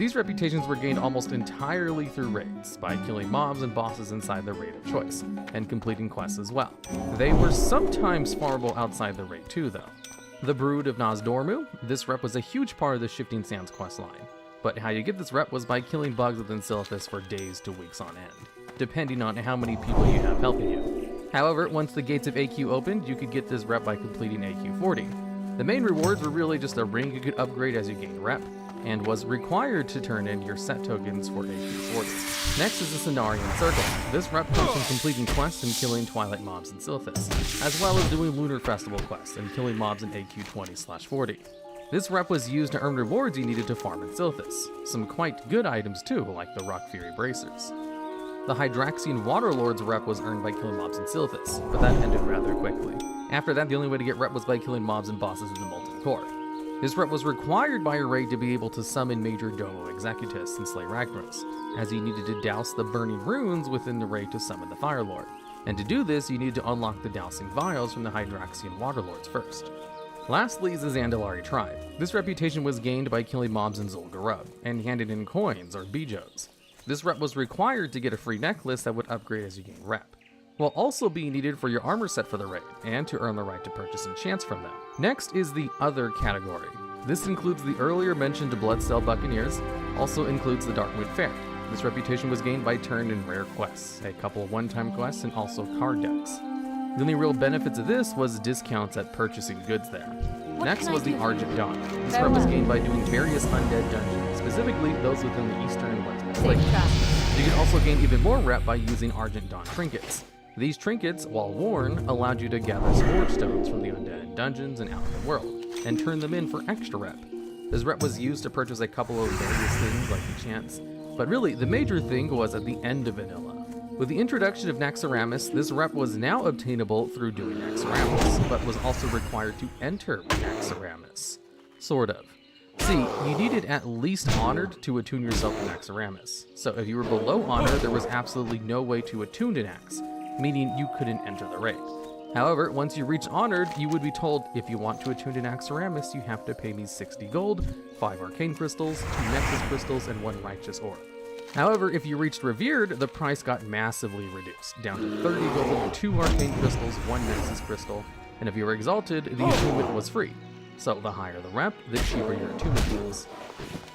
These reputations were gained almost entirely through raids, by killing mobs and bosses inside the raid of choice, and completing quests as well. They were sometimes farmable outside the raid too though. The Brood of Nozdormu, this rep was a huge part of the Shifting Sands questline, but how you get this rep was by killing bugs within Silithus for days to weeks on end, depending on how many people you have helping you. However, once the gates of AQ opened, you could get this rep by completing AQ 40. The main rewards were really just a ring you could upgrade as you gained rep, and was required to turn in your set tokens for AQ 40. Next is the Cenarian Circle. This rep comes from completing quests and killing Twilight mobs in Silithus, as well as doing Lunar Festival quests and killing mobs in AQ 20/40. This rep was used to earn rewards you needed to farm in Silithus, some quite good items too, like the Rock Fury Bracers. The Hydraxian Waterlord's rep was earned by killing mobs in Silithus, but that ended rather quickly. After that, the only way to get rep was by killing mobs and bosses in the Molten Core. This rep was required by a raid to be able to summon Major Domo Executus and slay Ragnaros, as you needed to douse the burning runes within the raid to summon the Fire Lord. And to do this, you needed to unlock the dousing vials from the Hydraxian Waterlords first. Lastly is the Zandalari tribe. This reputation was gained by killing mobs in Zul'Gurub, and handed in coins, or bijos. This rep was required to get a free necklace that would upgrade as you gain rep, while also being needed for your armor set for the raid, and to earn the right to purchase enchants from them. Next is the Other category. This includes the earlier mentioned Bloodcell Buccaneers, also includes the Darkmoon Fair. This reputation was gained by turn in rare quests, a couple of one-time quests, and also card decks. The only real benefits of this was discounts at purchasing goods there. Next was the Argent Dawn. This rep was gained by doing various undead dungeons, specifically those within the Eastern and Western Plains. You can also gain even more rep by using Argent Dawn trinkets. These trinkets, while worn, allowed you to gather Forge Stones from the undead dungeons and out in the world, and turn them in for extra rep. This rep was used to purchase a couple of various things like enchants, but really the major thing was at the end of vanilla. With the introduction of Naxxramas, this rep was now obtainable through doing Naxxramas, but was also required to enter Naxxramas. Sort of. See, you needed at least Honored to attune yourself to Naxxramas, so if you were below Honored, there was absolutely no way to attune to Nax, meaning you couldn't enter the raid. However, once you reach Honored, you would be told, if you want to attune to Naxxramas, you have to pay me 60 gold, 5 Arcane Crystals, 2 Nexus Crystals, and 1 Righteous Orb. However, if you reached Revered, the price got massively reduced, down to 30 gold, 2 Arcane Crystals, 1 Nexus Crystal, and if you were Exalted, the attunement was free. So the higher the rep, the cheaper your attunement was.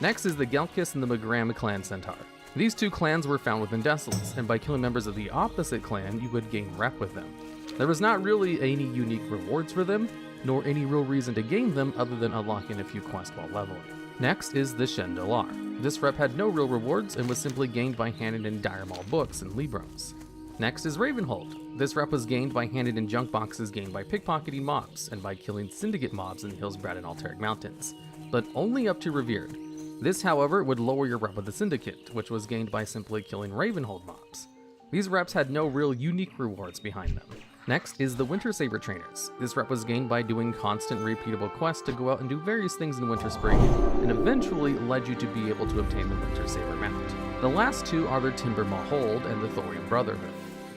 Next is the Gelkis and the Magram Clan Centaur. These two clans were found within Desolace, and by killing members of the opposite clan, you would gain rep with them. There was not really any unique rewards for them, nor any real reason to gain them other than unlocking a few quests while leveling. Next is the Shendalar. This rep had no real rewards and was simply gained by handing in Dire Maul books and Librams. Next is Ravenhold. This rep was gained by handing in junk boxes gained by pickpocketing mobs and by killing syndicate mobs in the Hillsbrad and Alteric Mountains, but only up to Revered. This, however, would lower your rep with the Syndicate, which was gained by simply killing Ravenhold mobs. These reps had no real unique rewards behind them. Next is the Winter Saber Trainers. This rep was gained by doing constant repeatable quests to go out and do various things in Winter Spring, and eventually led you to be able to obtain the Winter Saber mount. The last two are the Timbermaw Hold and the Thorium Brotherhood.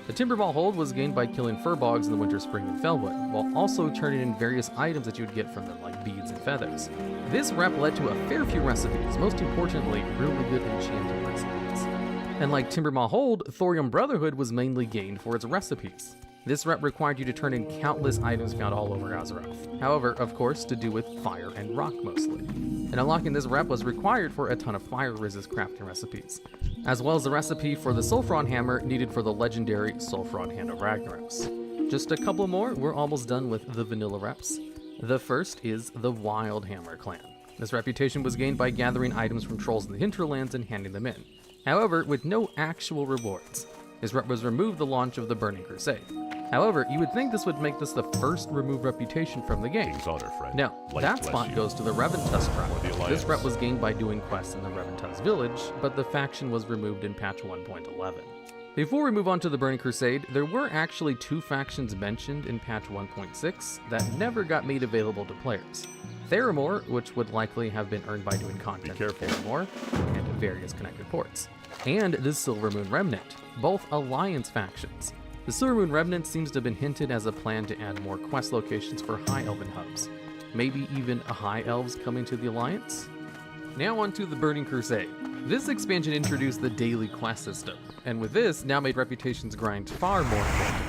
The Timbermaw Hold was gained by killing furbogs in the Winter Spring and Felwood, while also turning in various items that you would get from them, like beads and feathers. This rep led to a fair few recipes, most importantly, really good enchanting recipes. And like Timbermaw Hold, Thorium Brotherhood was mainly gained for its recipes. This rep required you to turn in countless items found all over Azeroth. However, of course, to do with fire and rock mostly. And unlocking this rep was required for a ton of fire resist crafting recipes, as well as the recipe for the Sulfuron Hammer needed for the legendary Sulfuron Hand of Ragnaros. Just a couple more, we're almost done with the vanilla reps. The first is the Wild Hammer clan. This reputation was gained by gathering items from trolls in the hinterlands and handing them in. However, with no actual rewards. This rep was removed the launch of the Burning Crusade. However, you would think this would make this the first removed reputation from the game. No, that spot goes to the Reventus tribe. This rep was gained by doing quests in the Reventus village, but the faction was removed in patch 1.11. Before we move on to the Burning Crusade, there were actually 2 factions mentioned in patch 1.6 that never got made available to players. Theramore, which would likely have been earned by doing content with Theramore, and various connected ports, and the Silvermoon Remnant, both Alliance factions. The Silvermoon Remnant seems to have been hinted as a plan to add more quest locations for High Elven hubs. Maybe even High Elves coming to the Alliance? Now on to the Burning Crusade. This expansion introduced the daily quest system, and with this, now made reputations grind far more important,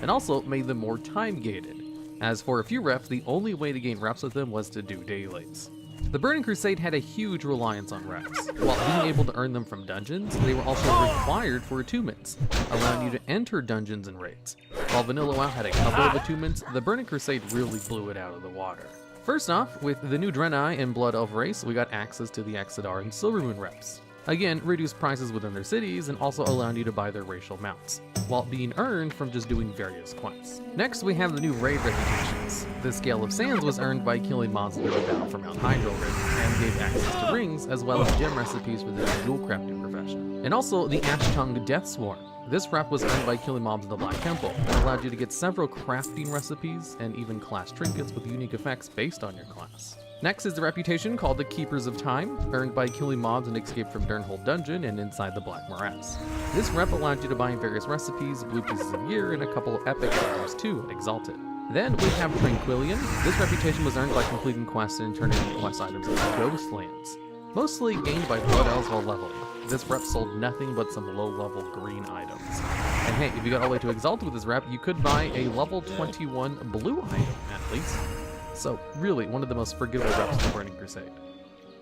and also made them more time-gated. As for a few reps, the only way to gain reps with them was to do dailies. The Burning Crusade had a huge reliance on reps. While being able to earn them from dungeons, they were also required for attunements, allowing you to enter dungeons and raids. While Vanilla WoW had a couple of attunements, the Burning Crusade really blew it out of the water. First off, with the new Draenei and Blood Elf race, we got access to the Exodar and Silvermoon reps. Again, reduced prices within their cities and also allowing you to buy their racial mounts, while being earned from just doing various quests. Next, we have the new raid reputations. The Scale of Sands was earned by killing mobs in the battle for Mount Hydro Ridge, and gave access to rings, as well as gem recipes for the jewel crafting profession. And also the Ash Tongue Death Swarm. This rep was earned by killing mobs in the Black Temple, and allowed you to get several crafting recipes and even class trinkets with unique effects based on your class. Next is the reputation called the Keepers of Time, earned by killing mobs and escape from Durnhold Dungeon and inside the Black Morass. This rep allowed you to buy various recipes, blue pieces of gear, and a couple of epic items too at Exalted. Then we have Tranquillion. This reputation was earned by completing quests and turning quest items into Ghostlands, mostly gained by Blood Elves while leveling. This rep sold nothing but some low-level green items. And hey, if you got all the way to Exalted with this rep, you could buy a level 21 blue item at least. So really, one of the most forgettable reps of the Burning Crusade.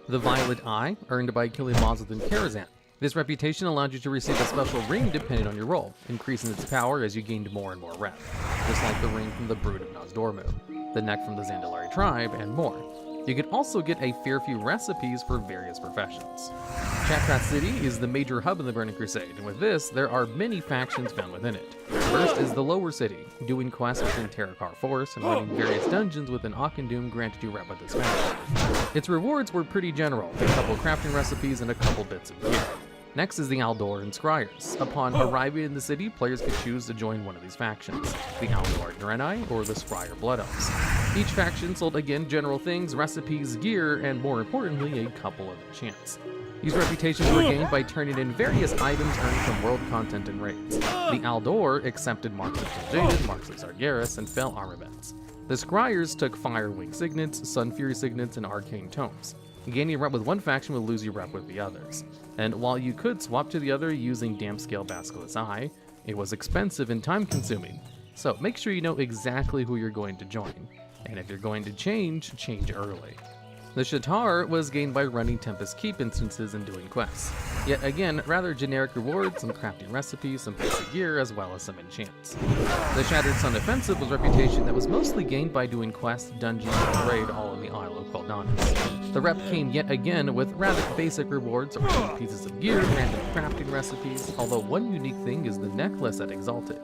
The Violet Eye, earned by killing mobs within Karazhan. This reputation allowed you to receive a special ring depending on your role, increasing its power as you gained more and more rep, just like the ring from the Brood of Nozdormu, the neck from the Zandalari tribe, and more. You can also get a fair few recipes for various professions. Chatrat City is the major hub in the Burning Crusade, and with this, there are many factions found within it. First is the Lower City, doing quests within Terakar Forest and running various dungeons within Auchindoom granted you rep with this faction. Its rewards were pretty general, a couple crafting recipes and a couple bits of gear. Next is the Aldor and Scryers. Upon arriving in the city, players could choose to join one of these factions, the Aldor Draenei or the Scryer Blood Elves. Each faction sold again general things, recipes, gear, and more importantly, a couple of enchants. These reputations were gained by turning in various items earned from world content and raids. The Aldor accepted marks of Jaded, marks of Sargeras, and Fel armaments. The Scryers took Firewing signets, Sun Fury signets, and Arcane tomes. Gaining rep with one faction would lose your rep with the others. And while you could swap to the other using Dampscale Basilisk's Eye, it was expensive and time consuming. So make sure you know exactly who you're going to join. And if you're going to change early. The Shatar was gained by running Tempest Keep instances and doing quests. Yet again, rather generic rewards, some crafting recipes, some basic gear, as well as some enchants. The Shattered Sun Offensive was a reputation that was mostly gained by doing quests, dungeons, and raid all in the Isle of Quel'Danas. The rep came yet again with rather basic rewards, or pieces of gear, random crafting recipes, although one unique thing is the necklace at Exalted.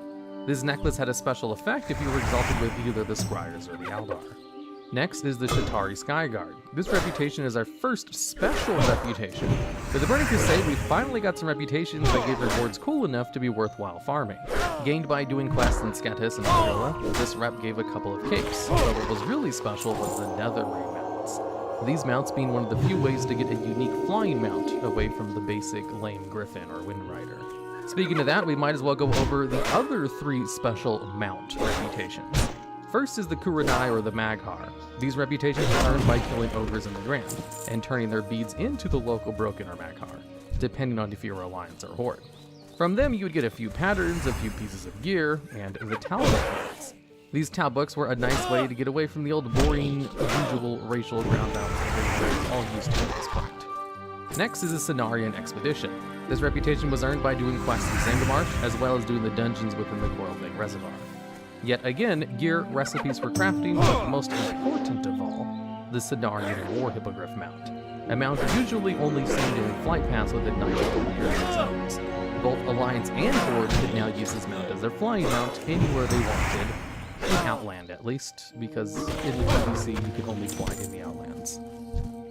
This necklace had a special effect if you were exalted with either the Scryers or the Aldar. Next is the Shatari Skyguard. This reputation is our first special reputation. For the Burning Crusade, we finally got some reputations that gave rewards cool enough to be worthwhile farming. Gained by doing quests in Sketis and Gorilla, this rep gave a couple of capes, but what was really special was the Netherray mounts. These mounts being one of the few ways to get a unique flying mount away from the basic lame Griffin or Wind Rider. Speaking of that, we might as well go over the other three special mount reputations. First is the Kuranai or the Maghar. These reputations are earned by killing ogres in the Grand, and turning their beads into the local Broken or Maghar, depending on if you're Alliance or Horde. From them you would get a few patterns, a few pieces of gear, and the Talbook cards. These Talbooks were a nice way to get away from the old boring, usual racial ground balance that we're all used to at this point. Next is the Cenarian Expedition. This reputation was earned by doing quests in Zangarmarsh, as well as doing the dungeons within the Coilfang Reservoir. Yet again, gear, recipes for crafting, but most important of all, the Cenarian War Hippogriff mount. A mount usually only seen during flight paths within 90 zones. Both Alliance and Horde could now use this mount as their flying mount anywhere they wanted, in Outland at least, because in the PvC you can only fly in the Outlands.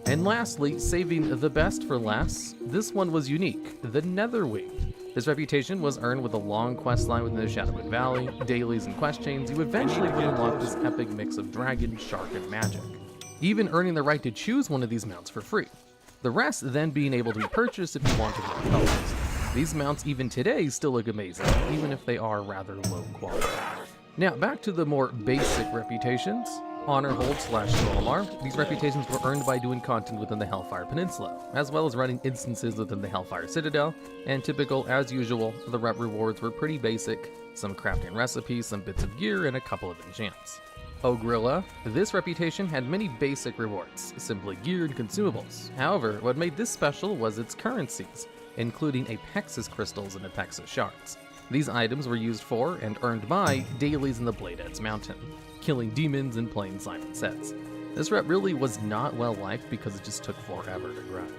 And lastly, saving the best for last, this one was unique, the Netherwing. This reputation was earned with a long quest line within the Shadowwood Valley, dailies and quest chains. You eventually would unlock this epic mix of dragon, shark, and magic, even earning the right to choose one of these mounts for free. The rest then being able to be purchased if you wanted more colors. These mounts even today still look amazing, even if they are rather low quality. Now back to the more basic reputations. Honor Hold / Trollmar. These reputations were earned by doing content within the Hellfire Peninsula, as well as running instances within the Hellfire Citadel, and typical, as usual, the rep rewards were pretty basic, some crafting recipes, some bits of gear, and a couple of enchants. Ogrilla. This reputation had many basic rewards, simply gear and consumables. However, what made this special was its currencies, including Apexis crystals and Apexis shards. These items were used for, and earned by, dailies in the Bladehead's Mountain, killing demons in plain Simon Says. This rep really was not well liked because it just took forever to grind.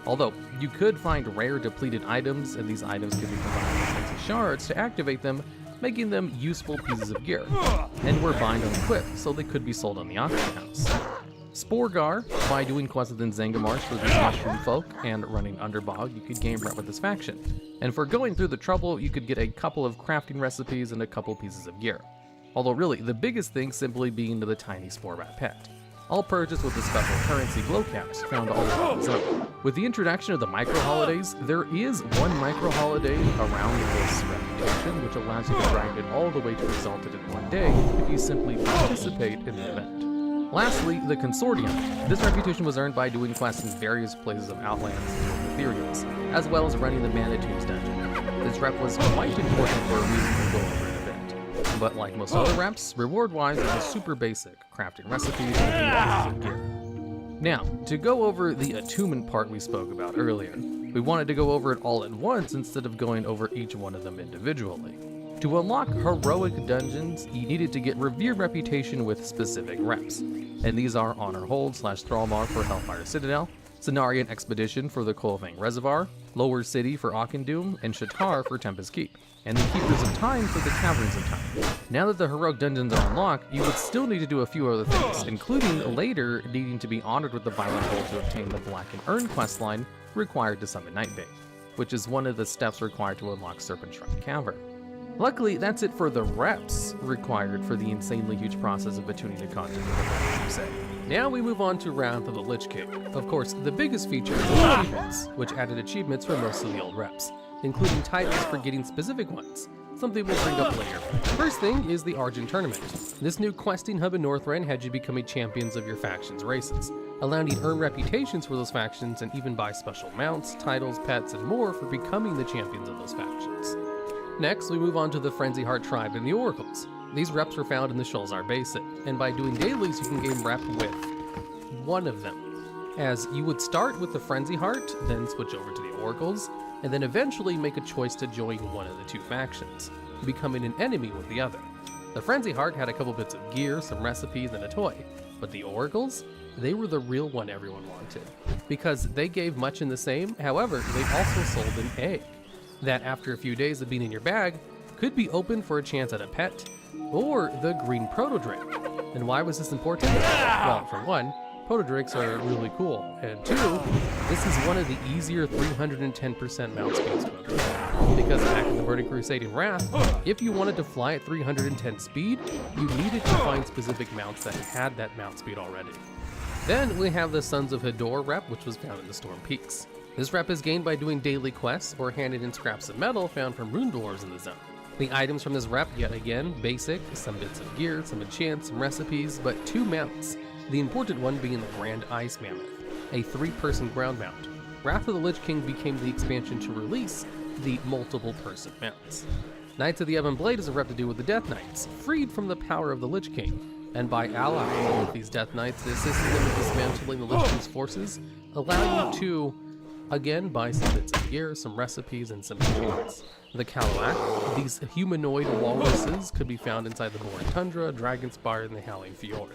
Although, you could find rare depleted items, and these items could be combined with Apexis shards to activate them, making them useful pieces of gear, and were bind on equip, so they could be sold on the auction house. Sporgar. By doing quests within Zangarmarsh for the Mushroom Folk and running Underbog, you could gain rep with this faction. And for going through the trouble, you could get a couple of crafting recipes and a couple pieces of gear. Although really, the biggest thing simply being the tiny Spore Rat pet. All purchased with the special currency Glowcaps found all over the zone. With the introduction of the micro-holidays, there is one micro-holiday around this reputation, which allows you to grind it all the way to Exalted in one day if you simply participate in the event. Lastly, the Consortium. This reputation was earned by doing quests in various places of Outlands and Ethereals, as well as running the Manitombs dungeon. This rep was quite important for a reason we'll go over in a bit. But like most other reps, reward-wise, it was super basic, crafting recipes and pieces of gear. Now, to go over the attunement part we spoke about earlier, we wanted to go over it all at once instead of going over each one of them individually. To unlock heroic dungeons, you needed to get revered reputation with specific reps, and these are Honor Hold / Thrallmar for Hellfire Citadel, Cenarian Expedition for the Kolfang Reservoir, Lower City for Auchendoom, and Shatar for Tempest Keep, and the Keepers of Time for the Caverns of Time. Now that the heroic dungeons are unlocked, you would still need to do a few other things, including later needing to be honored with the Violent Hold to obtain the Black and Urn questline required to summon Nightbane, which is one of the steps required to unlock Serpent Shrine Cavern. Luckily, that's it for the reps required for the insanely huge process of attuning the content of the rep, you say. Now we move on to Wrath of the Lich King. Of course, the biggest feature is the achievements, which added achievements for most of the old reps, including titles for getting specific ones, something we'll bring up later. First thing is the Argent Tournament. This new questing hub in Northrend had you becoming champions of your faction's races, allowing you to earn reputations for those factions and even buy special mounts, titles, pets, and more for becoming the champions of those factions. Next, we move on to the Frenzy Heart Tribe and the Oracles. These reps were found in the Sholzar Basin, and by doing dailies, you can gain rep with one of them. As you would start with the Frenzy Heart, then switch over to the Oracles, and then eventually make a choice to join one of the two factions, becoming an enemy with the other. The Frenzy Heart had a couple bits of gear, some recipes, and a toy, but the Oracles, they were the real one everyone wanted, because they gave much in the same, however, they also sold an egg that after a few days of being in your bag, could be open for a chance at a pet, or the green proto-drake. And why was this important? Well, for one, proto-drakes are really cool, and two, this is one of the easier 310% mount speeds to obtain. Because back in the Burning Crusade in Wrath, if you wanted to fly at 310 speed, you needed to find specific mounts that had that mount speed already. Then we have the Sons of Hador rep, which was found in the Storm Peaks. This rep is gained by doing daily quests or handing in scraps of metal found from rune dwarves in the zone. The items from this rep, yet again, basic, some bits of gear, some enchants, some recipes, but two mounts. The important one being the Grand Ice Mammoth, a 3-person ground mount. Wrath of the Lich King became the expansion to release the multiple-person mounts. Knights of the Ebon Blade is a rep to do with the Death Knights, freed from the power of the Lich King, and by allying with these Death Knights, they assisted them in dismantling the Lich King's forces, allowing you to again, buy some bits of gear, some recipes, and some enchants. The Kalawak, these humanoid walruses could be found inside the Boring Tundra, Dragonspire, and the Howling Fjord,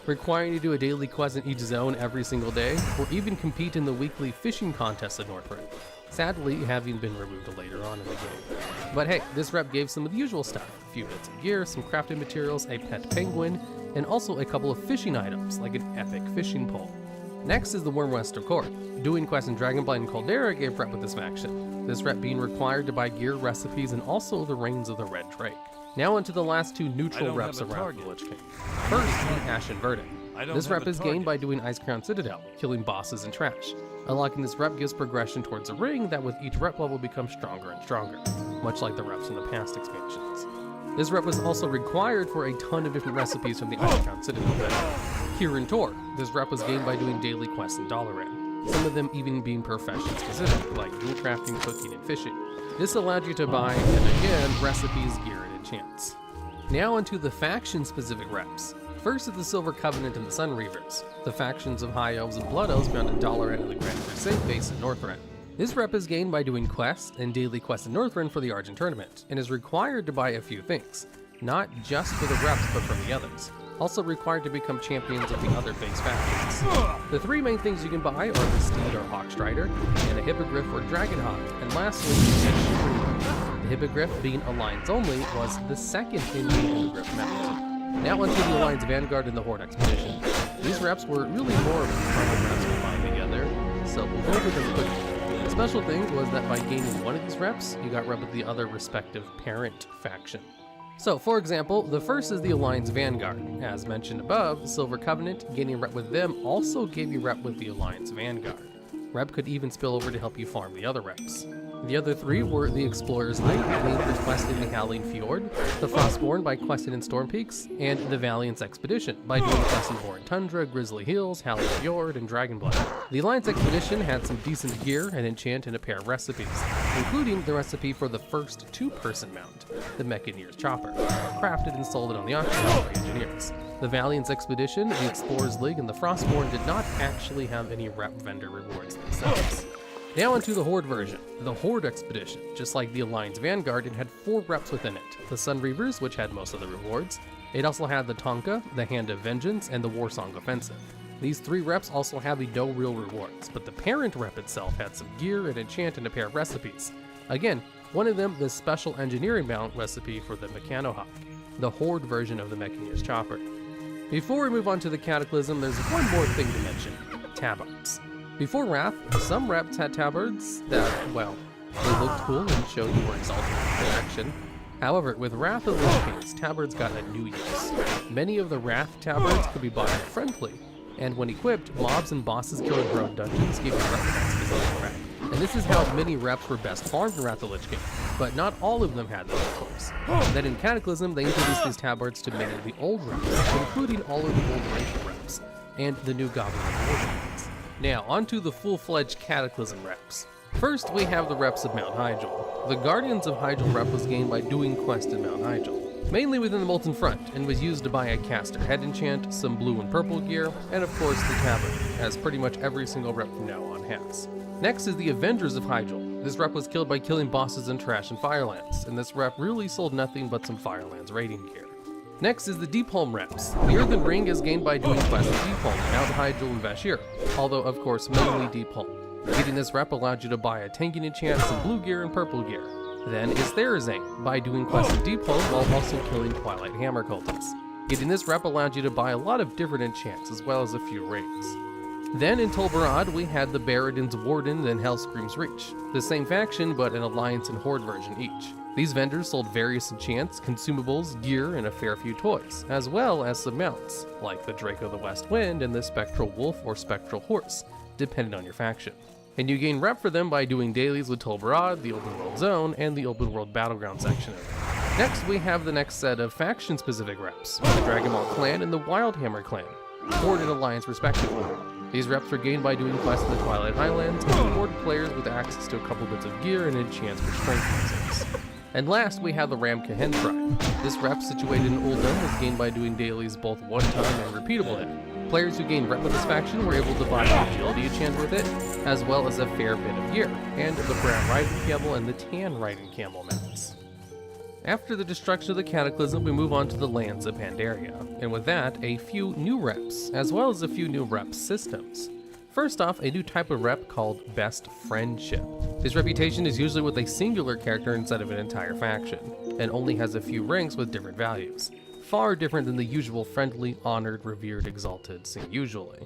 requiring you to do a daily quest in each zone every single day, or even compete in the weekly fishing contest at Northrend, sadly having been removed later on in the game. But hey, this rep gave some of the usual stuff, a few bits of gear, some crafting materials, a pet penguin, and also a couple of fishing items, like an epic fishing pole. Next is the Wormwester Court. Doing quests in Dragonblight and Caldera gave rep with this faction, this rep being required to buy gear, recipes, and also the Reigns of the Red Drake. Now onto the last two neutral reps around the Lich King. First, the Ashen Verdict. This rep is gained by doing Icecrown Citadel, killing bosses and trash. Unlocking this rep gives progression towards a ring that with each rep level becomes stronger and stronger, much like the reps in the past expansions. This rep was also required for a ton of different recipes from the Icon Citadel vendor. Kirin Tor. This rep was gained by doing daily quests in Dalaran, some of them even being profession specific, like jewel crafting, cooking, and fishing. This allowed you to buy, and again, recipes, gear, and enchants. Now onto the faction-specific reps. First is the Silver Covenant and the Sun Reavers, the factions of High Elves and Blood Elves found in Dalaran and the Grand Crusade base in Northrend. This rep is gained by doing quests and daily quests in Northrend for the Argent Tournament, and is required to buy a few things, not just for the reps but from the others. Also required to become champions of the other base factions. The three main things you can buy are the Steed or Hawkstrider, and a Hippogriff or Dragonhawk, and lastly, the Hippogriff, being Alliance only, was the second in the Hippogriff mount. Now onto the Alliance Vanguard and the Horde Expedition. These reps were really more of fun reps combined together, so we'll go over them quickly. The special thing was that by gaining one of these reps, you got rep with the other respective parent faction. So, for example, the first is the Alliance Vanguard. As mentioned above, Silver Covenant, gaining rep with them also gave you rep with the Alliance Vanguard. Rep could even spill over to help you farm the other reps. The other three were the Explorer's League, named for questing in the Howling Fjord, the Frostborn by questing in Storm Peaks, and the Valiant's Expedition by doing quests in Borin Tundra, Grizzly Hills, Howling Fjord, and Dragonblood. The Alliance Expedition had some decent gear, an enchant, and a pair of recipes, including the recipe for the first two-person mount, the Mechanier's Chopper, crafted and sold it on the auction house by engineers. The Valiant's Expedition, the Explorer's League, and the Frostborn did not actually have any rep vendor rewards themselves. Now onto the Horde version, the Horde Expedition. Just like the Alliance Vanguard, it had 4 reps within it. The Sun Reavers, which had most of the rewards. It also had the Tonka, the Hand of Vengeance, and the Warsong Offensive. These 3 reps also have the no real rewards, but the parent rep itself had some gear, an enchant, and a pair of recipes. Again, one of them the special engineering mount recipe for the Mechanohawk, the Horde version of the Mechanier's Chopper. Before we move on to the Cataclysm, there's one more thing to mention, tabards. Before Wrath, some reps had tabards that, well, they looked cool and showed you were exalted in action. However, with Wrath of the Lich Kings, tabards got a new use. Many of the Wrath tabards could be bought friendly, and when equipped, mobs and bosses killing their own dungeons gave you rep with that specific rep. And this is how many reps were best farmed in Wrath of the Lich King, but not all of them had them, of course. Then in Cataclysm, they introduced these tabards to many of the old reps, including all of the old racial reps, and the new Goblin rewards. Now, onto the full-fledged Cataclysm reps. First, we have the reps of Mount Hyjal. The Guardians of Hyjal rep was gained by doing quests in Mount Hyjal, mainly within the Molten Front, and was used to buy a caster head enchant, some blue and purple gear, and of course the tabard, as pretty much every single rep from now on has. Next is the Avengers of Hyjal. This rep was killed by killing bosses in Trash and Firelands, and this rep really sold nothing but some Firelands raiding gear. Next is the Deepholm reps. The Earthen Ring is gained by doing quests in Deepholm, Mount Hyjal, and Vashir, although of course mainly Deepholm. Getting this rep allowed you to buy a tanking enchant, some blue gear, and purple gear. Then is Therazane, by doing quests in Deepholm while also killing Twilight Hammer cultists. Getting this rep allowed you to buy a lot of different enchants as well as a few raids. Then in Tol Barad, we had the Baradin's Warden and Hellscream's Reach, the same faction but an Alliance and Horde version each. These vendors sold various enchants, consumables, gear, and a fair few toys, as well as some mounts, like the Drake of the West Wind and the Spectral Wolf or Spectral Horse, depending on your faction. And you gain rep for them by doing dailies with Tol Barad, the Open World Zone, and the Open World Battleground section of it. Next, we have the next set of faction-specific reps, the Dragonmaul Clan and the Wildhammer Clan, Horde and Alliance respectively. These reps were gained by doing quests in the Twilight Highlands and reward players with access to a couple bits of gear and enchants for strength users. And last, we have the Ram Kahen tribe. This rep, situated in Uldum, was gained by doing dailies both one-time and repeatable day. Players who gained rep with this faction were able to buy an agility enchant with it, as well as a fair bit of gear, and the brown riding camel and the tan riding camel mounts. After the destruction of the Cataclysm, we move on to the lands of Pandaria, and with that, a few new reps, as well as a few new rep systems. First off, a new type of rep called Best Friendship. This reputation is usually with a singular character instead of an entire faction, and only has a few ranks with different values. Far different than the usual friendly, honored, revered, exalted seen usually.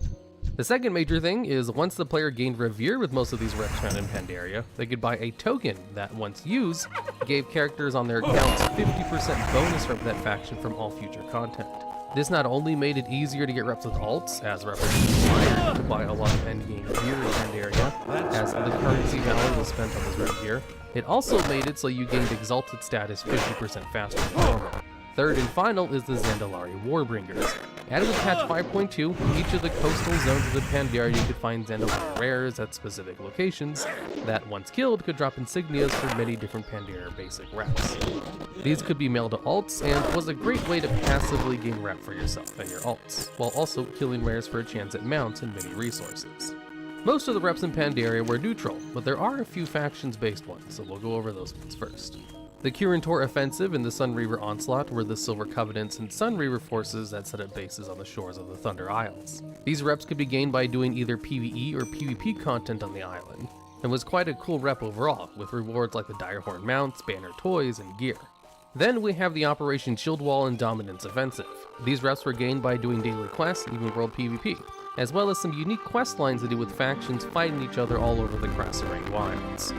The second major thing is once the player gained Revere with most of these reps found in Pandaria, they could buy a token that, once used, gave characters on their accounts 50% bonus rep that faction from all future content. This not only made it easier to get reps with alts, as reps are required, to buy a lot of endgame gear in Pandaria, as the currency value was spent on this rep gear. It also made it so you gained Exalted status 50% faster than normal. Third and final is the Zandalari Warbringers. Added with patch 5.2, each of the coastal zones of the Pandaria could find Zandalari rares at specific locations that, once killed, could drop insignias for many different Pandaria basic reps. These could be mailed to alts, and was a great way to passively gain rep for yourself and your alts, while also killing rares for a chance at mounts and mini resources. Most of the reps in Pandaria were neutral, but there are a few factions-based ones, so we'll go over those ones first. The Kirin-Tor Offensive and the Sunreaver Onslaught were the Silver Covenants and Sunreaver forces that set up bases on the shores of the Thunder Isles. These reps could be gained by doing either PvE or PvP content on the island, and was quite a cool rep overall, with rewards like the Direhorn mounts, banner toys, and gear. Then we have the Operation Shieldwall and Dominance Offensive. These reps were gained by doing daily quests and even world PvP, as well as some unique quest lines to do with factions fighting each other all over the Krasarang Wilds.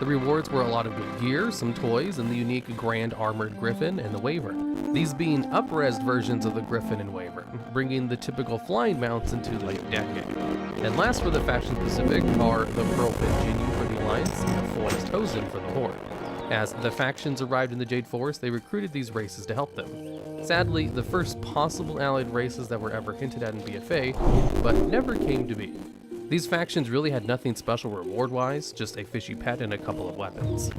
The rewards were a lot of good gear, some toys, and the unique Grand Armored Griffin and the Wyvern, these being up-resed versions of the Griffin and Wyvern, bringing the typical flying mounts into the late decade. And last for the faction specific are the Pearl Pit Jinyu for the Alliance and the Forest Hosen for the Horde. As the factions arrived in the Jade Forest, they recruited these races to help them. Sadly, the first possible allied races that were ever hinted at in BFA, but never came to be. These factions really had nothing special reward-wise, just a fishy pet and a couple of weapons.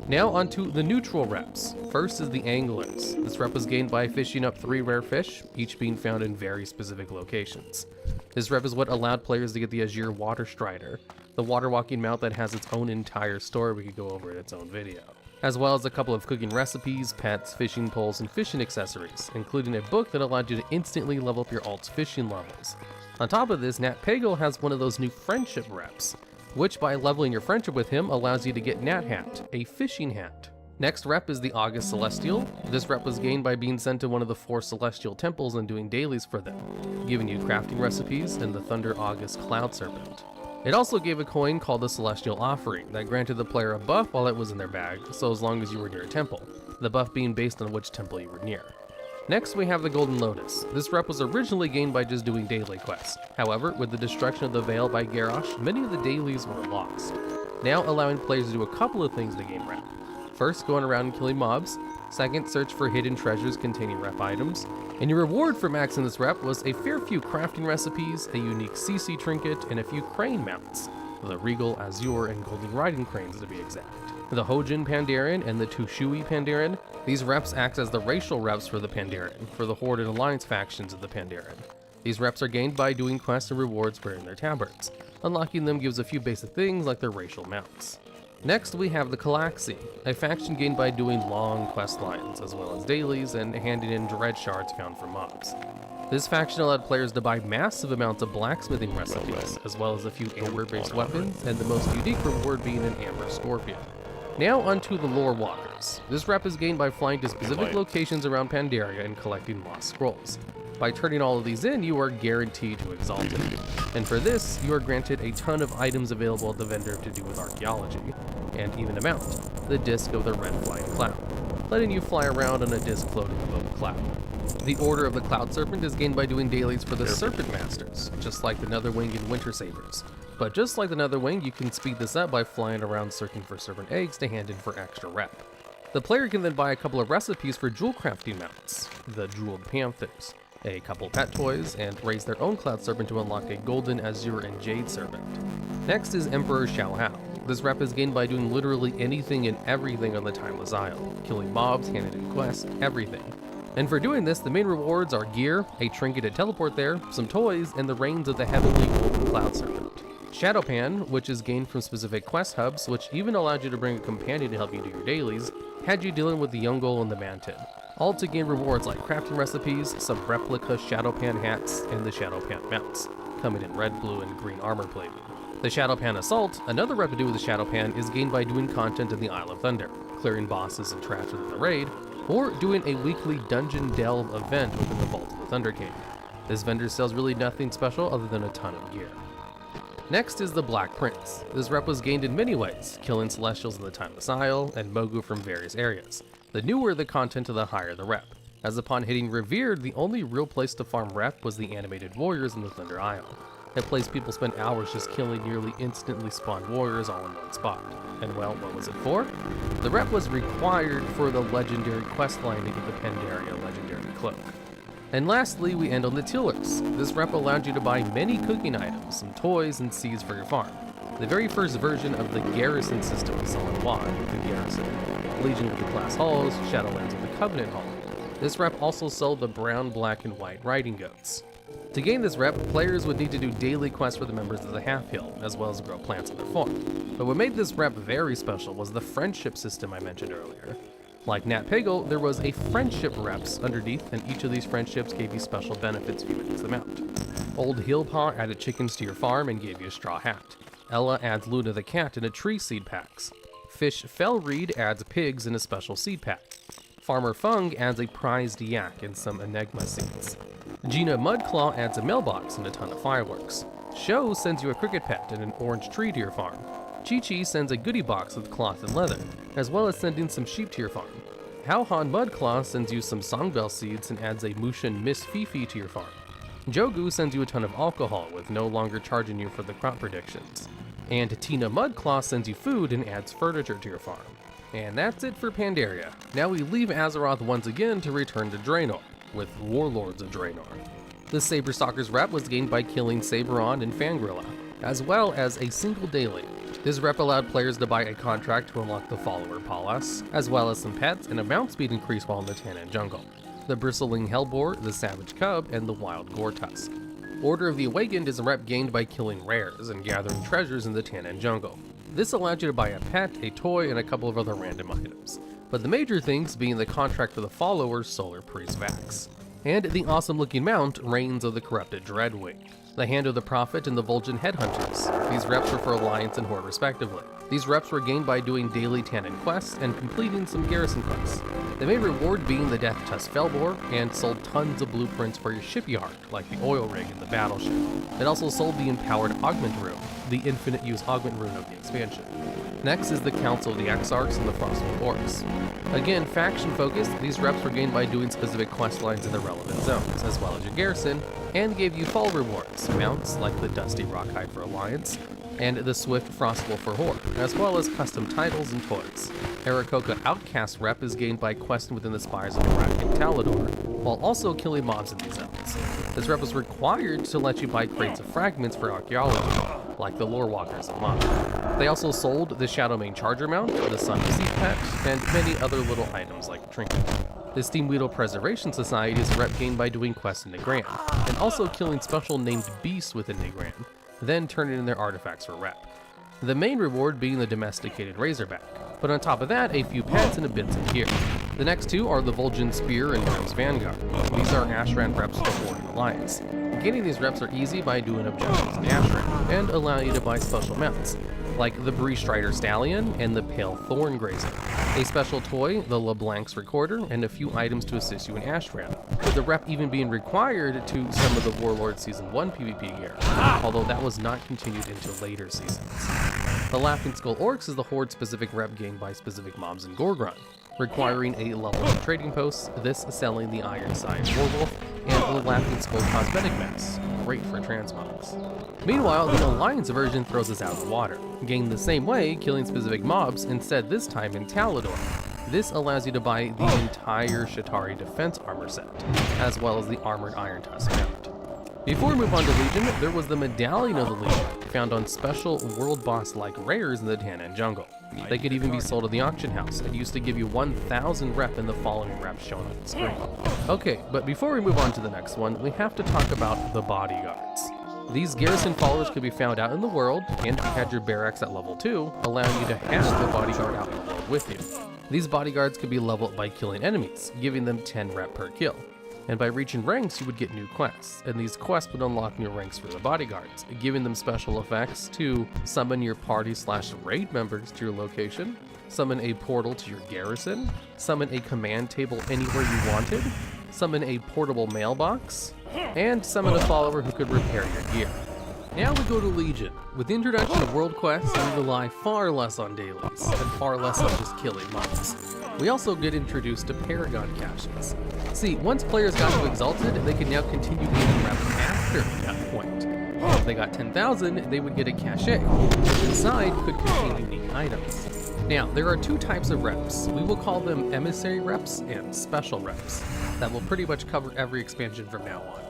Now onto the neutral reps. First is the Anglers. This rep was gained by fishing up 3 rare fish, each being found in very specific locations. This rep is what allowed players to get the Azure Water Strider, the water-walking mount that has its own entire story we could go over in its own video, as well as a couple of cooking recipes, pets, fishing poles, and fishing accessories, including a book that allowed you to instantly level up your alt's fishing levels. On top of this, Nat Pago has one of those new friendship reps, which by leveling your friendship with him allows you to get Nat Hat, a fishing hat. Next rep is the August Celestial. This rep was gained by being sent to one of the 4 Celestial temples and doing dailies for them, giving you crafting recipes and the Thunder August Cloud Serpent. It also gave a coin called the Celestial Offering that granted the player a buff while it was in their bag, so as long as you were near a temple, the buff being based on which temple you were near. Next we have the Golden Lotus. This rep was originally gained by just doing daily quests. However, with the destruction of the Veil by Garrosh, many of the dailies were lost, now allowing players to do a couple of things to gain rep. First, going around and killing mobs. Second, search for hidden treasures containing rep items. And your reward for maxing this rep was a fair few crafting recipes, a unique CC trinket, and a few crane mounts. The Regal, Azure, and Golden Riding Cranes to be exact. The Hojin Pandaren and the Tushui Pandaren. These reps act as the racial reps for the Pandaren, for the Horde and Alliance factions of the Pandaren. These reps are gained by doing quests and rewards wearing their tabards. Unlocking them gives a few basic things like their racial mounts. Next we have the Calaxi, a faction gained by doing long quest lines, as well as dailies and handing in dread shards found from mobs. This faction allowed players to buy massive amounts of blacksmithing recipes, as well as a few amber-based weapons, and the most unique reward being an amber scorpion. Now onto the Lore Walkers. This rep is gained by flying to specific locations around Pandaria and collecting lost scrolls. By turning all of these in, you are guaranteed to Exalted. And for this, you are granted a ton of items available at the vendor to do with archaeology, and even a mount, the Disc of the Red Flying Cloud, letting you fly around on a disc floating above a cloud. The Order of the Cloud Serpent is gained by doing dailies for the Serpent Masters, just like the Netherwing and Winter Sabers. But just like the Netherwing, you can speed this up by flying around searching for serpent eggs to hand in for extra rep. The player can then buy a couple of recipes for jewel crafting mounts, the Jeweled Panthers, a couple pet toys, and raise their own Cloud Serpent to unlock a Golden, Azure, and Jade Serpent. Next is Emperor Xiao Hao. This rep is gained by doing literally anything and everything on the Timeless Isle, killing mobs, handing in quests, everything. And for doing this, the main rewards are gear, a trinket to teleport there, some toys, and the reins of the Heavenly Golden Cloud Serpent. Shadowpan, which is gained from specific quest hubs, which even allowed you to bring a companion to help you do your dailies, had you dealing with the Yungol and the Mantid, all to gain rewards like crafting recipes, some replica Shadowpan hats, and the Shadowpan mounts, coming in red, blue, and green armor plating. The Shadowpan Assault, another rep to do with the Shadowpan, is gained by doing content in the Isle of Thunder, clearing bosses and trash within the raid, or doing a weekly Dungeon Delve event within the Vault of the Thunder King. This vendor sells really nothing special other than a ton of gear. Next is the Black Prince. This rep was gained in many ways, killing Celestials in the Timeless Isle, and Mogu from various areas. The newer the content, the higher the rep, as upon hitting Revered, the only real place to farm rep was the Animated Warriors in the Thunder Isle. a place people spent hours just killing nearly instantly spawned warriors all in one spot. And well, what was it for? The rep was required for the legendary questline to get the Pandaria legendary cloak. And lastly, we end on the tillers. This rep allowed you to buy many cooking items, some toys, and seeds for your farm. The very first version of the garrison system we saw in WoW with the garrison, Legion with the class halls, Shadowlands with the Covenant hall. This rep also sold the brown, black, and white riding goats. To gain this rep, players would need to do daily quests for the members of the Half-Hill, as well as grow plants on their farm. But what made this rep very special was the friendship system I mentioned earlier. Like Nat Pagel, there was a friendship reps underneath, and each of these friendships gave you special benefits if you max them out. Old Hillpaw added chickens to your farm and gave you a straw hat. Ella adds Luna the cat in a tree seed packs. Fish Fellreed adds pigs in a special seed pack. Farmer Fung adds a prized yak and some Enigma seeds. Gina Mudclaw adds a mailbox and a ton of fireworks. Sho sends you a cricket pet and an orange tree to your farm. Chi-Chi sends a goodie box with cloth and leather, as well as sending some sheep to your farm. Howhan Mudclaw sends you some songbell seeds and adds a Mushin Miss Fifi to your farm. Jogu sends you a ton of alcohol with no longer charging you for the crop predictions. And Tina Mudclaw sends you food and adds furniture to your farm. And that's it for Pandaria. Now we leave Azeroth once again to return to Draenor, with Warlords of Draenor. The Saberstalker's rep was gained by killing Saberon and Fangorilla, as well as a single daily. This rep allowed players to buy a contract to unlock the Follower Palas, as well as some pets and a mount speed increase while in the Tannan Jungle. The Bristling Hellboar, the Savage Cub, and the Wild Gore-Tusk. Order of the Awakened is a rep gained by killing rares and gathering treasures in the Tannan Jungle. This allowed you to buy a pet, a toy, and a couple of other random items, but the major things being the contract for the Follower Solar Priest Vax, and the awesome-looking mount Reigns of the Corrupted Dreadwing, the Hand of the Prophet, and the Vol'jin Headhunters. These reps were for Alliance and Horde respectively. These reps were gained by doing daily Tannan quests and completing some garrison quests. The main reward being the Death Tusk Felbor, and sold tons of blueprints for your shipyard, like the oil rig and the battleship. It also sold the Empowered Augment Rune, the infinite use augment rune of the expansion. Next is the Council of the Exarchs and the Frostwood Orcs. Again, faction focused, these reps were gained by doing specific quest lines in the relevant zones, as well as your garrison, and gave you fall rewards, mounts like the Dusty Rockhide for Alliance, and the Swift Frostwolf for Horde, as well as custom titles and toys. Aarakocra Outcast rep is gained by questing within the spires of Iraq and Talador, while also killing mobs in these zones. This rep was required to let you buy crates of fragments for archaeology, like the Lore Walkers of Mod. They also sold the Shadowmane Charger Mount, the Sun Seed Pet, and many other little items like Trinket. The Steamweedle Preservation Society is a rep gained by doing quests in Negran, and also killing special named beasts within Negran, then turning in their artifacts for rep. The main reward being the domesticated Razorback, but on top of that, a few pets and a bits of gear. The next two are the Vol'jin Spear and Grim's Vanguard. These are Ashran reps for Horde and Alliance. Gaining these reps are easy by doing objectives in Ashran, and allow you to buy special mounts, like the Bree Strider Stallion and the Pale Thorn Grazer, a special toy, the LeBlanc's Recorder, and a few items to assist you in Ashran, with the rep even being required to some of the Warlord Season 1 PvP gear, although that was not continued into later seasons. The Laughing Skull Orcs is the Horde-specific rep gained by specific mobs in Gorgrond, requiring a level 1 trading post, this selling the Iron Scion Warwolf, and the Laughing Skull Cosmetic Mask, great for transmogs. Meanwhile, the Alliance version throws us out of the water, gained the same way, killing specific mobs, instead this time in Talador. This allows you to buy the entire Shatari defense armor set, as well as the Armored Iron Tusk mount. Before we move on to Legion, there was the Medallion of the Legion, found on special world boss-like rares in the Tannan Jungle. They could even be sold at the auction house, and used to give you 1,000 rep in the following reps shown on the screen. Okay, but before we move on to the next one, we have to talk about the bodyguards. These garrison followers could be found out in the world, and if you had your barracks at level 2, allowing you to have the bodyguard out in the world with you. These bodyguards could be leveled by killing enemies, giving them 10 rep per kill. And by reaching ranks, you would get new quests, and these quests would unlock new ranks for the bodyguards, giving them special effects to summon your party/raid members to your location, summon a portal to your garrison, summon a command table anywhere you wanted, summon a portable mailbox, and summon a follower who could repair your gear. Now we go to Legion. With the introduction of world quests, we rely far less on dailies, and far less on just killing mobs. We also get introduced to Paragon caches. See, once players got to Exalted, they could now continue gaining rep after that point. they got 10,000, they would get a cachet, which inside could contain unique items. Now, there are two types of reps. We will call them emissary reps and special reps. That will pretty much cover every expansion from now on.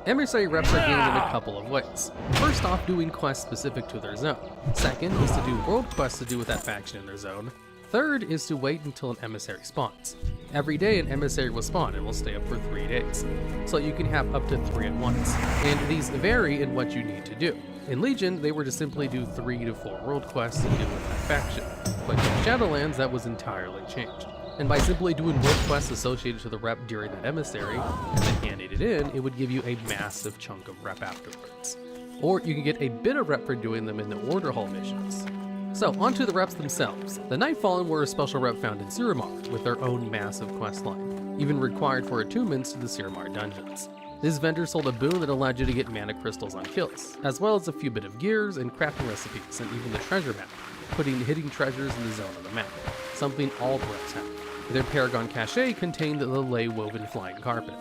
Emissary reps are gained in a couple of ways. First off, doing quests specific to their zone. Second is to do world quests to do with that faction in their zone. Third is to wait until an emissary spawns. Every day an emissary will spawn and will stay up for 3 days, so you can have up to 3 at once. And these vary in what you need to do. In Legion, they were to simply do 3 to 4 world quests to deal with that faction, but in Shadowlands that was entirely changed. And by simply doing world quests associated to the rep during that emissary, and then handing it in, it would give you a massive chunk of rep afterwards. Or you can get a bit of rep for doing them in the Order Hall missions. So, onto the reps themselves. The Nightfallen were a special rep found in Siramar, with their own massive questline, even required for attunements to the Siramar dungeons. This vendor sold a boon that allowed you to get mana crystals on kills, as well as a few bit of gears and crafting recipes, and even the treasure map, putting hidden treasures in the zone of the map, something all the reps have. Their Paragon Cache contained the ley-woven flying carpet.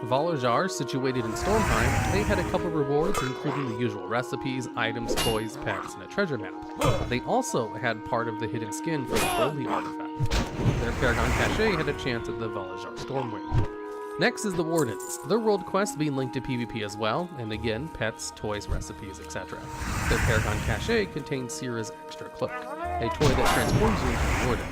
Valajar, situated in Stormheim, they had a couple rewards, including the usual recipes, items, toys, pets, and a treasure map. They also had part of the hidden skin for the Holy Artifact. Their Paragon Cache had a chance at the Valajar Stormwing. Next is the Wardens, their world quests being linked to PvP as well, and again, pets, toys, recipes, etc. Their Paragon Cache contains Sira's Extra Cloak, a toy that transforms you into a Warden.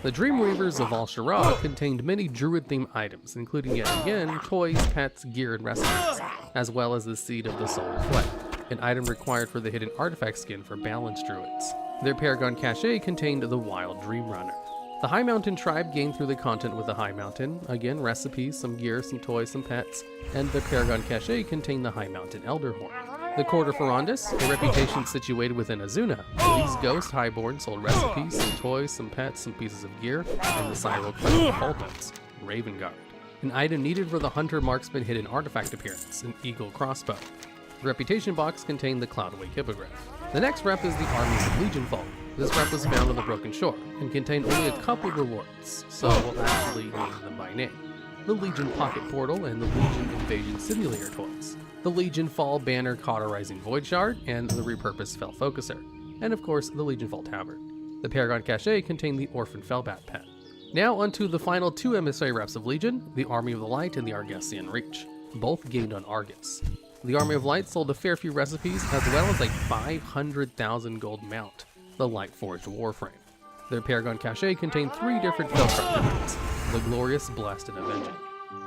The Dreamweavers of Al-Shara contained many druid-themed items, including yet again toys, pets, gear, and recipes, as well as the Seed of the Solar Flame, an item required for the hidden artifact skin for balanced druids. Their Paragon Cache contained the Wild Dream Runner. The High Mountain tribe gained through the content with the High Mountain, again recipes, some gear, some toys, some pets, and the Paragon Cache contained the High Mountain Elder Horn. The Court of Ferondis, a reputation situated within Azuna. These ghost highborn sold recipes, some toys, some pets, some pieces of gear, and the Cyril Crest Hultons, Raven Guard. An item needed for the Hunter Marksman hidden artifact appearance, an Eagle Crossbow. The reputation box contained the Cloudwake Hippogriff. The next rep is the Armies of Legion Folk. This rep was found on the Broken Shore, and contained only a couple rewards, so we'll actually name them by name. The Legion Pocket Portal and the Legion Invasion Simulator toys. The Legion Fall Banner Cauterizing Void Shard, and the Repurposed Fell Focuser, and of course the Legion Fall Tavern. The Paragon Cache contained the Orphan Fellbat pet. Now onto the final 2 emissary reps of Legion, the Army of the Light and the Argesian Reach, both gained on Argus. The Army of Light sold a fair few recipes, as well as a 500,000 gold mount, the Light Forged Warframe. Their Paragon Cache contained 3 different Fellcraft items, the Glorious, Blessed, and Avenging,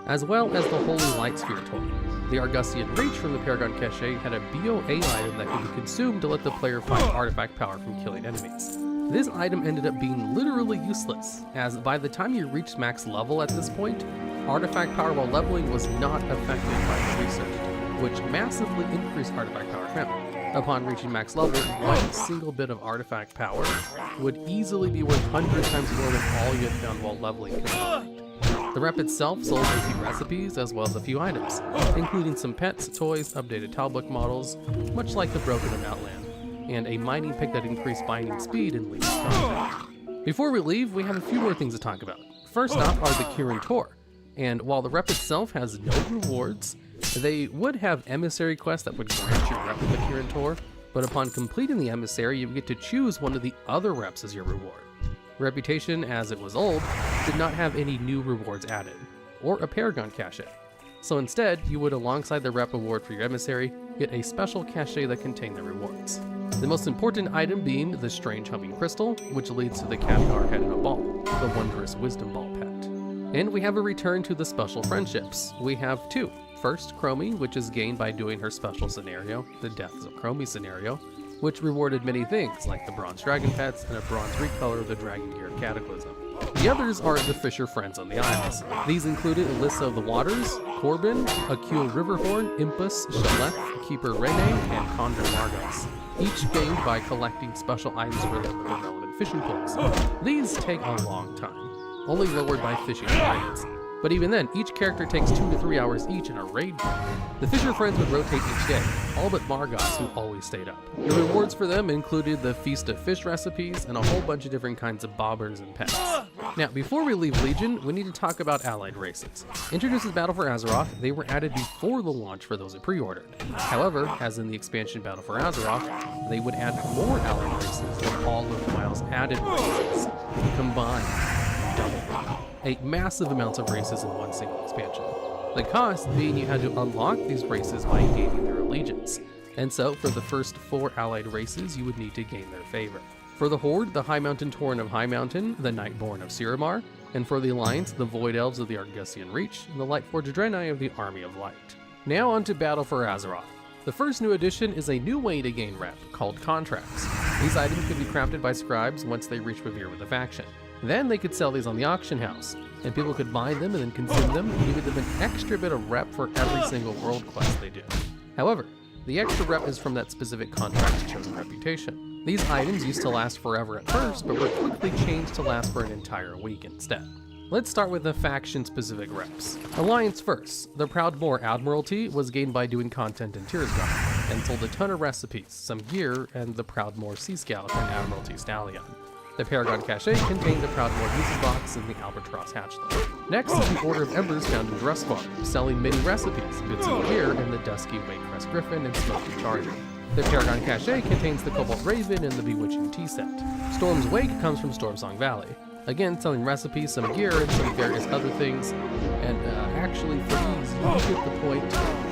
as well as the Holy Light Sphere toy. The Argesian Reach from the Paragon Cache had a BOA item that could be consumed to let the player find artifact power from killing enemies. This item ended up being literally useless, as by the time you reached max level at this point, artifact power while leveling was not affected by the research, which massively increased artifact power found. Upon reaching max level, one single bit of artifact power would easily be worth 100 times more than all you had found while leveling combined. The rep itself sold a few recipes as well as a few items, including some pets, toys, updated Talbook models, much like the Broken and Outland, and a mining pick that increased binding speed in Legion content. Before we leave, we have a few more things to talk about. First up are the Kirin Tor, and while the rep itself has no rewards, they would have emissary quests that would grant you rep with the Kirin Tor, but upon completing the emissary, you would get to choose one of the other reps as your reward. Reputation, as it was old, did not have any new rewards added, or a Paragon Cache. So instead, you would, alongside the rep award for your emissary, get a special cache that contained the rewards. The most important item being the Strange Humming Crystal, which leads to the Khadgar Head in a Ball, the Wondrous Wisdom Ball pet. And we have a return to the special friendships. We have 2. First, Chromie, which is gained by doing her special scenario, the Deaths of Chromie scenario, which rewarded many things like the Bronze Dragon pets and a bronze recolor of the Dragon Gear Cataclysm. The others are the Fisher Friends on the Isles. These included Alyssa of the Waters, Corbin, Akul Riverhorn, Impus, Shaleth, Keeper Rene, and Condor Margos, each gained by collecting special items related to the relevant fishing pools. These take a long time, only lowered by fishing raids. But even then, each character takes 2 to 3 hours each in a raid. The Fisher Friends would rotate each day, all but Margos, who always stayed up. The rewards for them included the Feast of Fish recipes and a whole bunch of different kinds of bobbers and pets. Now, before we leave Legion, we need to talk about allied races. Introduced as Battle for Azeroth, they were added before the launch for those who pre-ordered. However, as in the expansion Battle for Azeroth, they would add more allied races than all of WoW's added races. Combined, double. 8 massive amounts of races in one single expansion. The cost being you had to unlock these races by gaining their allegiance. And so, for the first 4 allied races, you would need to gain their favor. For the Horde, the High Mountain Tauren of High Mountain, the Nightborn of Siramar, and for the Alliance, the Void Elves of the Argusian Reach, and the Lightforged Draenei of the Army of Light. Now on to Battle for Azeroth. The first new addition is a new way to gain rep, called contracts. These items could be crafted by scribes once they reach Revere with a faction. Then they could sell these on the auction house, and people could buy them and then consume them, giving them an extra bit of rep for every single world quest they do. However, the extra rep is from that specific contract's chosen reputation. These items used to last forever at first, but were quickly changed to last for an entire week instead. Let's start with the faction-specific reps. Alliance first. The Proudmoore Admiralty was gained by doing content in Tearsgard, and sold a ton of recipes, some gear, and the Proudmoore Sea Scout and Admiralty Stallion. The Paragon Cache contained the Proudmoore Music Box and the Albatross Hatchling. Next is the Order of Embers found in Drustvar, selling many recipes, bits of gear, and the Dusky Wakecrest Griffin and Smoky Charger. The Paragon Cache contains the Cobalt Raven and the Bewitching Tea Set. Storm's Wake comes from Stormsong Valley, again selling recipes, some gear, and some various other things. And actually for these, you get the point,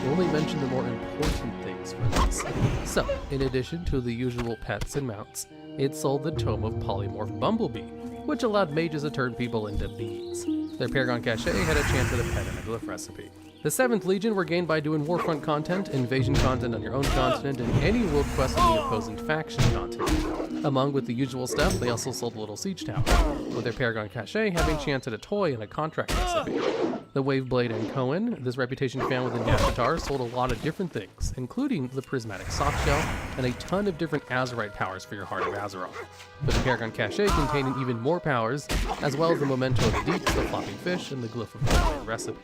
we only mention the more important things for these. So, in addition to the usual pets and mounts, it sold the Tome of Polymorph Bumblebee, which allowed mages to turn people into bees. Their Paragon Cache had a chance at a pet and a glyph recipe. The 7th Legion were gained by doing Warfront content, invasion content on your own continent, and any world quest in the opposing faction content. Among with the usual stuff, they also sold a little Siege Tower, with their Paragon Cache having a chance at a toy and a contract recipe. The Waveblade and Cohen, this reputation found within Nashatar, sold a lot of different things, including the Prismatic Softshell and a ton of different Azerite powers for your Heart of Azeroth. With the Paragon Cache containing even more powers, as well as the Memento of the Deeps, the Flopping Fish, and the Glyph of the recipe.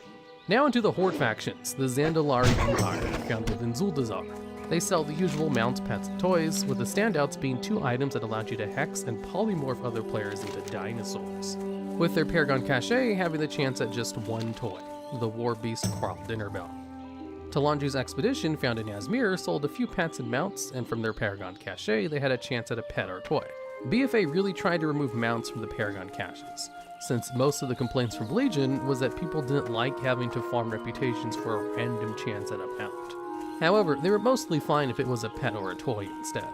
Now into the Horde factions, the Zandalari Empire, found within Zuldazar. They sell the usual mounts, pets, and toys, with the standouts being 2 items that allowed you to hex and polymorph other players into dinosaurs. With their Paragon Cache having the chance at just 1 toy, the War Beast Quarl Dinnerbell. Talanju's Expedition, found in Azmir, sold a few pets and mounts, and from their Paragon Cache they had a chance at a pet or toy. BFA really tried to remove mounts from the Paragon Caches, since most of the complaints from Legion was that people didn't like having to farm reputations for a random chance at a mount. However, they were mostly fine if it was a pet or a toy instead.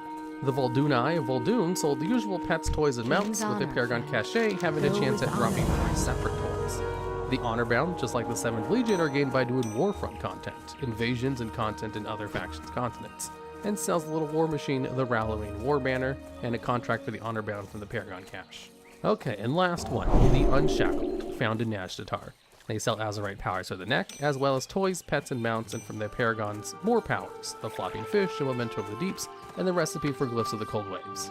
The Voldunai of Vol'dun sold the usual pets, toys, and mounts, with their Paragon Cache having a chance at dropping 3 separate toys. The Honorbound, just like the 7th Legion, are gained by doing Warfront content, invasions, and content in other factions' continents, and sells the little war machine, the Rallowing War Banner, and a contract for the Honorbound from the Paragon Cache. Okay, and last one, the Unshackled, found in Nazjatar. They sell Azerite powers for the neck, as well as toys, pets, and mounts, and from their paragons, more powers, the Flopping Fish, the Memento of the Deeps, and the recipe for Glyphs of the Cold Waves.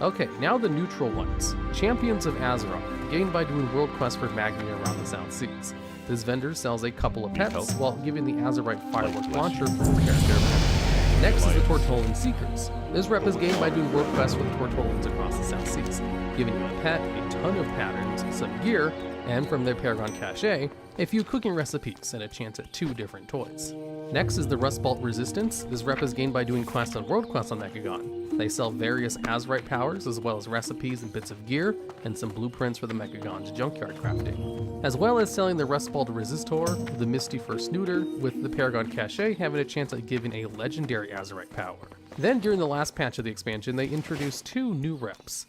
Okay, now the neutral ones. Champions of Azeroth, gained by doing world quests for Magnia around the South Seas. This vendor sells a couple of pets, while giving the Azerite Firework Launcher for his character. Next is the Tortolan Seekers. This rep is gained by doing world quests for the Tortolans across the South Seas, giving you a pet, a ton of patterns, some gear, and from their Paragon Cache, a few cooking recipes and a chance at 2 different toys. Next is the Rustbolt Resistance. This rep is gained by doing quests and world quests on Mechagon. They sell various Azerite powers, as well as recipes and bits of gear, and some blueprints for the Mechagon's junkyard crafting. As well as selling the Rustbolt Resistor, the Misty First Neuter, with the Paragon Cache having a chance at giving a legendary Azerite power. Then during the last patch of the expansion, they introduced 2 new reps.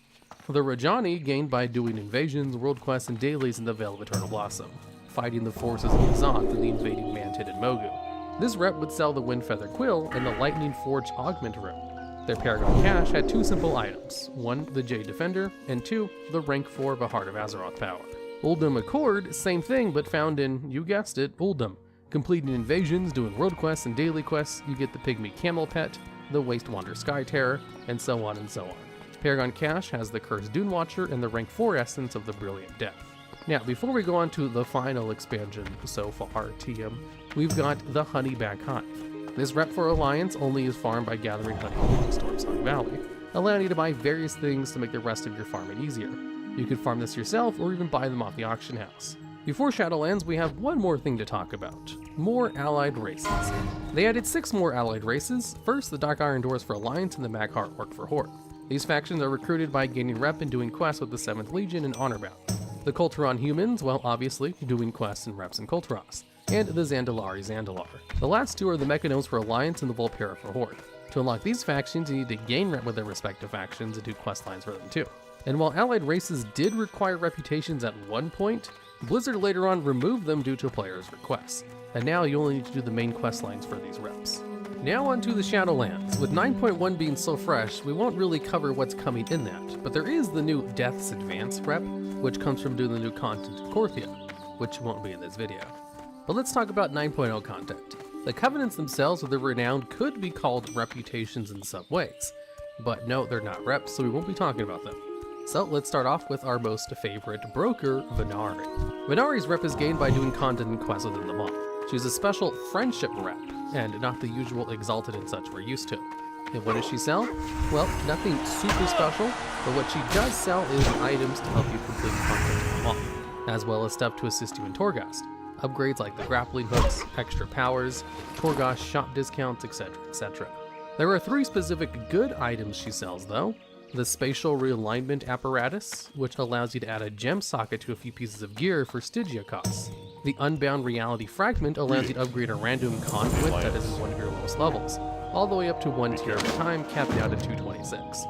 The Rajani, gained by doing invasions, world quests, and dailies in the Vale of Eternal Blossom, fighting the forces of Zoth and the invading Mantid and Mogu. This rep would sell the Windfeather Quill and the Lightning Forge Augment Room. Their Paragon Cache had 2 simple items, 1 the Jade Defender, and 2 the rank 4 of a Heart of Azeroth power. Uldum Accord, same thing, but found in, you guessed it, Uldum. Completing invasions, doing world quests and daily quests, you get the Pygmy Camel Pet, the Wastewander Sky Terror, and so on and so on. Paragon Cache has the Cursed Dune Watcher and the rank 4 essence of the Brilliant Death. Now, before we go on to the final expansion so far, TM, we've got the Honeyback Hive. This rep for Alliance only is farmed by gathering honey from Stormsong Valley, allowing you to buy various things to make the rest of your farming easier. You could farm this yourself or even buy them off the auction house. Before Shadowlands, we have one more thing to talk about. More allied races. They added 6 more allied races. First, the Dark Iron Doors for Alliance and the Magheart Orc for Horde. These factions are recruited by gaining rep and doing quests with the 7th Legion and Honorbound. The Kulturan humans, well, obviously, doing quests and reps in Kulturas. And the Zandalari Zandalar. The last 2 are the Mechanomes for Alliance and the Volpera for Horde. To unlock these factions, you need to gain rep with their respective factions and do quest lines for them too. And while allied races did require reputations at one point, Blizzard later on removed them due to players' requests, and now you only need to do the main quest lines for these reps. Now onto the Shadowlands. With 9.1 being so fresh, we won't really cover what's coming in that, but there is the new Death's Advance rep, which comes from doing the new content in Korthia, which won't be in this video. But let's talk about 9.0 content. The Covenants themselves with their renown could be called reputations in some ways, but no, they're not reps, so we won't be talking about them. So let's start off with our most favorite broker, Venari. Venari's rep is gained by doing content and quests within the mob. She's a special friendship rep, and not the usual exalted and such we're used to. And what does she sell? Well, nothing super special, but what she does sell is items to help you complete content in the mob, as well as stuff to assist you in Torghast. Upgrades like the grappling hooks, extra powers, Torghast shop discounts, etc, etc. There are 3 specific good items she sells though. The Spatial Realignment Apparatus, which allows you to add a gem socket to a few pieces of gear for Stygia costs. The Unbound Reality Fragment allows you to upgrade a random conduit that is in one of your lowest levels, all the way up to 1 tier at a time, capped out at 226.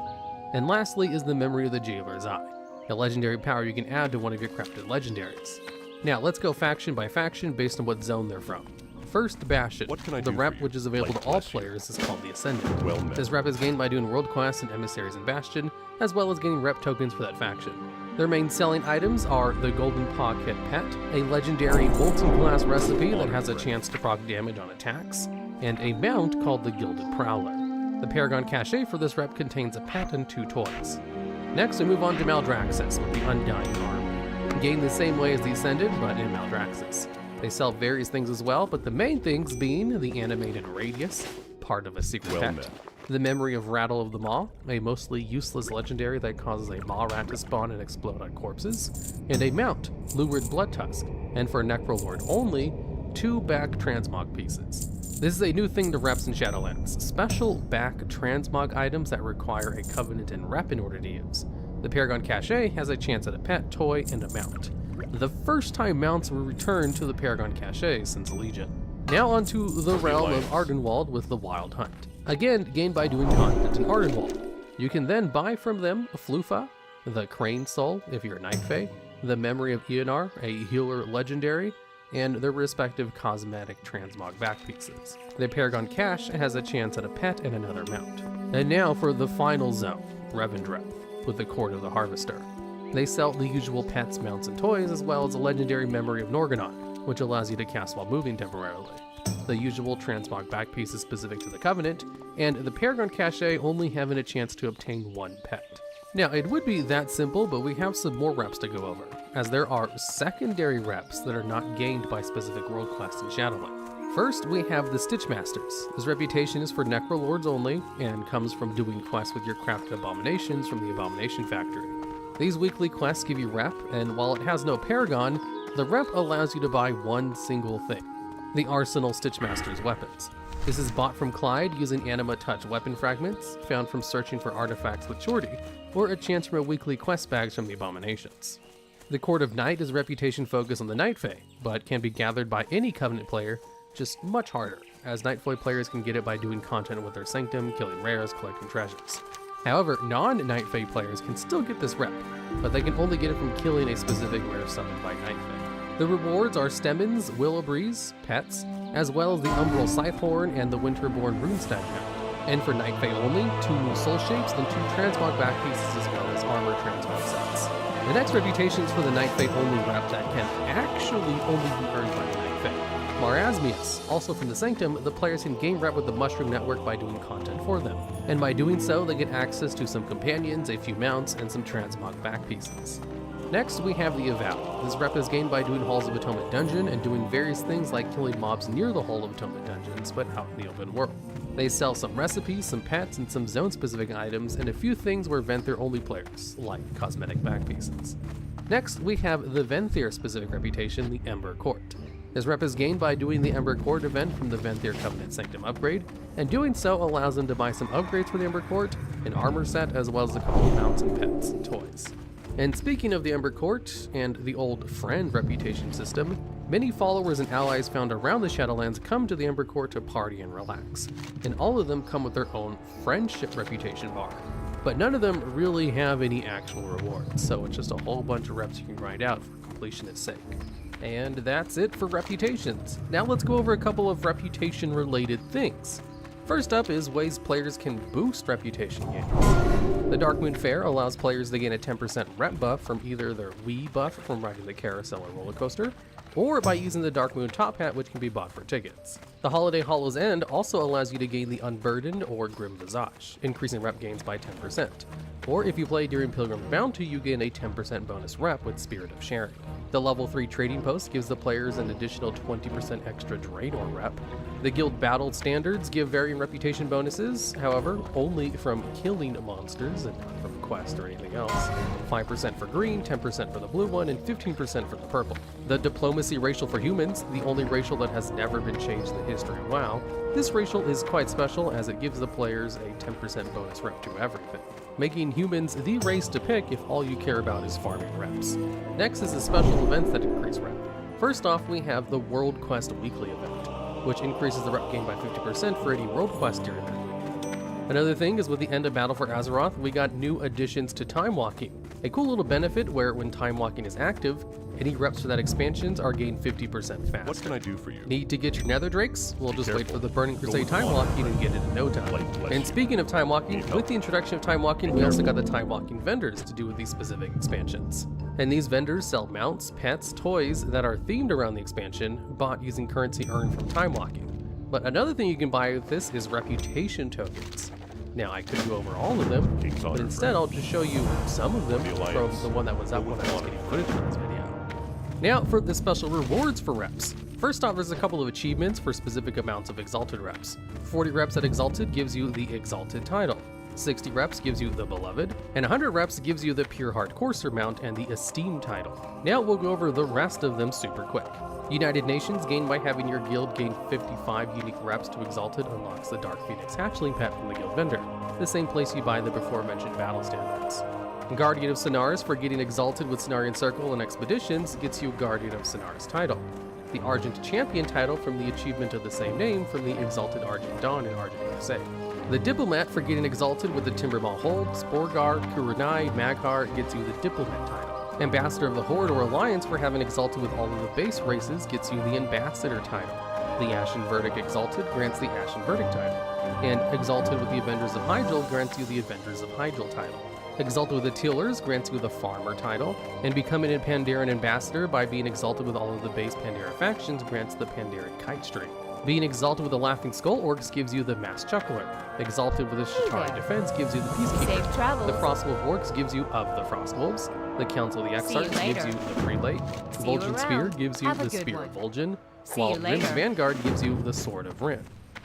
And lastly is the Memory of the Jailer's Eye, a legendary power you can add to one of your crafted legendaries. Now let's go faction by faction based on what zone they're from. First, Bastion. The rep, which is available to all players, is called the Ascendant. This rep is gained by doing world quests and emissaries in Bastion, as well as gaining rep tokens for that faction. Their main selling items are the Golden Paw Kit Pet, a legendary molten glass recipe that has a chance to proc damage on attacks, and a mount called the Gilded Prowler. The Paragon Cache for this rep contains a pet and 2 toys. Next, we move on to Maldraxxus with the Undying Arm. Gained the same way as the Ascendant, but in Maldraxxus. They sell various things as well, but the main things being the Animated Radius, part of a secret pet, the Memory of Rattle of the Maw, a mostly useless legendary that causes a maw rat to spawn and explode on corpses, and a mount, Lurid Bloodtusk, and for Necrolord only, 2 back transmog pieces. This is a new thing to reps in Shadowlands, special back transmog items that require a Covenant and rep in order to use. The Paragon Cache has a chance at a pet, toy, and a mount. The first time mounts were returned to the Paragon Cache since Legion. Now onto the realm of Ardenwald with the Wild Hunt. Again, gained by doing content in Ardenwald. You can then buy from them a Flufa, the Crane Soul if you're a Night Fae, the Memory of Eonar, a healer legendary, and their respective cosmetic transmog back pieces. The Paragon Cache has a chance at a pet and another mount. And now for the final zone, Revendreth, with the Court of the Harvester. They sell the usual pets, mounts, and toys, as well as a legendary Memory of Norgannon, which allows you to cast while moving temporarily. The usual transmog back pieces specific to the Covenant, and the Paragon Cache only having a chance to obtain 1 pet. Now, it would be that simple, but we have some more reps to go over, as there are secondary reps that are not gained by specific world quests in Shadowlands. First, we have the Stitchmasters. This reputation is for Necrolords only, and comes from doing quests with your crafted abominations from the Abomination Factory. These weekly quests give you rep, and while it has no Paragon, the rep allows you to buy 1 single thing, the Arsenal Stitchmaster's weapons. This is bought from Clyde using Anima Touch weapon fragments, found from searching for artifacts with Shorty, or a chance from a weekly quest bags from the Abominations. The Court of Night is reputation focused on the Night Fae, but can be gathered by any Covenant player, just much harder, as Night Fae players can get it by doing content with their Sanctum, killing rares, collecting treasures. However, non-Night Fae players can still get this rep, but they can only get it from killing a specific rare summoned by Night Fae. The rewards are Stemmons, Willowbreeze, pets, as well as the Umbral Scythehorn and the Winterborn Runestag mount. And for Night Fae only, 2 new soul shapes and 2 transmog back pieces as well as armor transmog sets. The next reputation is for the Night Fae only rep that can actually only be earned by the Night Fae. Marasmius, also from the Sanctum, the players can gain rep with the Mushroom Network by doing content for them. And by doing so, they get access to some companions, a few mounts, and some transmog back pieces. Next, we have the Avowed. This rep is gained by doing Halls of Atonement Dungeon and doing various things like killing mobs near the Hall of Atonement Dungeons, but out in the open world. They sell some recipes, some pets, and some zone-specific items, and a few things where Venthyr only players, like cosmetic back pieces. Next, we have the Venthyr-specific reputation, the Ember Court. This rep is gained by doing the Ember Court event from the Venthyr Covenant Sanctum upgrade, and doing so allows them to buy some upgrades for the Ember Court, an armor set, as well as a couple of mounts and pets and toys. And speaking of the Ember Court and the old friend reputation system, many followers and allies found around the Shadowlands come to the Ember Court to party and relax, and all of them come with their own friendship reputation bar. But none of them really have any actual rewards, so it's just a whole bunch of reps you can grind out for completion's sake. And that's it for reputations. Now let's go over a couple of reputation related things. First up is ways players can boost reputation gains. The Darkmoon Fair allows players to gain a 10% rep buff from either their Wii buff from riding the carousel or roller coaster, or by using the Darkmoon Top Hat, which can be bought for tickets. The Holiday Hollow's End also allows you to gain the Unburdened or Grim Visage, increasing rep gains by 10%. Or if you play during Pilgrim's Bounty, you gain a 10% bonus rep with Spirit of Sharing. The level 3 Trading Post gives the players an additional 20% extra Draenor rep. The Guild Battle Standards give varying reputation bonuses, however, only from killing monsters and not from quest or anything else. 5% for green, 10% for the blue one, and 15% for the purple. The Diplomacy Racial for Humans, the only racial that has never been changed in the history of WoW. This racial is quite special as it gives the players a 10% bonus rep to everything, making humans the race to pick if all you care about is farming reps. Next is the special events that increase rep. First off, we have the World Quest Weekly event, which increases the rep gain by 50% for any world quest during that week. Another thing is with the end of Battle for Azeroth, we got new additions to Time Walking, a cool little benefit where when Time Walking is active, any reps for that expansions are gained 50% faster. What can I do for you? Need to get your Nether Drakes? We'll just wait for the Burning Crusade Time Walking and get it in no time. And speaking of Time Walking, with the introduction of Time Walking, we also got the Time Walking vendors to do with these specific expansions. And these vendors sell mounts, pets, toys that are themed around the expansion, bought using currency earned from Time Walking. But another thing you can buy with this is reputation tokens. Now, I could go over all of them, but instead I'll just show you some of them from the one that was up when I was getting footage for this video. Now for the special rewards for reps. First off, there's a couple of achievements for specific amounts of Exalted reps. 40 reps at Exalted gives you the Exalted title. 60 reps gives you the Beloved, and 100 reps gives you the Pure Heart Courser mount and the Esteem title. Now we'll go over the rest of them super quick. United Nations, gained by having your guild gain 55 unique reps to Exalted, unlocks the Dark Phoenix hatchling pet from the guild vendor, the same place you buy the before mentioned battle standards. Guardian of Sonaris, for getting Exalted with Cenarian Circle and Expeditions, gets you Guardian of Sonaris title. The Argent Champion title from the achievement of the same name from the Exalted Argent Dawn and Argent Crusade. The Diplomat, for getting Exalted with the Timbermaw Hold, Sporgar, Kurenai, Maghar, gets you the Diplomat title. Ambassador of the Horde or Alliance, for having Exalted with all of the base races, gets you the Ambassador title. The Ashen Verdict Exalted grants the Ashen Verdict title. And Exalted with the Avengers of Hyjal grants you the Avengers of Hyjal title. Exalted with the Tillers grants you the Farmer title, and becoming a Pandaren Ambassador by being Exalted with all of the base Pandaren factions grants the Pandaren Kite String. Being Exalted with the Laughing Skull Orcs gives you the Mass Chuckler. Exalted with the Shatari Defense gives you the Peacekeeper. The Frostwolf Orcs gives you of the Frostwolves. The Council of the Exarchs gives you the Prelate. Vol'jin Spear gives you the Spear of Vol'jin, while Rim's Vanguard gives you the Sword of Rim.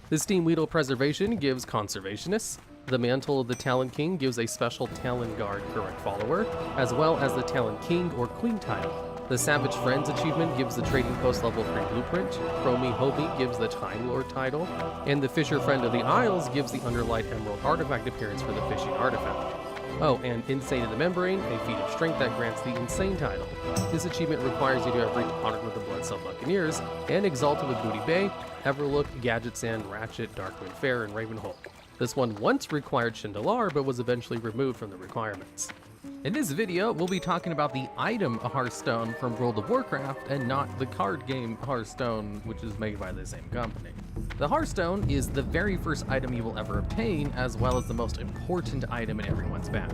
The Steam Weedle Preservation gives Conservationists. The Mantle of the Talon King gives a special Talon Guard correct follower, as well as the Talon King or Queen title. The Savage Friends achievement gives the Trading Post level 3 blueprint, Chromie Hobie gives the Time Lord title, and the Fisher Friend of the Isles gives the Underlight Emerald artifact appearance for the Fishing artifact. Oh, and Insane in the Membrane, a feat of strength that grants the Insane title. This achievement requires you to have reached Honored with the Bloodcell Buccaneers, and Exalted with Booty Bay, Everlook, Gadget Sand, Ratchet, Darkmoon Fair, and Ravenholm. This one once required Chandalar, but was eventually removed from the requirements. In this video, we'll be talking about the item Hearthstone from World of Warcraft and not the card game Hearthstone, which is made by the same company. The Hearthstone is the very first item you will ever obtain, as well as the most important item in everyone's bag.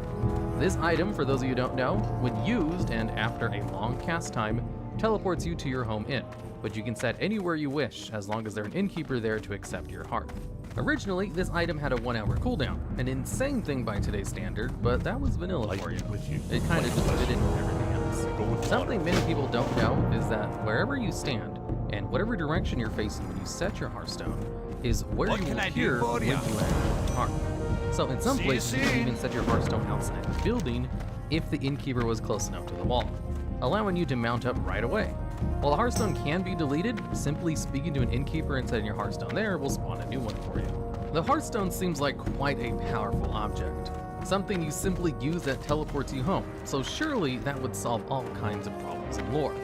This item, for those of you who don't know, when used and after a long cast time, teleports you to your home inn, but you can set anywhere you wish as long as there's an innkeeper there to accept your hearth. Originally, this item had a 1-hour cooldown, an insane thing by today's standard, but that was vanilla for you. It kind of just fit in with everything else. Something many people don't know is that wherever you stand, and whatever direction you're facing when you set your Hearthstone is where What you can will I do appear for when you ya? enter your hearth. So in some See, places you see? can even set your Hearthstone outside the building if the innkeeper was close enough to the wall, allowing you to mount up right away. While the Hearthstone can be deleted, simply speaking to an innkeeper and setting your Hearthstone there will spawn a new one for you. The Hearthstone seems like quite a powerful object, something you simply use that teleports you home, so surely that would solve all kinds of problems in lore.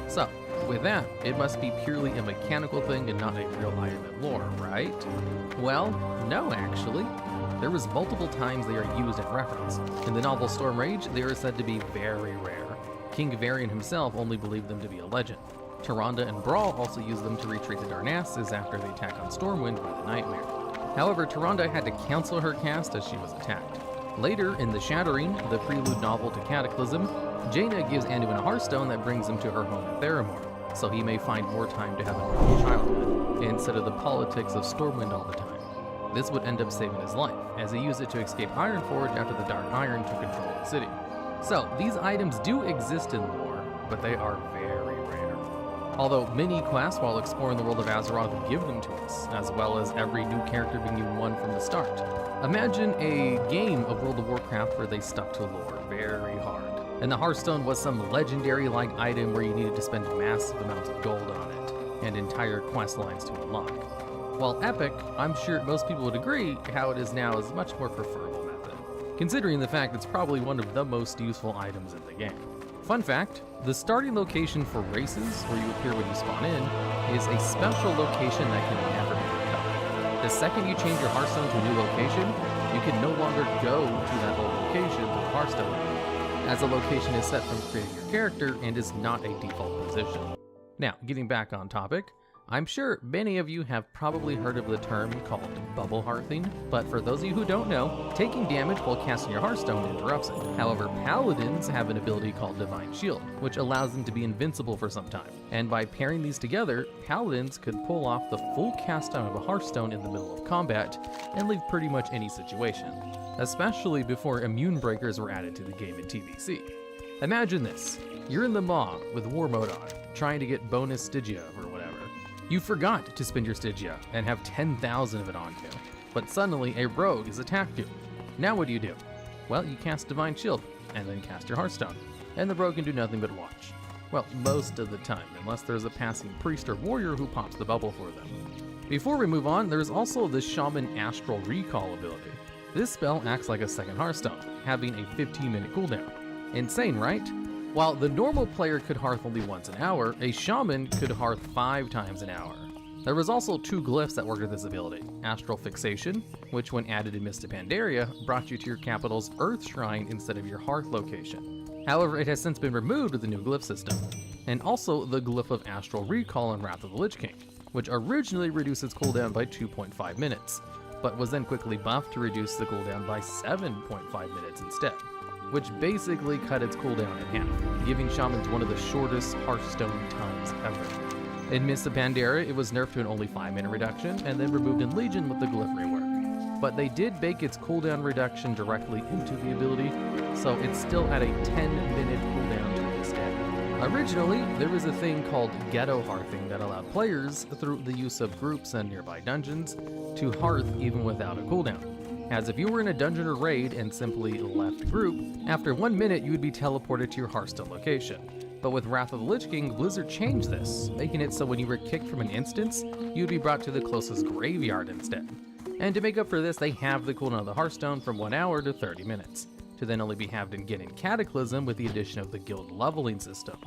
So, with that, it must be purely a mechanical thing and not a real item in lore, right? Well, no actually. There was multiple times they are used in reference. In the novel Storm Rage, they are said to be very rare. King Varian himself only believed them to be a legend. Tyrande and Brawl also used them to retreat to Darnassus after the attack on Stormwind by the Nightmare. However, Tyrande had to cancel her cast as she was attacked. Later, in The Shattering, the prelude novel to Cataclysm, Jaina gives Anduin a Hearthstone that brings him to her home in Theramore, so he may find more time to have a normal childhood, instead of the politics of Stormwind all the time. This would end up saving his life, as he used it to escape Ironforge after the Dark Iron took control of the city. So, these items do exist in lore, but they are very rare. Although many quests while exploring the world of Azeroth give them to us, as well as every new character being given one from the start. Imagine a game of World of Warcraft where they stuck to lore very hard, and the Hearthstone was some legendary-like item where you needed to spend massive amounts of gold on it, and entire quest lines to unlock. While epic, I'm sure most people would agree how it is now is a much more preferable method, considering the fact it's probably one of the most useful items in the game. Fun fact, the starting location for races, where you appear when you spawn in, is a special location that can never be recovered. The second you change your Hearthstone to a new location, you can no longer go to that old location through the Hearthstone, as the location is set from creating your character and is not a default position. Now, getting back on topic, I'm sure many of you have probably heard of the term called bubble hearthing, but for those of you who don't know, taking damage while casting your Hearthstone interrupts it. However, Paladins have an ability called Divine Shield, which allows them to be invincible for some time. And by pairing these together, Paladins could pull off the full cast time of a Hearthstone in the middle of combat and leave pretty much any situation, especially before immune breakers were added to the game in TBC. Imagine this, you're in the Maw with War Mode on, trying to get bonus Stygia or whatever. You forgot to spend your Stygia and have 10,000 of it on you, but suddenly a rogue has attacked you. Now what do? Well, you cast Divine Shield, and then cast your Hearthstone, and the rogue can do nothing but watch. Well, most of the time, unless there's a passing priest or warrior who pops the bubble for them. Before we move on, there's also the Shaman Astral Recall ability. This spell acts like a second Hearthstone, having a 15-minute cooldown. Insane, right? While the normal player could hearth only once an hour, a shaman could hearth 5 times an hour. There was also 2 glyphs that worked with this ability. Astral Fixation, which when added in Mist of Pandaria, brought you to your capital's Earth Shrine instead of your hearth location. However, it has since been removed with the new glyph system. And also the glyph of Astral Recall in Wrath of the Lich King, which originally reduced its cooldown by 2.5 minutes, but was then quickly buffed to reduce the cooldown by 7.5 minutes instead, which basically cut its cooldown in half, giving shamans one of the shortest Hearthstone times ever. In Mist of Pandaria, it was nerfed to an only 5-minute reduction, and then removed in Legion with the glyph rework. But they did bake its cooldown reduction directly into the ability, so it's still at a 10-minute cooldown to this day. Originally, there was a thing called ghetto hearthing that allowed players, through the use of groups and nearby dungeons, to hearth even without a cooldown. As if you were in a dungeon or raid and simply left group, after 1 minute you would be teleported to your Hearthstone location. But with Wrath of the Lich King, Blizzard changed this, making it so when you were kicked from an instance, you would be brought to the closest graveyard instead. And to make up for this, they halved the cooldown of the Hearthstone from 1 hour to 30 minutes, to then only be halved again in Cataclysm with the addition of the guild leveling system,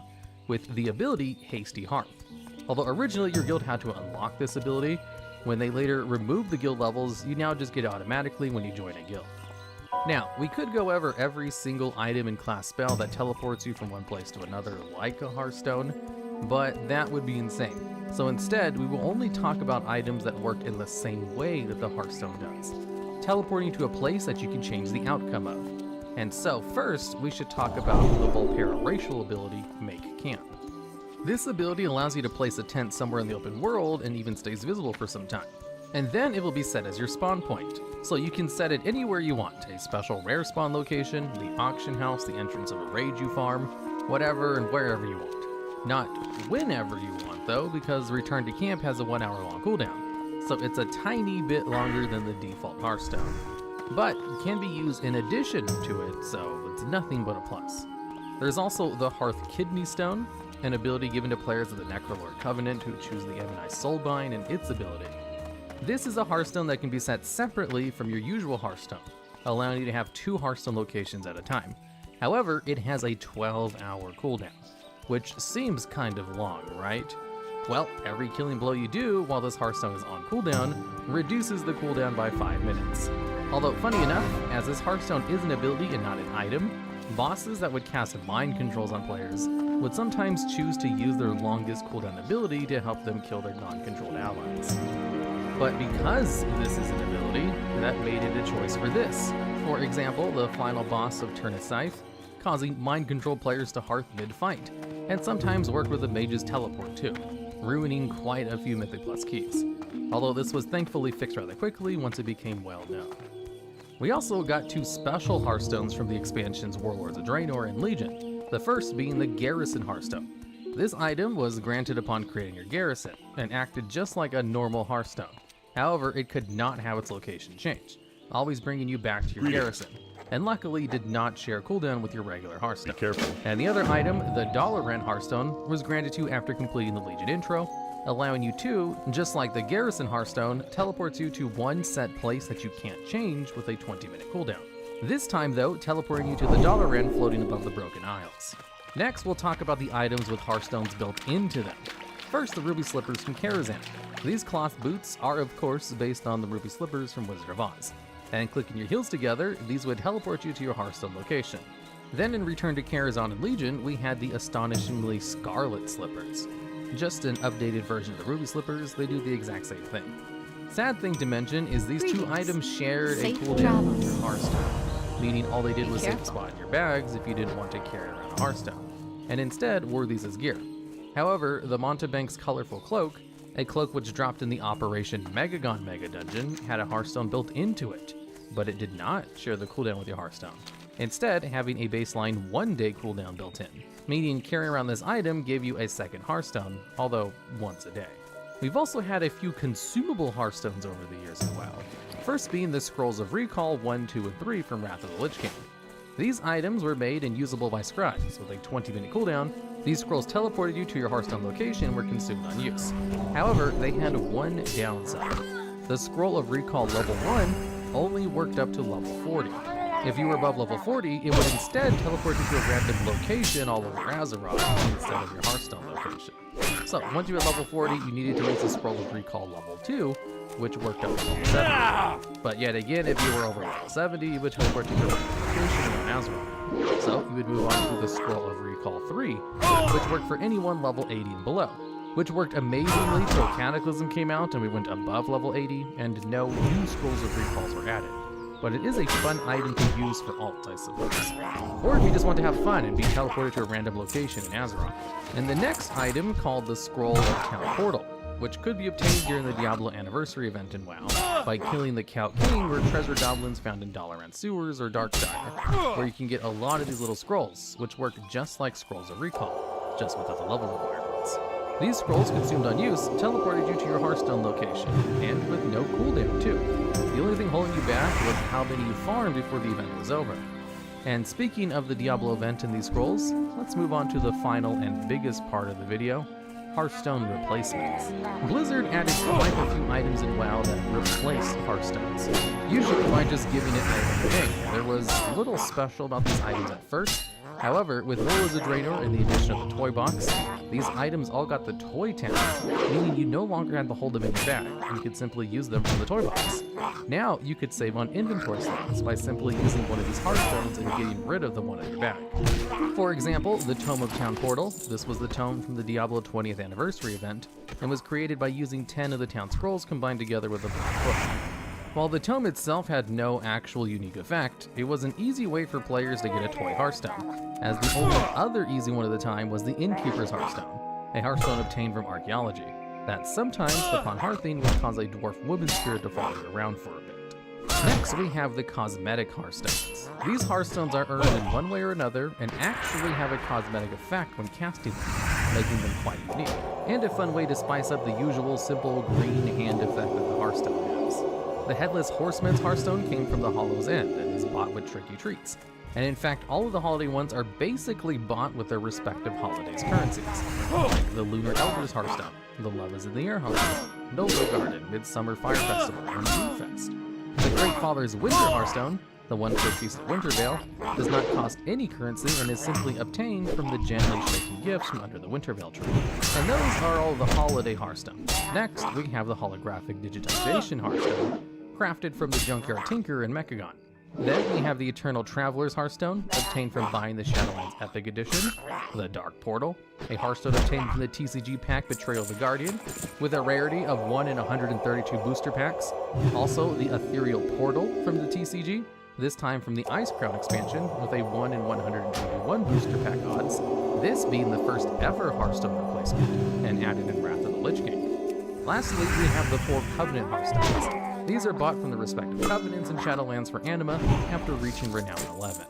with the ability Hasty Hearth. Although originally your guild had to unlock this ability, when they later removed the guild levels, you now just get it automatically when you join a guild. Now, we could go over every single item and class spell that teleports you from one place to another like a Hearthstone, but that would be insane. So instead, we will only talk about items that work in the same way that the Hearthstone does, teleporting to a place that you can change the outcome of. And so first, we should talk about the Volpera racial ability, Make Camp. This ability allows you to place a tent somewhere in the open world and even stays visible for some time. And then it will be set as your spawn point, so you can set it anywhere you want, a special rare spawn location, the auction house, the entrance of a raid you farm, whatever and wherever you want. Not whenever you want though, because Return to Camp has a 1 hour long cooldown, so it's a tiny bit longer than the default Hearthstone, but can be used in addition to it, so it's nothing but a plus. There's also the Hearth Kidney Stone, an ability given to players of the Necrolord Covenant who choose the Ebonite Soulbind and its ability. This is a Hearthstone that can be set separately from your usual Hearthstone, allowing you to have 2 Hearthstone locations at a time. However, it has a 12-hour cooldown, which seems kind of long, right? Well, every killing blow you do while this Hearthstone is on cooldown reduces the cooldown by 5 minutes. Although funny enough, as this Hearthstone is an ability and not an item, bosses that would cast mind controls on players would sometimes choose to use their longest cooldown ability to help them kill their non-controlled allies. But because this is an ability, that made it a choice for this. For example, the final boss of Turn Scythe, causing mind-controlled players to Hearth mid-fight, and sometimes work with a mage's teleport too, ruining quite a few Mythic Plus keys. Although this was thankfully fixed rather quickly once it became well known. We also got 2 special Hearthstones from the expansions Warlords of Draenor and Legion, the first being the Garrison Hearthstone. This item was granted upon creating your garrison, and acted just like a normal Hearthstone. However, it could not have its location changed, always bringing you back to your garrison, and luckily did not share cooldown with your regular Hearthstone. Be careful. And the other item, the Dollar Rent Hearthstone, was granted to you after completing the Legion intro, allowing you to, just like the Garrison Hearthstone, teleports you to one set place that you can't change with a 20-minute cooldown. This time though, teleporting you to the Dollar Rent floating above the Broken Isles. Next, we'll talk about the items with Hearthstones built into them. First, the Ruby Slippers from Karazhan. These cloth boots are of course based on the Ruby Slippers from Wizard of Oz. And clicking your heels together, these would teleport you to your Hearthstone location. Then in Return to Karazhan and Legion, we had the astonishingly Scarlet Slippers. Just an updated version of the Ruby Slippers, they do the exact same thing. Sad thing to mention is these 2 items shared a cooldown with your Hearthstone, meaning all they did was save a spot in your bags if you didn't want to carry around a Hearthstone, and instead wore these as gear. However, the Montebank's Colorful Cloak, a cloak which dropped in the Operation Megagon Mega Dungeon, had a Hearthstone built into it, but it did not share the cooldown with your Hearthstone, instead having a baseline 1-day cooldown built in, meaning carrying around this item gave you a second Hearthstone, although once a day. We've also had a few consumable Hearthstones over the years as well, first being the Scrolls of Recall 1, 2, and 3 from Wrath of the Lich King. These items were made and usable by scribes with a 20-minute cooldown. These scrolls teleported you to your Hearthstone location and were consumed on use. However, they had one downside. The Scroll of Recall level 1 only worked up to level 40. If you were above level 40, it would instead teleport you to a random location all over Azeroth instead of your Hearthstone location. So once you hit level 40, you needed to use the Scroll of Recall level 2, which worked up to level 70. But yet again, if you were over level 70, it would teleport you to a random location in Azeroth. So you would move on to the Scroll of Recall 3, which worked for anyone level 80 and below, which worked amazingly till Cataclysm came out and we went above level 80 and no new Scrolls of Recalls were added. But it is a fun item to use for alts, I suppose. Or if you just want to have fun and be teleported to a random location in Azeroth. And the next item, called the Scroll of Count Portal, which could be obtained during the Diablo Anniversary event in WoW by killing the Count King or treasure goblins found in Dalaran sewers or Darkshire, where you can get a lot of these little scrolls, which work just like Scrolls of Recall, just without the level requirements. These scrolls consumed on use teleported you to your Hearthstone location, and with no cooldown too. The only thing holding you back was how many you farmed before the event was over. And speaking of the Diablo event and these scrolls, let's move on to the final and biggest part of the video, Hearthstone replacements. Blizzard added quite a few items in WoW that replaced Hearthstones, usually by just giving it a name. There was little special about these items at first. However, with Warlords of Draenor and the addition of the toy box, these items all got the toy tag, meaning you no longer had to hold them in your bag, and you could simply use them from the toy box. Now, you could save on inventory slots by simply using one of these Hearthstones and getting rid of the one in your bag. For example, the Tome of Town Portal. This was the tome from the Diablo 20th Anniversary event, and was created by using 10 of the town scrolls combined together with a black book. While the tome itself had no actual unique effect, it was an easy way for players to get a toy Hearthstone, as the only other easy one at the time was the Innkeeper's Hearthstone, a Hearthstone obtained from archaeology, that sometimes, upon hearthing, would cause a dwarf woman spirit to follow you around for a bit. Next, we have the Cosmetic Hearthstones. These Hearthstones are earned in one way or another, and actually have a cosmetic effect when casting them. making them quite unique, and a fun way to spice up the usual simple green hand effect that the Hearthstone has. The Headless Horseman's Hearthstone came from the Hollow's End and is bought with tricky treats. And in fact, all of the holiday ones are basically bought with their respective holidays' currencies, like the Lunar Elder's Hearthstone, the Love is in the Air Hearthstone, Noble Garden, Midsummer Fire Festival, and Moonfest. The Great Father's Winter Hearthstone, the one for Feast of Wintervale, does not cost any currency and is simply obtained from the gently shaken gifts from under the Wintervale tree. And those are all the holiday Hearthstones. Next, we have the holographic digitization Hearthstone, crafted from the Junkyard Tinker and Mechagon. Then we have the Eternal Traveler's Hearthstone, obtained from buying the Shadowlands Epic Edition, the Dark Portal, a Hearthstone obtained from the TCG pack Betrayal of the Guardian, with a rarity of 1 in 132 booster packs, also the Ethereal Portal from the TCG, this time from the Ice Crown expansion with a 1 in 121 booster pack odds, this being the first ever Hearthstone replacement, and added in Wrath of the Lich King. Lastly, we have the 4 Covenant Hearthstones. These are bought from the respective Covenants and Shadowlands for Anima after reaching Renown 11.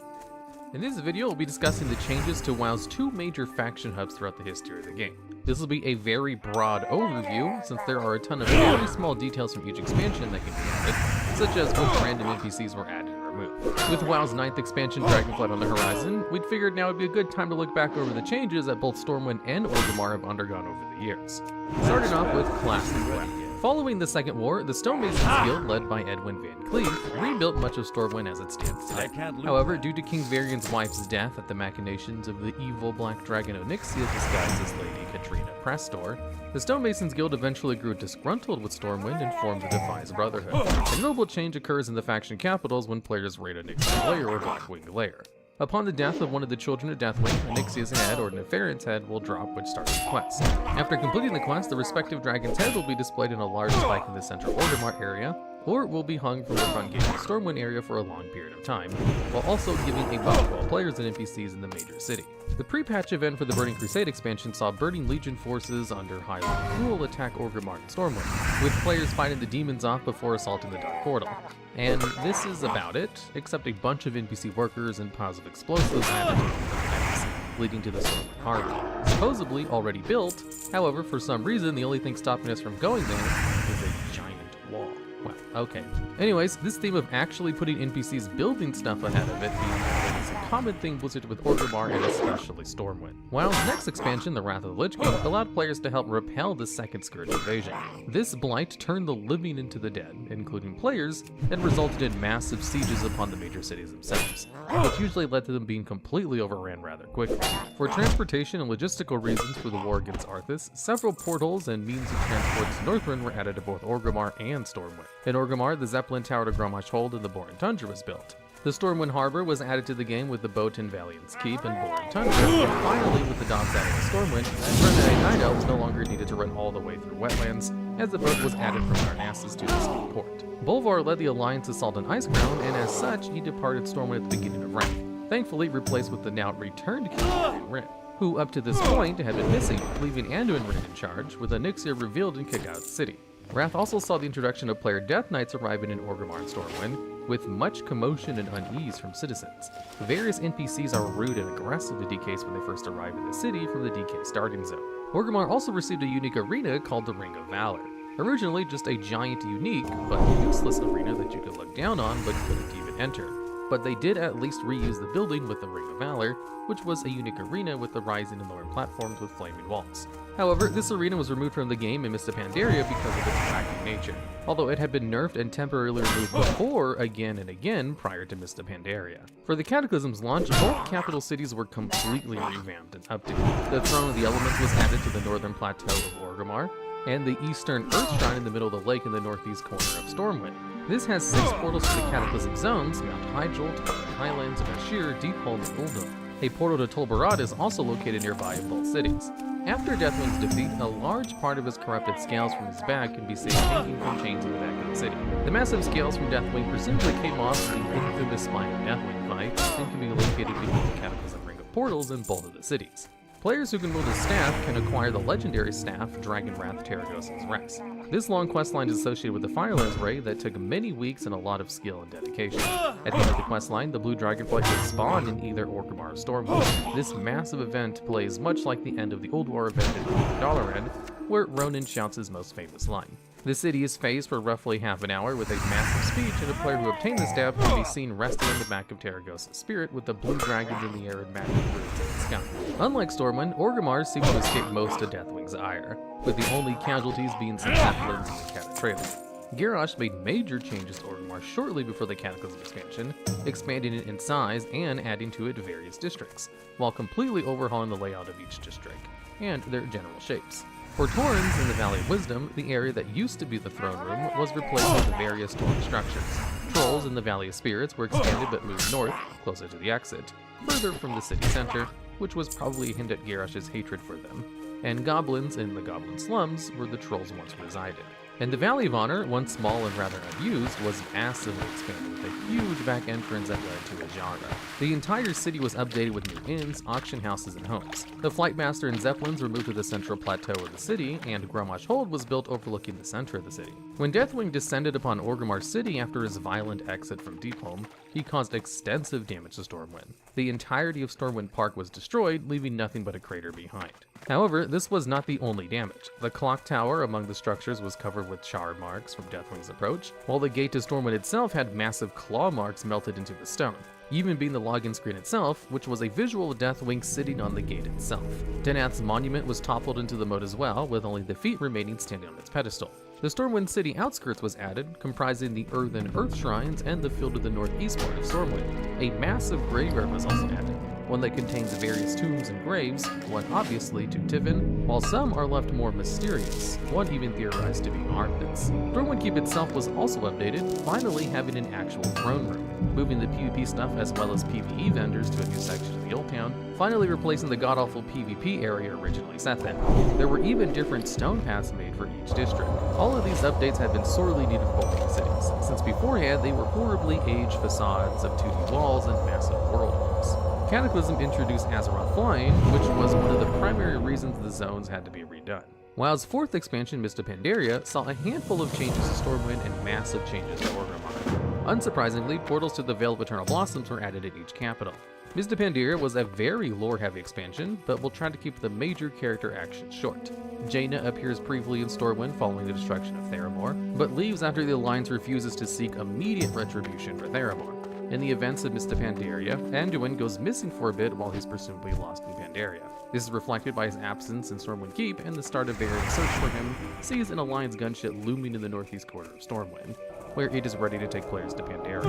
In this video, we'll be discussing the changes to WoW's 2 major faction hubs throughout the history of the game. This will be a very broad overview, since there are a ton of very small details from each expansion that can be added, such as which random NPCs were added and removed. With WoW's 9th expansion, Dragonflight, on the horizon, we'd figured now would be a good time to look back over the changes that both Stormwind and Orgrimmar have undergone over the years. Starting off with Classic WoW. Following the Second War, the Stonemasons Guild, led by Edwin Van Cleef, rebuilt much of Stormwind as it stands today. However, due to King Varian's wife's death at the machinations of the evil Black Dragon Onyxia disguised as Lady Katrina Prestor, the Stonemasons Guild eventually grew disgruntled with Stormwind and formed the Defies Brotherhood. A notable change occurs in the faction capitals when players raid Onyxia's lair or Blackwing lair. Upon the death of one of the children of Deathwing, Onyxia's head or Neferent's head will drop, which starts the quest. After completing the quest, the respective dragon's head will be displayed in a large spike in the central Orgrimmar area, or will be hung from the front gate of the Stormwind area for a long period of time, while also giving a buff to all players and NPCs in the major city. The pre-patch event for the Burning Crusade expansion saw Burning Legion forces under Highland Cruel attack Orgrimmar and Stormwind, with players fighting the demons off before assaulting the Dark Portal. And this is about it, except a bunch of NPC workers and piles of explosives added to the fence, leading to the Stormwind Harbor. Supposedly already built, however, for some reason the only thing stopping us from going there is a giant wall. Well, okay. Anyways, this theme of actually putting NPCs building stuff ahead of it is a common thing Blizzard with Orgrimmar and especially Stormwind. WoW's next expansion, the Wrath of the Lich King, allowed players to help repel the Second Scourge invasion. This blight turned the living into the dead, including players, and resulted in massive sieges upon the major cities themselves, which usually led to them being completely overran rather quickly. For transportation and logistical reasons for the war against Arthas, several portals and means of transport to Northrend were added to both Orgrimmar and Stormwind. In Orgrimmar, the Zeppelin Tower to Grommash Hold and the Borin Tundra was built. The Stormwind Harbor was added to the game with the Botan Valiant's Keep and Borin Tundra, and finally with the Dogs added to Stormwind, Verminiate Night Elves no longer needed to run all the way through wetlands, as the boat was added from Darnassus to the city port. Bolvar led the Alliance assault on Icecrown, and as such, he departed Stormwind at the beginning of Reign, thankfully replaced with the now returned King Anduin Wrynn, who up to this point had been missing, leaving Anduin Wrynn in charge, with Onyxia revealed in Kick Out City. Wrath also saw the introduction of player Death Knights arriving in Orgrimmar and Stormwind, with much commotion and unease from citizens. Various NPCs are rude and aggressive to DKs when they first arrive in the city from the DK starting zone. Orgrimmar also received a unique arena called the Ring of Valor. Originally just a giant unique, but useless arena that you could look down on but couldn't even enter. But they did at least reuse the building with the Ring of Valor, which was a unique arena with the rising and lowering platforms with flaming walls. However, this arena was removed from the game in Mist of Pandaria because of its wacky nature, although it had been nerfed and temporarily removed before again and again prior to Mist of Pandaria. For the Cataclysm's launch, both capital cities were completely revamped and updated. The Throne of the Elements was added to the northern plateau of Orgrimmar, and the eastern Earth Shrine in the middle of the lake in the northeast corner of Stormwind. This has 6 portals to the Cataclysm zones: Mount Hyjal, Highlands, Bashir, Deepholm, and Uldum. A portal to Tol Barad is also located nearby in both cities. After Deathwing's defeat, a large part of his corrupted scales from his back can be seen hanging from chains in the back of the city. The massive scales from Deathwing presumably came off in the infamous Spine of Deathwing fight and can be located beneath the Cataclysm Ring of Portals in both of the cities. Players who can wield a staff can acquire the legendary staff Dragonwrath Terragos's Rest. This long questline is associated with the Firelance raid that took many weeks and a lot of skill and dedication. At the end of the questline, the blue dragonflight would spawn in either Orgrimmar or Stormwind. This massive event plays much like the end of the Old War event in Dalaran, where Ronan shouts his most famous line. The city is phased for roughly half an hour with a massive speech, and a player who obtained the staff can be seen resting on the back of Terragos's spirit with the blue dragons in the air and magic runes in the sky. Unlike Stormwind, Orgrimmar seems to escape most of Deathwing's ire, with the only casualties being some zeppelins and the Catatrader. Garrosh made major changes to Orgrimmar shortly before the Cataclysm expansion, expanding it in size and adding to it various districts, while completely overhauling the layout of each district, and their general shapes. For Torrens in the Valley of Wisdom, the area that used to be the throne room was replaced with the various Torrens structures. Trolls in the Valley of Spirits were expanded but moved north, closer to the exit, further from the city center, which was probably a hint at Garrosh's hatred for them. And goblins in the Goblin Slums, where the trolls once resided. And the Valley of Honor, once small and rather unused, was massively expanded with a huge back entrance that led to Ajara. The entire city was updated with new inns, auction houses, and homes. The Flightmaster and Zeppelins were moved to the central plateau of the city, and Grommash Hold was built overlooking the center of the city. When Deathwing descended upon Orgrimmar City after his violent exit from Deepholm, he caused extensive damage to Stormwind. The entirety of Stormwind Park was destroyed, leaving nothing but a crater behind. However, this was not the only damage. The clock tower among the structures was covered with char marks from Deathwing's approach, while the gate to Stormwind itself had massive claw marks melted into the stone, even being the login screen itself, which was a visual of Deathwing sitting on the gate itself. Denath's monument was toppled into the moat as well, with only the feet remaining standing on its pedestal. The Stormwind City outskirts was added, comprising the Earthen Earth Shrines and the field to the northeast part of Stormwind. A massive graveyard was also added, one that contains various tombs and graves, one obviously to Tivin, while some are left more mysterious, one even theorized to be Arthas. Stormwind Keep itself was also updated, finally having an actual throne room, moving the PvP stuff as well as PvE vendors to a new section of the Old Town, finally replacing the god-awful PvP area originally set then. There were even different stone paths made for each district. All of these updates had been sorely needed for both the cities, since beforehand they were horribly aged facades of 2D walls and massive world holes. Cataclysm introduced Azeroth Flying, which was one of the primary reasons the zones had to be redone. WoW's fourth expansion, Mist of Pandaria, saw a handful of changes to Stormwind and massive changes to Orgrimmar. Unsurprisingly, portals to the Vale of Eternal Blossoms were added at each capital. Mist of Pandaria was a very lore-heavy expansion, but will try to keep the major character actions short. Jaina appears briefly in Stormwind following the destruction of Theramore, but leaves after the Alliance refuses to seek immediate retribution for Theramore. In the events of Mist of Pandaria, Anduin goes missing for a bit while he's presumably lost in Pandaria. This is reflected by his absence in Stormwind Keep, and the start of Varian's search for him sees an Alliance gunship looming in the northeast corner of Stormwind, where it is ready to take players to Pandaria.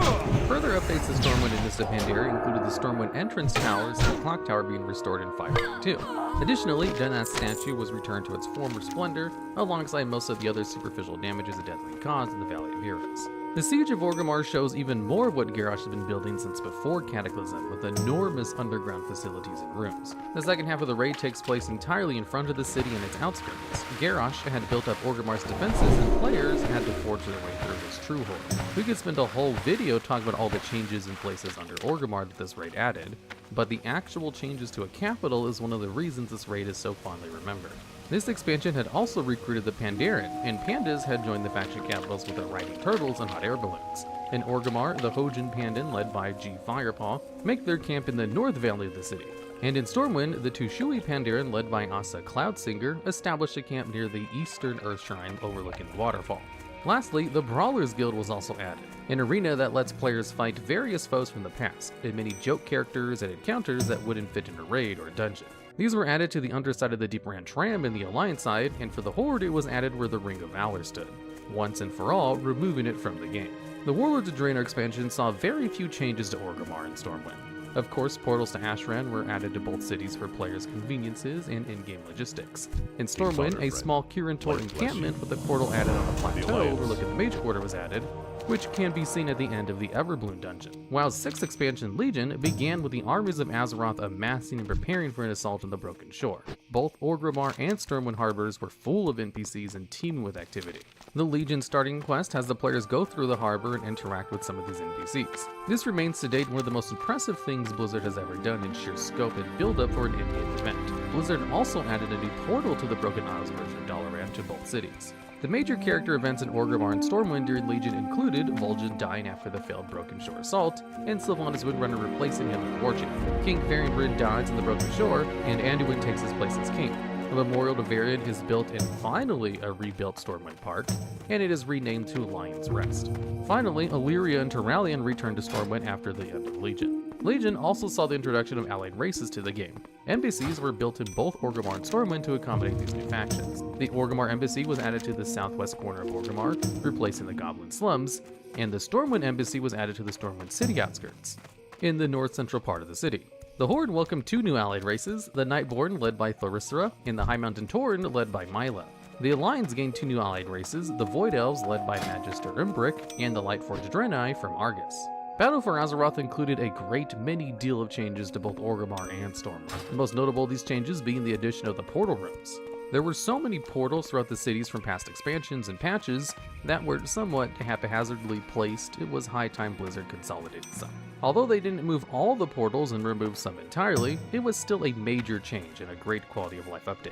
Further updates to Stormwind and Mist of Pandaria included the Stormwind entrance towers and the clock tower being restored in 5.2. Additionally, Denath's statue was returned to its former splendor, alongside most of the other superficial damages the Deathwing caused in the Valley of Heroes. The Siege of Orgrimmar shows even more of what Garrosh has been building since before Cataclysm, with enormous underground facilities and rooms. The second half of the raid takes place entirely in front of the city and its outskirts. Garrosh had built up Orgrimmar's defenses, and players had to forge their way through his stronghold. We could spend a whole video talking about all the changes in places under Orgrimmar that this raid added, but the actual changes to a capital is one of the reasons this raid is so fondly remembered. This expansion had also recruited the Pandaren, and pandas had joined the faction capitals with their riding turtles and hot air balloons. In Orgrimmar, the Hojin Pandan, led by G. Firepaw, make their camp in the north valley of the city. And in Stormwind, the Tushui Pandaren, led by Asa Cloudsinger, established a camp near the eastern Earth Shrine overlooking the waterfall. Lastly, the Brawlers Guild was also added, an arena that lets players fight various foes from the past, and many joke characters and encounters that wouldn't fit in a raid or a dungeon. These were added to the underside of the Deep Ran Tram in the Alliance side, and for the Horde it was added where the Ring of Valor stood, once and for all removing it from the game. The Warlords of Draenor expansion saw very few changes to Orgrimmar and Stormwind. Of course, portals to Ashran were added to both cities for players' conveniences and in-game logistics. In Stormwind, a small Kirin Tor encampment with a portal added on a plateau overlooking the Mage Quarter was added, which can be seen at the end of the Everbloom dungeon. WoW's 6th expansion, Legion, began with the armies of Azeroth amassing and preparing for an assault on the Broken Shore. Both Orgrimmar and Stormwind harbors were full of NPCs and teeming with activity. The Legion starting quest has the players go through the harbor and interact with some of these NPCs. This remains to date one of the most impressive things Blizzard has ever done in sheer scope and build-up for an in-game event. Blizzard also added a new portal to the Broken Isles version of Dalaran to both cities. The major character events in Orgrimmar and Stormwind during Legion included Vol'jin dying after the failed Broken Shore assault, and Sylvanas Windrunner replacing him as War Chief. King Varian dies in the Broken Shore, and Anduin takes his place as king. A memorial to Varian is built in finally a rebuilt Stormwind Park, and it is renamed to Lion's Rest. Finally, Illyria and Turalyon returned to Stormwind after the end of Legion. Legion also saw the introduction of allied races to the game. NPCs were built in both Orgrimmar and Stormwind to accommodate these new factions. The Orgrimmar embassy was added to the southwest corner of Orgrimmar, replacing the Goblin Slums, and the Stormwind embassy was added to the Stormwind city outskirts, in the north-central part of the city. The Horde welcomed 2 new allied races, the Nightborn led by Thorystra, and the High Mountain Tauren led by Myla. The Alliance gained 2 new allied races, the Void Elves led by Magister Imbric, and the Lightforged Draenei from Argus. Battle for Azeroth included a great many deal of changes to both Orgrimmar and Stormwind, the most notable of these changes being the addition of the portal rooms. There were so many portals throughout the cities from past expansions and patches that were somewhat haphazardly placed. It was high time Blizzard consolidated some. Although they didn't move all the portals and remove some entirely, it was still a major change and a great quality of life update.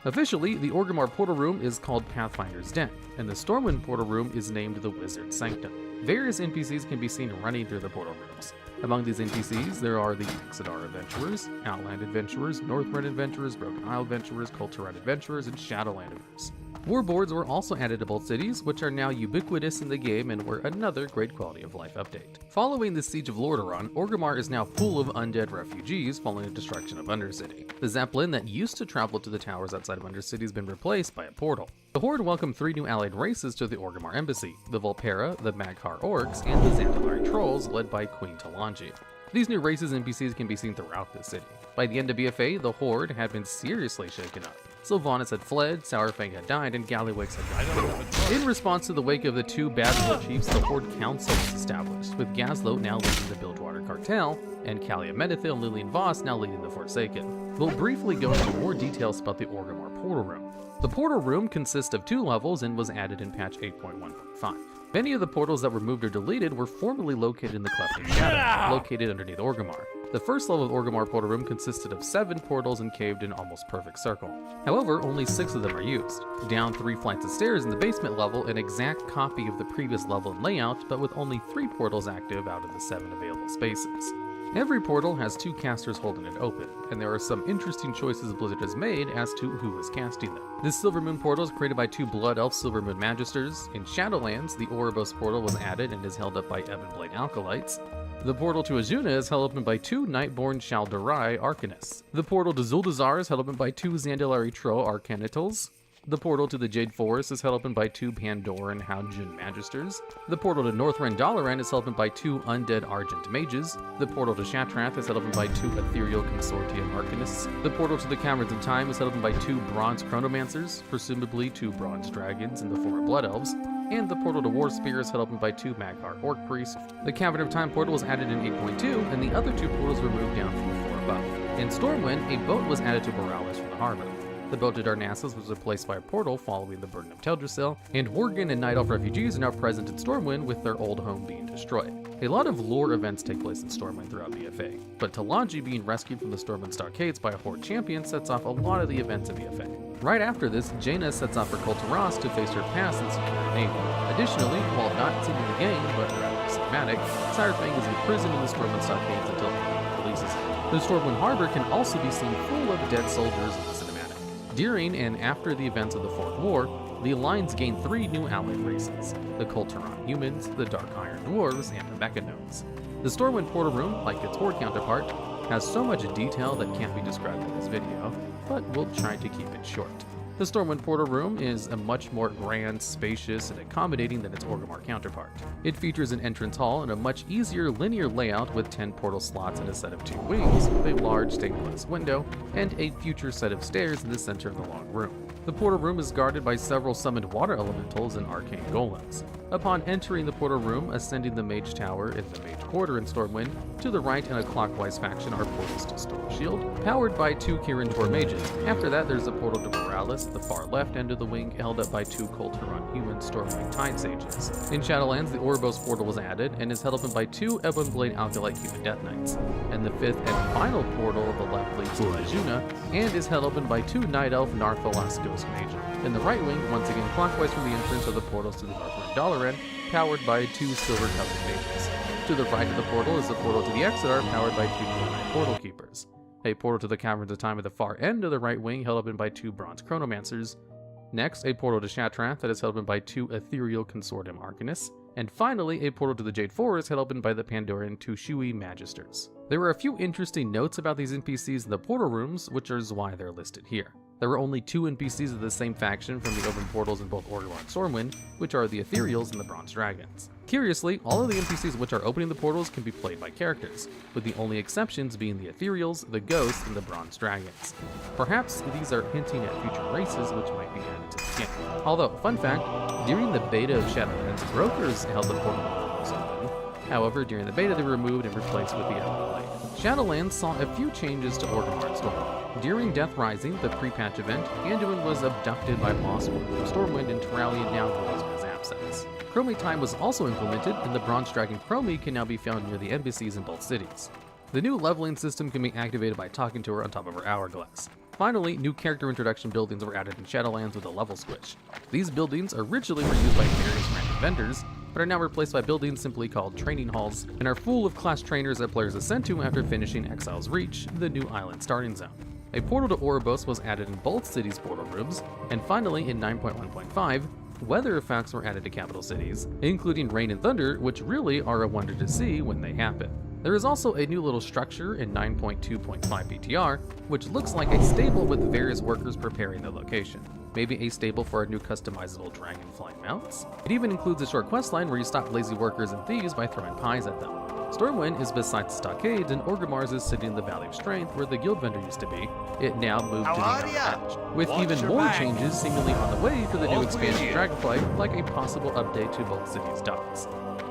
Officially, the Orgrimmar portal room is called Pathfinder's Den, and the Stormwind portal room is named the Wizard's Sanctum. Various NPCs can be seen running through the portal rooms. Among these NPCs, there are the Ixodar Adventurers, Outland Adventurers, Northrend Adventurers, Broken Isle Adventurers, Kulturan Adventurers, and Shadowland Adventurers. Warboards were also added to both cities, which are now ubiquitous in the game and were another great quality of life update. Following the Siege of Lordaeron, Orgrimmar is now full of undead refugees following the destruction of Undercity. The Zeppelin that used to travel to the towers outside of Undercity has been replaced by a portal. The Horde welcomed 3 new allied races to the Orgrimmar embassy, the Volpera, the Mag'har Orcs, and the Zandalari Trolls led by Queen Talanji. These new races and NPCs can be seen throughout the city. By the end of BFA, the Horde had been seriously shaken up. Sylvanas had fled, Sourfang had died, and Gallywix had died. In response to the wake of the 2 bad war chiefs, the Horde Council was established, with Gazlo now leading the Bilgewater Cartel, and Kalia Menethil and Lillian Voss now leading the Forsaken. We'll briefly go into more details about the Orgrimmar Portal Room. The Portal Room consists of 2 levels and was added in patch 8.1.5. Many of the portals that were moved or deleted were formerly located in the Cleft of Shadow, located underneath Orgrimmar. The first level of Orgrimmar Portal Room consisted of 7 portals encaved in almost perfect circle. However, only 6 of them are used. Down 3 flights of stairs in the basement level, an exact copy of the previous level and layout, but with only 3 portals active out of the 7 available spaces. Every portal has 2 casters holding it open, and there are some interesting choices Blizzard has made as to who is casting them. This Silvermoon portal is created by 2 Blood Elf Silvermoon Magisters. In Shadowlands, the Oribos portal was added and is held up by Ebonblade Alkalites. The portal to Azuna is held open by 2 Nightborn Shal'Darai Arcanists. The portal to Zuldazar is held open by 2 Zandalari Tro Arcanitals. The portal to the Jade Forest is held open by 2 Pandoran Haujin Magisters. The portal to Northrend Dalaran is held open by 2 Undead Argent Mages. The portal to Shatrath is held open by 2 Ethereal Consortium Arcanists. The portal to the Caverns of Time is held open by 2 Bronze Chronomancers, presumably 2 Bronze Dragons and the 4 Blood Elves. And the portal to War Spear is held open by 2 Mag'har Orc Priests. The Cavern of Time portal was added in 8.2, and the other 2 portals were moved down from the 4 above. In Stormwind, a boat was added to Borealis from the harbor. The boat to Darnassus was replaced by a portal following the burden of Teldrassil, and Worgen and Night Elf refugees are now present in Stormwind with their old home being destroyed. A lot of lore events take place in Stormwind throughout BFA, but Talanji being rescued from the Stormwind Stockades by a Horde champion sets off a lot of the events of BFA. Right after this, Jaina sets off for Kulturas to face her past and secure her navy. Additionally, while not seen in the game, but rather cinematic, Saurfang is imprisoned in the Stormwind Stockades until it releases him. The Stormwind Harbor can also be seen full of dead soldiers in the cinematic. During and after the events of the Fourth War, the Alliance gained 3 new allied races, the Kulturan Humans, the Dark Iron Dwarves, and the Mechanodes. The Stormwind Portal Room, like its Horde counterpart, has so much detail that can't be described in this video, but we'll try to keep it short. The Stormwind Portal Room is a much more grand, spacious, and accommodating than its Orgrimmar counterpart. It features an entrance hall and a much easier linear layout with 10 portal slots and a set of 2 wings, with a large stained glass window, and a future set of stairs in the center of the long room. The portal room is guarded by several summoned water elementals and arcane golems. Upon entering the portal room, ascending the Mage Tower in the Mage Quarter in Stormwind, to the right in a clockwise faction are portals to Storm Shield, powered by 2 Kirin Tor mages. After that, there's a portal to Moralis, the far left end of the wing, held up by 2 Kulturon human Stormwind Tide Sages. In Shadowlands, the Ouroboros portal was added and is held open by 2 Ebon Blade Alkalite human Death Knights. And the 5th and final portal, the left leads to Lejuna, and is held open by 2 Night Elf Narthalas Ghost Mages. In the right wing, once again clockwise from the entrance of the portals to the northward Dalaran, powered by 2 Silver Covered Mages. To the right of the portal is the portal to the Exodar, powered by 2 Glenite Portal Keepers. A portal to the Caverns of Time at the far end of the right wing, held open by 2 Bronze Chronomancers. Next, a portal to Shatrath that is held open by 2 Ethereal Consortium Arcanists. And finally, a portal to the Jade Forest held open by the Pandoran Tushui Magisters. There were a few interesting notes about these NPCs in the portal rooms, which is why they're listed here. There were only 2 NPCs of the same faction from the open portals in both Orgrimmar and Stormwind, which are the Ethereals and the Bronze Dragons. Curiously, all of the NPCs which are opening the portals can be played by characters, with the only exceptions being the Ethereals, the Ghosts, and the Bronze Dragons. Perhaps these are hinting at future races which might be added to the game. Although, fun fact, during the beta of Shadowlands, brokers held the portal portals open. However, during the beta they were removed and replaced with the Ebon Blade. Shadowlands saw a few changes to Orgrimmar and Stormwind. During Death Rising, the pre-patch event, Anduin was abducted by Mosswood from Stormwind and Terralian now rules in his absence. Chromie time was also implemented, and the Bronze Dragon Chromie can now be found near the embassies in both cities. The new leveling system can be activated by talking to her on top of her hourglass. Finally, new character introduction buildings were added in Shadowlands with a level switch. These buildings originally were used by various random vendors, but are now replaced by buildings simply called training halls, and are full of class trainers that players ascend to after finishing Exile's Reach, the new island starting zone. A portal to Ouroboros was added in both cities' portal rooms, and finally in 9.1.5, weather effects were added to capital cities, including rain and thunder, which really are a wonder to see when they happen. There is also a new little structure in 9.2.5 BTR, which looks like a stable with various workers preparing the location. Maybe a stable for our new customizable dragonfly mounts? It even includes a short questline where you stop lazy workers and thieves by throwing pies at them. Stormwind is beside the stockades, and Orgrimmar's is sitting in the Valley of Strength where the guild vendor used to be. It now moved to the Outer Edge, with even more changes seemingly on the way for the new expansion Dragonflight, like a possible update to both cities' docks.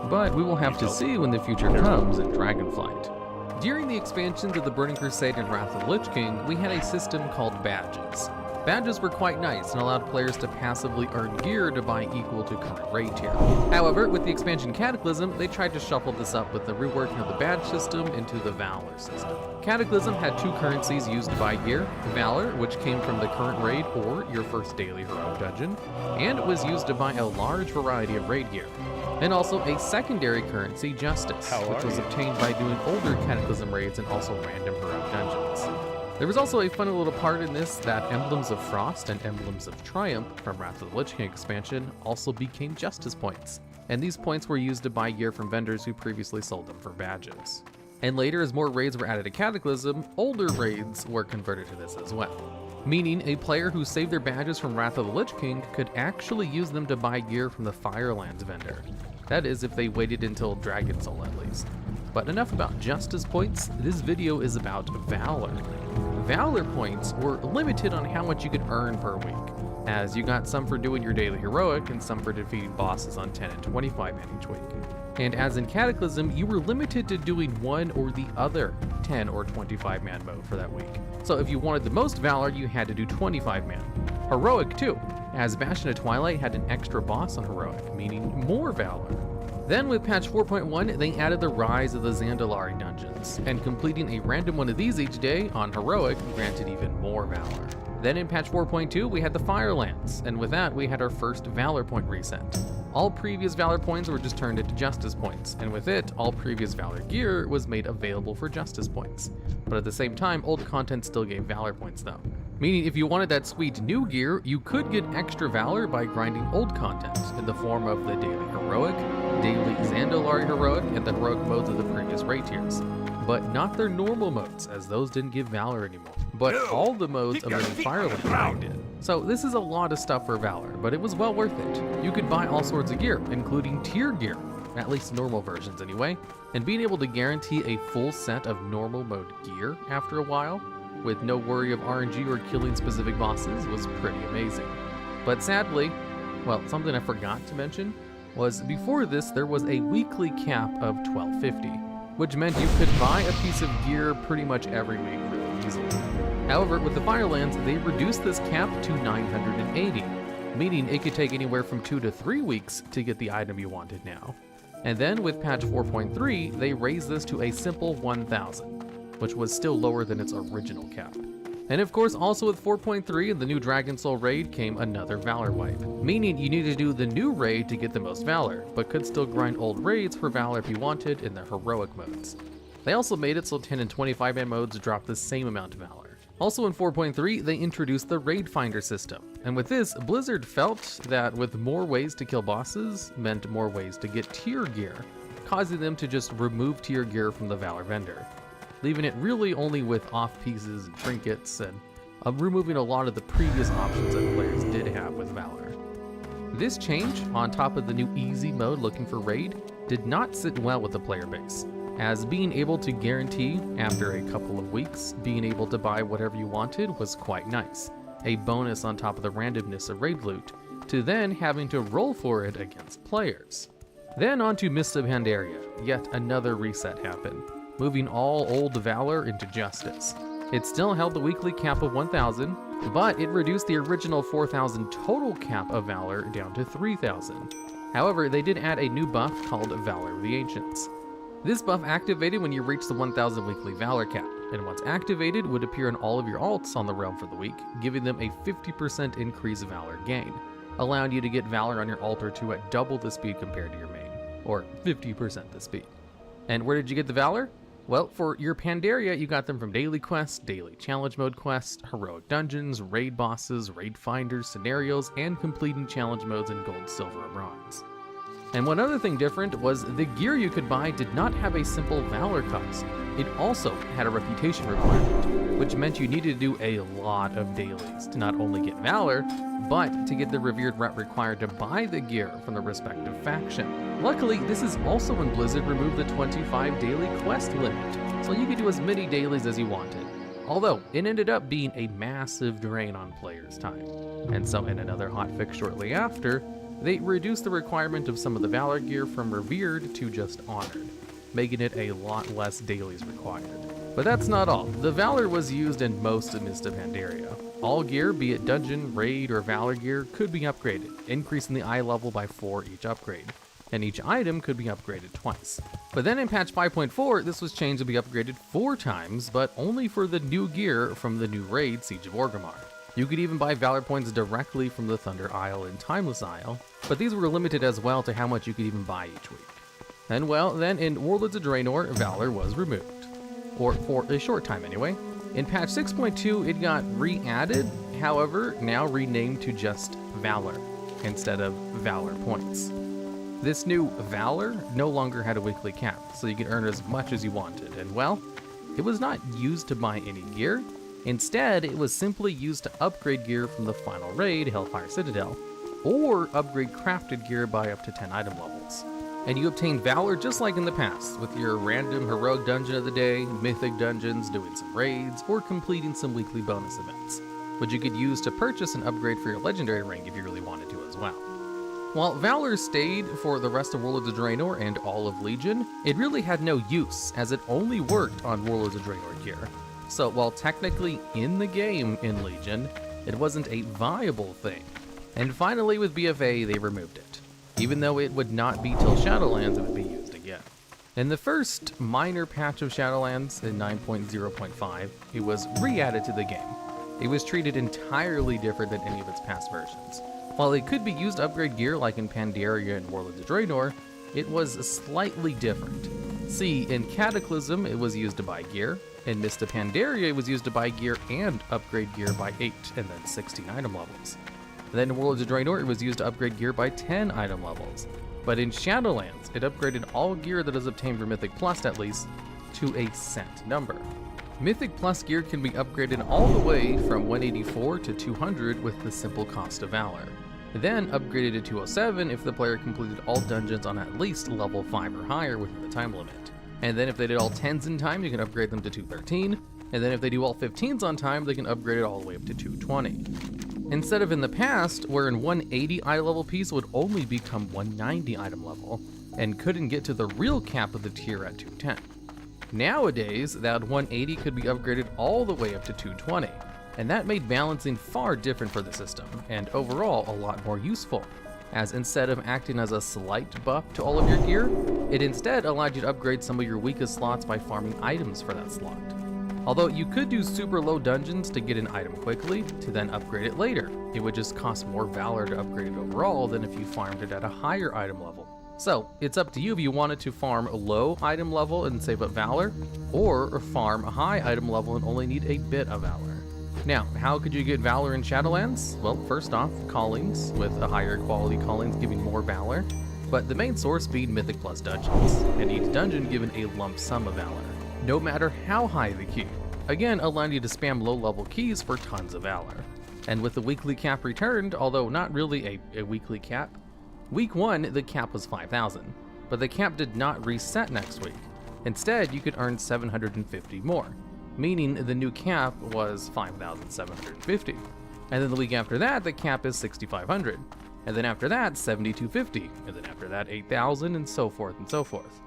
But we will have to see when the future comes in Dragonflight. During the expansions of the Burning Crusade and Wrath of the Lich King, we had a system called badges. Badges were quite nice and allowed players to passively earn gear to buy equal to current raid tier. However, with the expansion Cataclysm, they tried to shuffle this up with the reworking of the badge system into the Valor system. Cataclysm had 2 currencies used to buy gear: Valor, which came from the current raid or your first daily heroic dungeon, and it was used to buy a large variety of raid gear. And also a secondary currency, Justice, which was obtained by doing older Cataclysm raids and also random heroic dungeons. There was also a funny little part in this that Emblems of Frost and Emblems of Triumph from Wrath of the Lich King expansion also became Justice points, and these points were used to buy gear from vendors who previously sold them for badges. And later, as more raids were added to Cataclysm, older raids were converted to this as well, meaning a player who saved their badges from Wrath of the Lich King could actually use them to buy gear from the Firelands vendor. That is, if they waited until Dragon Soul at least. But enough about Justice points, this video is about Valor. Valor points were limited on how much you could earn per week, as you got some for doing your daily heroic and some for defeating bosses on 10 and 25 man each week. And as in Cataclysm, you were limited to doing one or the other 10 or 25 man mode for that week. So if you wanted the most Valor, you had to do 25 man. Heroic too, as Bastion of Twilight had an extra boss on Heroic, meaning more Valor. Then with patch 4.1, they added the Rise of the Zandalari dungeons, and completing a random one of these each day on Heroic granted even more Valor. Then in patch 4.2, we had the Firelands, and with that, we had our first Valor point reset. All previous Valor points were just turned into Justice points, and with it, all previous Valor gear was made available for Justice points. But at the same time, old content still gave Valor points though. Meaning if you wanted that sweet new gear, you could get extra Valor by grinding old content in the form of the Daily Heroic, Daily Zandalari Heroic, and the Heroic modes of the previous raid tiers. But not their normal modes, as those didn't give Valor anymore. But all the modes of the new Fireland raid did. So this is a lot of stuff for Valor, but it was well worth it. You could buy all sorts of gear, including tier gear, at least normal versions anyway, and being able to guarantee a full set of normal mode gear after a while, with no worry of RNG or killing specific bosses, was pretty amazing. But sadly, well, something I forgot to mention was before this there was a weekly cap of 1250, which meant you could buy a piece of gear pretty much every week really easily. However, with the Firelands, they reduced this cap to 980, meaning it could take anywhere from 2 to 3 weeks to get the item you wanted now. And then with patch 4.3, they raised this to a simple 1000, which was still lower than its original cap. And of course, also with 4.3 and the new Dragon Soul raid came another Valor wipe, meaning you need to do the new raid to get the most Valor, but could still grind old raids for Valor if you wanted in the heroic modes. They also made it so 10 and 25-man modes drop the same amount of Valor. Also in 4.3, they introduced the Raid Finder system, and with this, Blizzard felt that with more ways to kill bosses meant more ways to get tier gear, causing them to just remove tier gear from the Valor vendor, leaving it really only with off pieces and trinkets, and removing a lot of the previous options that players did have with Valor. This change, on top of the new easy mode looking for raid, did not sit well with the player base, as being able to guarantee, after a couple of weeks, being able to buy whatever you wanted was quite nice, a bonus on top of the randomness of raid loot, to then having to roll for it against players. Then on to Mist of Pandaria, yet another reset happened, moving all old Valor into Justice. It still held the weekly cap of 1000, but it reduced the original 4000 total cap of Valor down to 3000. However, they did add a new buff called Valor of the Ancients. This buff activated when you reach the 1000 weekly Valor cap, and once activated would appear in all of your alts on the realm for the week, giving them a 50% increase Valor gain, allowing you to get Valor on your alt or two at double the speed compared to your main, or 50% the speed. And where did you get the Valor? Well, for your Pandaria, you got them from daily quests, daily challenge mode quests, heroic dungeons, raid bosses, raid finders, scenarios, and completing challenge modes in gold, silver, and bronze. And one other thing different was the gear you could buy did not have a simple Valor cost. It also had a reputation requirement, which meant you needed to do a lot of dailies to not only get Valor, but to get the revered rep required to buy the gear from the respective faction. Luckily, this is also when Blizzard removed the 25 daily quest limit, so you could do as many dailies as you wanted. Although, it ended up being a massive drain on players' time. And so in another hotfix shortly after, they reduced the requirement of some of the Valor gear from revered to just honored, making it a lot less dailies required. But that's not all. The Valor was used in most of Mist of Pandaria. All gear, be it dungeon, raid, or Valor gear, could be upgraded, increasing the eye level by 4 each upgrade, and each item could be upgraded twice. But then in patch 5.4, this was changed to be upgraded 4 times, but only for the new gear from the new raid, Siege of Orgrimmar. You could even buy Valor points directly from the Thunder Isle and Timeless Isle, but these were limited as well to how much you could even buy each week. And well, then in Warlords of Draenor, Valor was removed. Or for a short time anyway. In patch 6.2, it got re-added, however, now renamed to just Valor, instead of Valor points. This new Valor no longer had a weekly cap, so you could earn as much as you wanted, and well, it was not used to buy any gear. Instead, it was simply used to upgrade gear from the final raid, Hellfire Citadel, or upgrade crafted gear by up to 10 item levels. And you obtained Valor just like in the past, with your random heroic dungeon of the day, mythic dungeons, doing some raids, or completing some weekly bonus events, which you could use to purchase an upgrade for your legendary rank if you really wanted to as well. While Valor stayed for the rest of Warlords of Draenor and all of Legion, it really had no use, as it only worked on Warlords of Draenor gear. So while technically in the game in Legion, it wasn't a viable thing. And finally with BFA, they removed it, even though it would not be till Shadowlands it would be used again. In the first minor patch of Shadowlands in 9.0.5, it was re-added to the game. It was treated entirely different than any of its past versions. While it could be used to upgrade gear like in Pandaria and Warlords of Draenor, it was slightly different. See, in Cataclysm it was used to buy gear, in Mist of Pandaria it was used to buy gear and upgrade gear by 8 and then 16 item levels. Then in Warlords of Draenor it was used to upgrade gear by 10 item levels. But in Shadowlands, it upgraded all gear that is obtained from Mythic Plus at least to a set number. Mythic Plus gear can be upgraded all the way from 184 to 200 with the simple cost of Valor. Then upgraded to 207 if the player completed all dungeons on at least level 5 or higher within the time limit. And then if they did all 10s in time, you can upgrade them to 213, And then if they do all 15s on time, they can upgrade it all the way up to 220. Instead of in the past, where an 180 item level piece would only become 190 item level, and couldn't get to the real cap of the tier at 210. Nowadays, that 180 could be upgraded all the way up to 220, and that made balancing far different for the system, and overall a lot more useful, as instead of acting as a slight buff to all of your gear, it instead allowed you to upgrade some of your weakest slots by farming items for that slot. Although you could do super low dungeons to get an item quickly, to then upgrade it later. It would just cost more valor to upgrade it overall than if you farmed it at a higher item level. So, it's up to you if you wanted to farm a low item level and save up valor, or farm a high item level and only need a bit of valor. Now, how could you get valor in Shadowlands? Well, first off, callings, with a higher quality callings giving more valor, but the main source being Mythic Plus dungeons, and each dungeon given a lump sum of valor, no matter how high the queue. Again, allowing you to spam low level keys for tons of valor. And with the weekly cap returned, although not really a weekly cap, week 1 the cap was 5,000, but the cap did not reset next week. Instead, you could earn 750 more, meaning the new cap was 5,750. And then the week after that, the cap is 6,500. And then after that, 7,250. And then after that, 8,000, and so forth and so forth.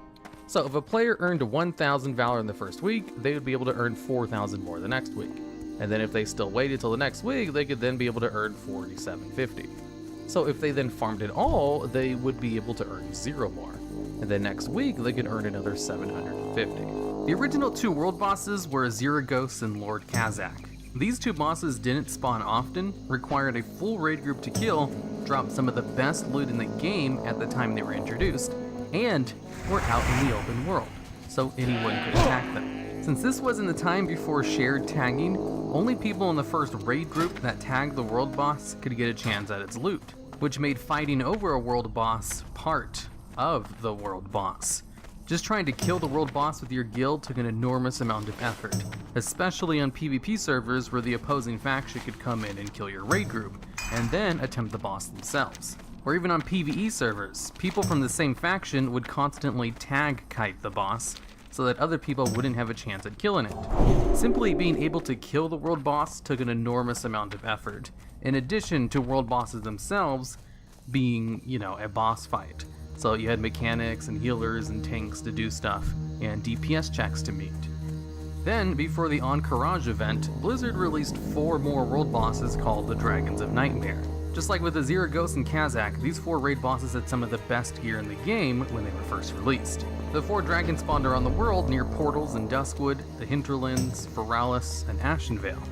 So if a player earned 1,000 valor in the first week, they would be able to earn 4,000 more the next week. And then if they still waited till the next week, they could then be able to earn 4,750. So if they then farmed it all, they would be able to earn 0 more. And then next week, they could earn another 750. The original 2 world bosses were Azira Ghost and Lord Kazakh. These 2 bosses didn't spawn often, required a full raid group to kill, dropped some of the best loot in the game at the time they were introduced, and were out in the open world, so anyone could attack them. Since this was in the time before shared tagging, only people in the first raid group that tagged the world boss could get a chance at its loot, which made fighting over a world boss part of the world boss. Just trying to kill the world boss with your guild took an enormous amount of effort, especially on PvP servers where the opposing faction could come in and kill your raid group, and then attempt the boss themselves. Or even on PvE servers, people from the same faction would constantly tag kite the boss so that other people wouldn't have a chance at killing it. Simply being able to kill the world boss took an enormous amount of effort, in addition to world bosses themselves being, a boss fight. So you had mechanics and healers and tanks to do stuff, and DPS checks to meet. Then, before the Encourage event, Blizzard released 4 more world bosses called the Dragons of Nightmare. Just like with Azira Ghost and Kazakh, these 4 raid bosses had some of the best gear in the game when they were first released. The 4 dragons spawned around the world near portals in Duskwood, the Hinterlands, Feralis, and Ashenvale.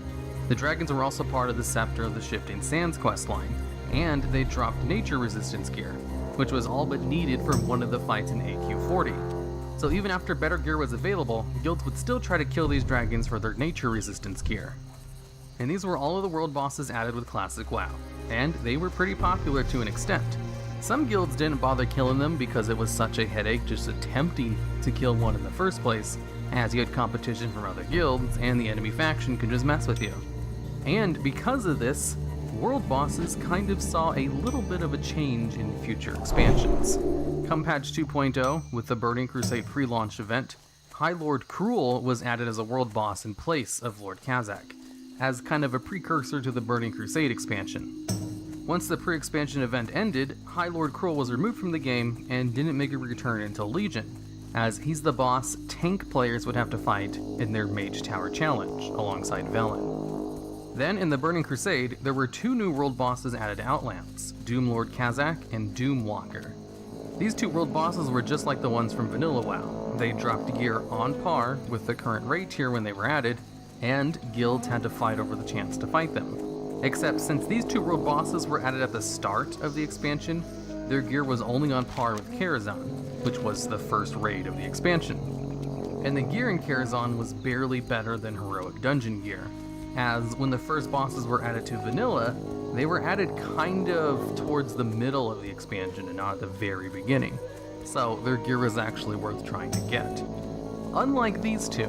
The dragons were also part of the Scepter of the Shifting Sands questline, and they dropped nature resistance gear, which was all but needed for one of the fights in AQ40. So even after better gear was available, guilds would still try to kill these dragons for their nature resistance gear. And these were all of the world bosses added with Classic WoW, and they were pretty popular to an extent. Some guilds didn't bother killing them because it was such a headache just attempting to kill one in the first place, as you had competition from other guilds and the enemy faction could just mess with you. And because of this, world bosses kind of saw a little bit of a change in future expansions. Come patch 2.0, with the Burning Crusade pre-launch event, High Lord Cruel was added as a world boss in place of Lord Kazakh, as kind of a precursor to the Burning Crusade expansion. Once the pre-expansion event ended, High Lord Cruel was removed from the game and didn't make a return until Legion, as he's the boss tank players would have to fight in their Mage Tower challenge, alongside Velen. Then, in the Burning Crusade, there were 2 new world bosses added to Outlands, Doom Lord Kazakh and Doom Walker. These 2 world bosses were just like the ones from Vanilla WoW. They dropped gear on par with the current raid tier when they were added, and guilds had to fight over the chance to fight them. Except since these 2 world bosses were added at the start of the expansion, their gear was only on par with Karazhan, which was the first raid of the expansion. And the gear in Karazhan was barely better than heroic dungeon gear, as when the first bosses were added to Vanilla, they were added kind of towards the middle of the expansion and not at the very beginning, so their gear was actually worth trying to get. Unlike these 2.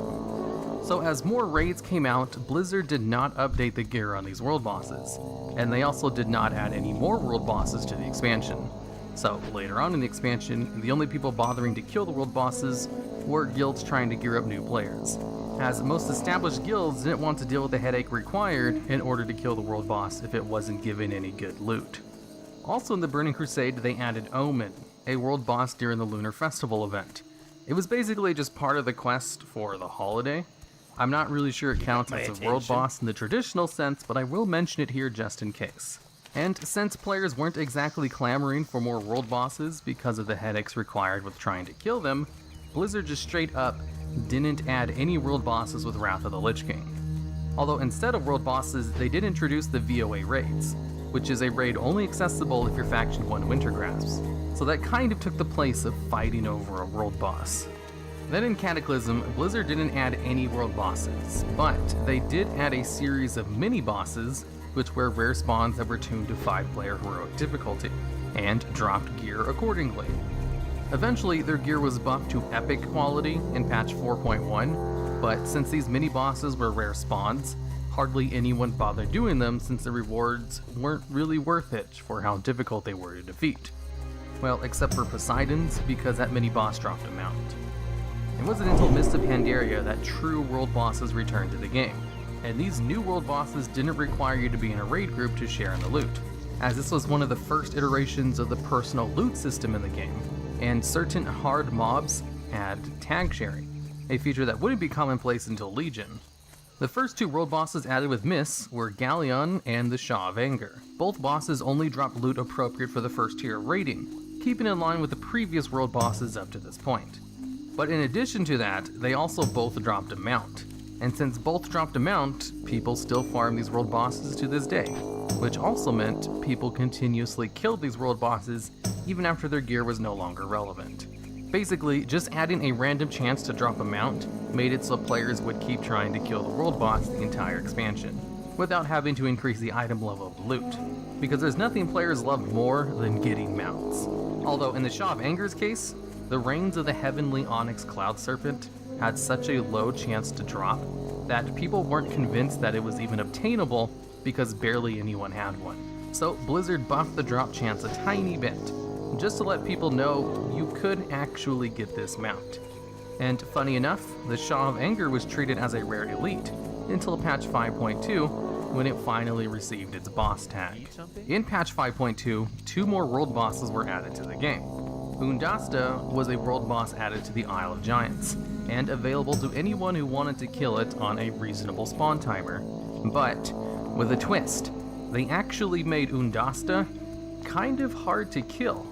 So as more raids came out, Blizzard did not update the gear on these world bosses, and they also did not add any more world bosses to the expansion. So later on in the expansion, the only people bothering to kill the world bosses were guilds trying to gear up new players. as most established guilds didn't want to deal with the headache required in order to kill the world boss if it wasn't given any good loot. Also in the Burning Crusade, they added Omen, a world boss during the Lunar Festival event. It was basically just part of the quest for the holiday. I'm not really sure it counts as a world boss in the traditional sense, but I will mention it here just in case. And since players weren't exactly clamoring for more world bosses because of the headaches required with trying to kill them, Blizzard just straight up didn't add any world bosses with Wrath of the Lich King. Although instead of world bosses, they did introduce the VOA raids, which is a raid only accessible if your faction won Wintergrasps. So that kind of took the place of fighting over a world boss. Then in Cataclysm, Blizzard didn't add any world bosses, but they did add a series of mini-bosses, which were rare spawns that were tuned to 5-player heroic difficulty, and dropped gear accordingly. Eventually, their gear was buffed to epic quality in patch 4.1, but since these mini-bosses were rare spawns, hardly anyone bothered doing them since the rewards weren't really worth it for how difficult they were to defeat. Well, except for Poseidon's, because that mini-boss dropped a mount. It wasn't until Mists of Pandaria that true world bosses returned to the game, and these new world bosses didn't require you to be in a raid group to share in the loot, as this was one of the first iterations of the personal loot system in the game, and certain hard mobs had tag sharing, a feature that wouldn't be commonplace until Legion. The first two world bosses added with Mists were Galleon and the Shaw of Anger. Both bosses only dropped loot appropriate for the first tier of raiding, keeping in line with the previous world bosses up to this point. But in addition to that, they also both dropped a mount. And since both dropped a mount, people still farm these world bosses to this day, which also meant people continuously killed these world bosses even after their gear was no longer relevant. Basically, just adding a random chance to drop a mount made it so players would keep trying to kill the world boss the entire expansion, without having to increase the item level of the loot, because there's nothing players love more than getting mounts. Although in the Shaw of Anger's case, the Reigns of the Heavenly Onyx Cloud Serpent had such a low chance to drop that people weren't convinced that it was even obtainable because barely anyone had one. So Blizzard buffed the drop chance a tiny bit, just to let people know you could actually get this mount. And funny enough, the Shaw of Anger was treated as a rare elite until patch 5.2 when it finally received its boss tag. In patch 5.2, 2 more world bosses were added to the game. Undasta was a world boss added to the Isle of Giants, and available to anyone who wanted to kill it on a reasonable spawn timer. But with a twist, they actually made Undasta kind of hard to kill.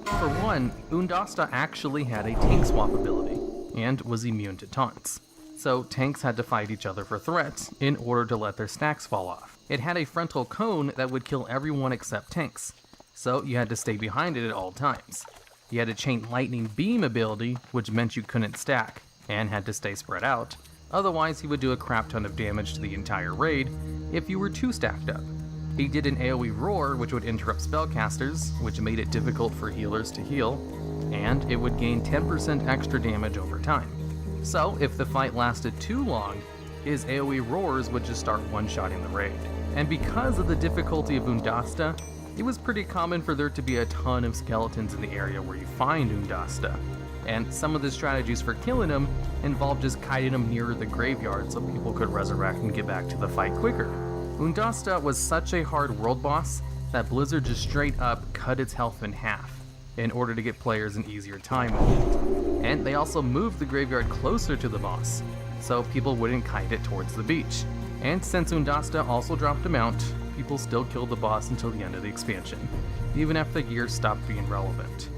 For one, Undasta actually had a tank swap ability, and was immune to taunts. So tanks had to fight each other for threats in order to let their stacks fall off. It had a frontal cone that would kill everyone except tanks, so you had to stay behind it at all times. You had a chain lightning beam ability, which meant you couldn't stack, and had to stay spread out, otherwise he would do a crap ton of damage to the entire raid if you were too stacked up. He did an AoE roar, which would interrupt spellcasters, which made it difficult for healers to heal, and it would gain 10% extra damage over time. So if the fight lasted too long, his AoE roars would just start one-shotting the raid. And because of the difficulty of Undasta, it was pretty common for there to be a ton of skeletons in the area where you find Undasta, and some of the strategies for killing him involved just kiting him nearer the graveyard so people could resurrect and get back to the fight quicker. Undasta was such a hard world boss that Blizzard just straight up cut its health in half in order to get players an easier time with it. And they also moved the graveyard closer to the boss, so people wouldn't kite it towards the beach. And since Undasta also dropped a mount, people still killed the boss until the end of the expansion, even after the gear stopped being relevant.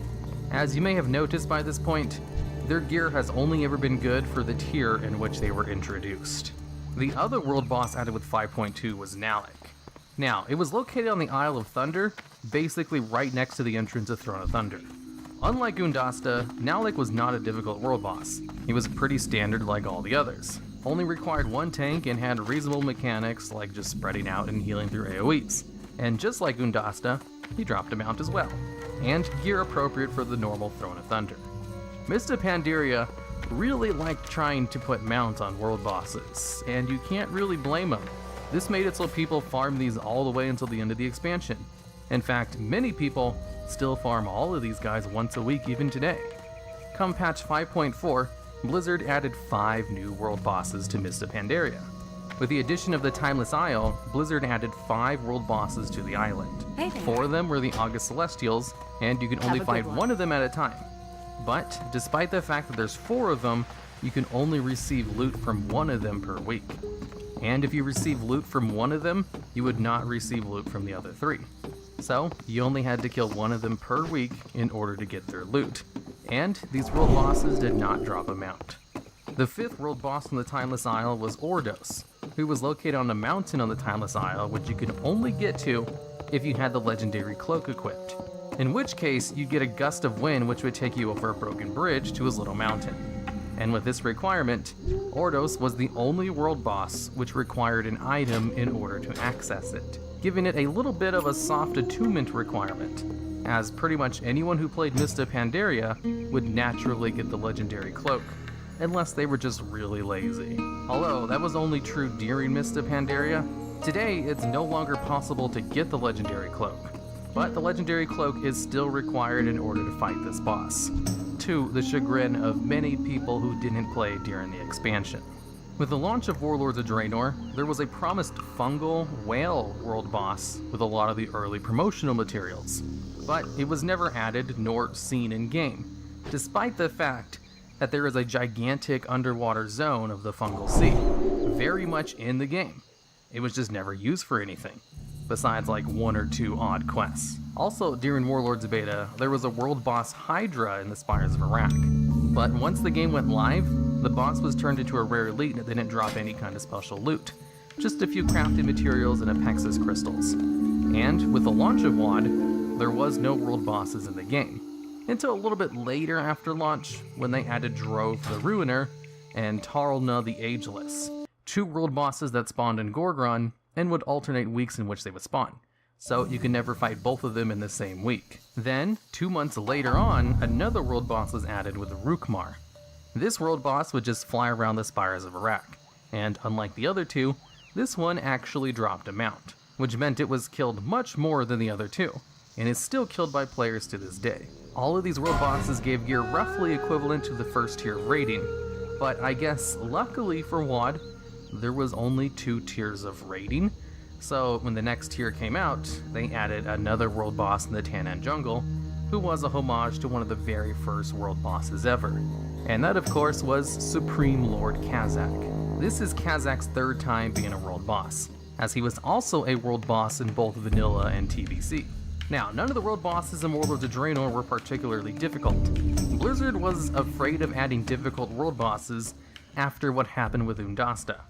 As you may have noticed by this point, their gear has only ever been good for the tier in which they were introduced. The other world boss added with 5.2 was Nalik. Now, it was located on the Isle of Thunder, basically right next to the entrance of Throne of Thunder. Unlike Undasta, Nalik was not a difficult world boss. He was pretty standard like all the others. Only required one tank and had reasonable mechanics like just spreading out and healing through AoEs. And just like Undasta, he dropped a mount as well, and gear appropriate for the normal Throne of Thunder. Mists of Pandaria really liked trying to put mounts on world bosses, and you can't really blame them. This made it so people farm these all the way until the end of the expansion. In fact, many people still farm all of these guys once a week even today. Come patch 5.4, Blizzard added 5 new world bosses to Mist of Pandaria. With the addition of the Timeless Isle, Blizzard added 5 world bosses to the island. Hey there. 4 of them were the August Celestials, and you can only a good fight one. one of them at a time. But despite the fact that there's 4 of them, you can only receive loot from one of them per week. And if you receive loot from one of them, you would not receive loot from the other 3. So, you only had to kill one of them per week in order to get their loot. And these world bosses did not drop a mount. The 5th world boss on the Timeless Isle was Ordos, who was located on a mountain on the Timeless Isle, which you could only get to if you had the legendary cloak equipped. In which case, you'd get a gust of wind which would take you over a broken bridge to his little mountain. And with this requirement, Ordos was the only world boss which required an item in order to access it, giving it a little bit of a soft attunement requirement, as pretty much anyone who played Mist of Pandaria would naturally get the legendary cloak, unless they were just really lazy. Although that was only true during Mist of Pandaria, today it's no longer possible to get the legendary cloak, but the legendary cloak is still required in order to fight this boss, to the chagrin of many people who didn't play during the expansion. With the launch of Warlords of Draenor, there was a promised fungal whale world boss with a lot of the early promotional materials, but it was never added nor seen in game, despite the fact that there is a gigantic underwater zone of the fungal sea, very much in the game. It was just never used for anything, besides like 1 or 2 odd quests. Also, during Warlords Beta, there was a world boss Hydra in the Spires of Iraq, but once the game went live, the boss was turned into a rare elite and it didn't drop any kind of special loot, just a few crafted materials and Apexis crystals. And with the launch of WoD, there was no world bosses in the game, until a little bit later after launch, when they added Drove the Ruiner and Tarlna the Ageless, 2 world bosses that spawned in Gorgron and would alternate weeks in which they would spawn, so you can never fight both of them in the same week. Then, 2 months later on, another world boss was added with Rukmar. This world boss would just fly around the Spires of Iraq, and unlike the other 2, this one actually dropped a mount, which meant it was killed much more than the other 2, and is still killed by players to this day. All of these world bosses gave gear roughly equivalent to the first tier of raiding, but I guess luckily for WoD, there was only 2 tiers of raiding, so when the next tier came out, they added another world boss in the Tannan Jungle, who was a homage to one of the very first world bosses ever. And that of course was Supreme Lord Kazak. This is Kazak's 3rd time being a world boss, as he was also a world boss in both vanilla and TBC. Now, none of the world bosses in Warlords of Draenor were particularly difficult. Blizzard was afraid of adding difficult world bosses after what happened with Undasta.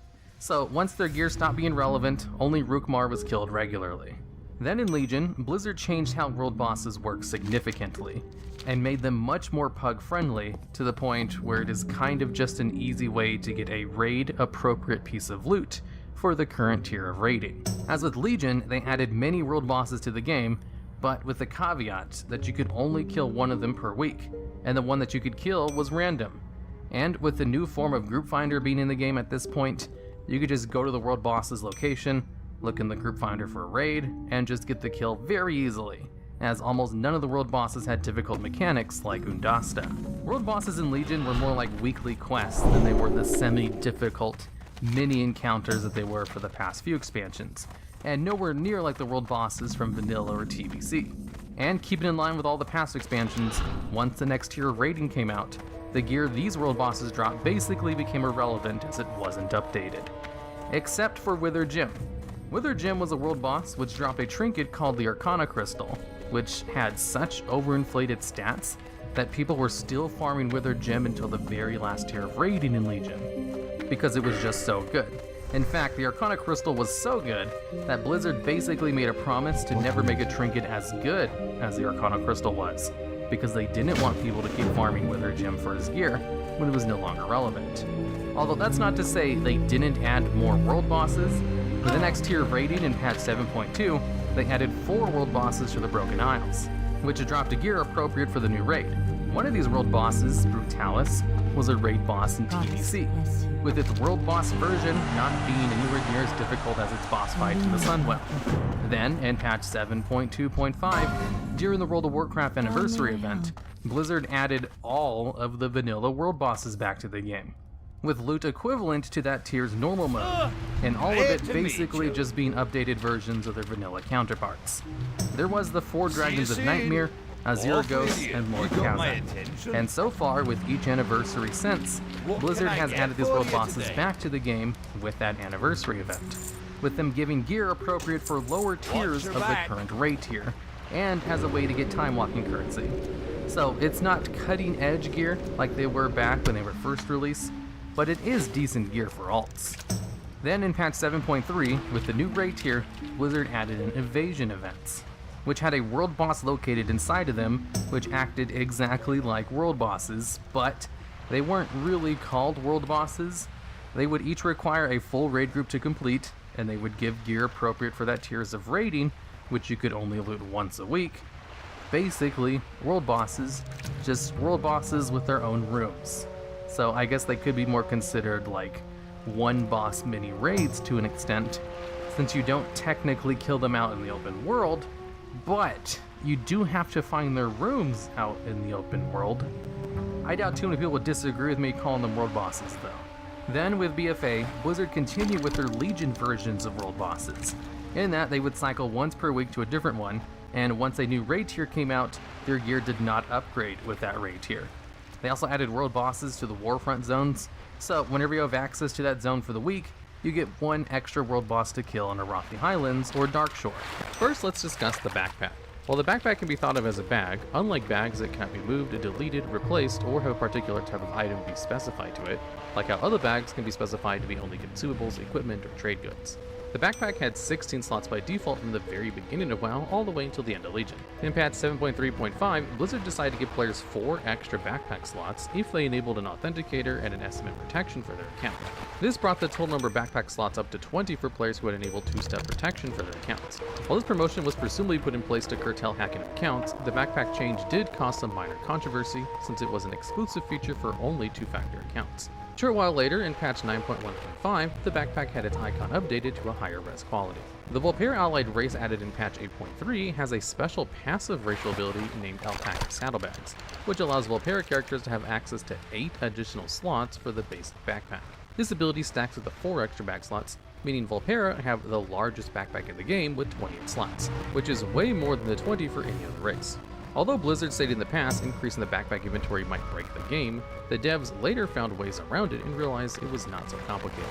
So once their gear stopped being relevant, only Rukmar was killed regularly. Then in Legion, Blizzard changed how world bosses work significantly, and made them much more pug-friendly, to the point where it is kind of just an easy way to get a raid-appropriate piece of loot for the current tier of raiding. As with Legion, they added many world bosses to the game, but with the caveat that you could only kill one of them per week, and the one that you could kill was random. And with the new form of Group Finder being in the game at this point, you could just go to the world boss's location, look in the Group Finder for a raid, and just get the kill very easily, as almost none of the world bosses had difficult mechanics like Undasta. World bosses in Legion were more like weekly quests than they were the semi-difficult mini encounters that they were for the past few expansions, and nowhere near like the world bosses from vanilla or TBC. And keeping in line with all the past expansions, once the next tier of raiding came out, the gear these world bosses dropped basically became irrelevant as it wasn't updated. Except for Wither Gem. Wither Gem was a world boss which dropped a trinket called the Arcana Crystal, which had such overinflated stats that people were still farming Wither Gem until the very last tier of raiding in Legion, because it was just so good. In fact, the Arcana Crystal was so good that Blizzard basically made a promise to never make a trinket as good as the Arcana Crystal was, because they didn't want people to keep farming Wither Gem for his gear when it was no longer relevant. Although that's not to say they didn't add more world bosses. For the next tier of raiding in patch 7.2, they added 4 world bosses to the Broken Isles, which dropped a gear appropriate for the new raid. One of these world bosses, Brutalis, was a raid boss in TBC, with its world boss version not being anywhere near as difficult as its boss fight in the Sunwell. Then, in patch 7.2.5, during the World of Warcraft anniversary event, Blizzard added all of the vanilla world bosses back to the game, with loot equivalent to that tier's normal mode, and all of it basically just being updated versions of their vanilla counterparts. There was the 4 Dragons of Nightmare, Azure Ghost, and Lord Kazan. And so far, with each anniversary since, Blizzard has added these world bosses back to the game with that anniversary event, with them giving gear appropriate for lower tiers of the current raid tier, and as a way to get time walking currency. So it's not cutting edge gear like they were back when they were first released, but it is decent gear for alts. Then in patch 7.3, with the new raid tier, Blizzard added an evasion events, which had a world boss located inside of them, which acted exactly like world bosses, but they weren't really called world bosses. They would each require a full raid group to complete, and they would give gear appropriate for that tiers of raiding, which you could only loot once a week. Basically, world bosses, just world bosses with their own rooms. So I guess they could be more considered like one boss mini raids to an extent, since you don't technically kill them out in the open world, but you do have to find their rooms out in the open world. I doubt too many people would disagree with me calling them world bosses though. Then with BFA, Blizzard continued with their Legion versions of world bosses, in that they would cycle once per week to a different one, and once a new raid tier came out, their gear did not upgrade with that raid tier. They also added world bosses to the Warfront zones, so whenever you have access to that zone for the week, you get one extra world boss to kill on Arathi Highlands or Darkshore. First, let's discuss the backpack. While the backpack can be thought of as a bag, unlike bags that cannot be moved, deleted, replaced, or have a particular type of item be specified to it, like how other bags can be specified to be only consumables, equipment, or trade goods. The backpack had 16 slots by default from the very beginning of WoW all the way until the end of Legion. In patch 7.3.5, Blizzard decided to give players 4 extra backpack slots if they enabled an authenticator and an estimate protection for their account. This brought the total number of backpack slots up to 20 for players who had enabled 2-step protection for their accounts. While this promotion was presumably put in place to curtail hacking of accounts, the backpack change did cause some minor controversy since it was an exclusive feature for only 2-factor accounts. A short while later, in patch 9.1.5, the backpack had its icon updated to a higher res quality. The Volpera allied race added in patch 8.3 has a special passive racial ability named Alpaca Saddlebags, which allows Volpera characters to have access to 8 additional slots for the basic backpack. This ability stacks with the 4 extra back slots, meaning Volpera have the largest backpack in the game with 28 slots, which is way more than the 20 for any other race. Although Blizzard stated in the past increasing the backpack inventory might break the game, the devs later found ways around it and realized it was not so complicated.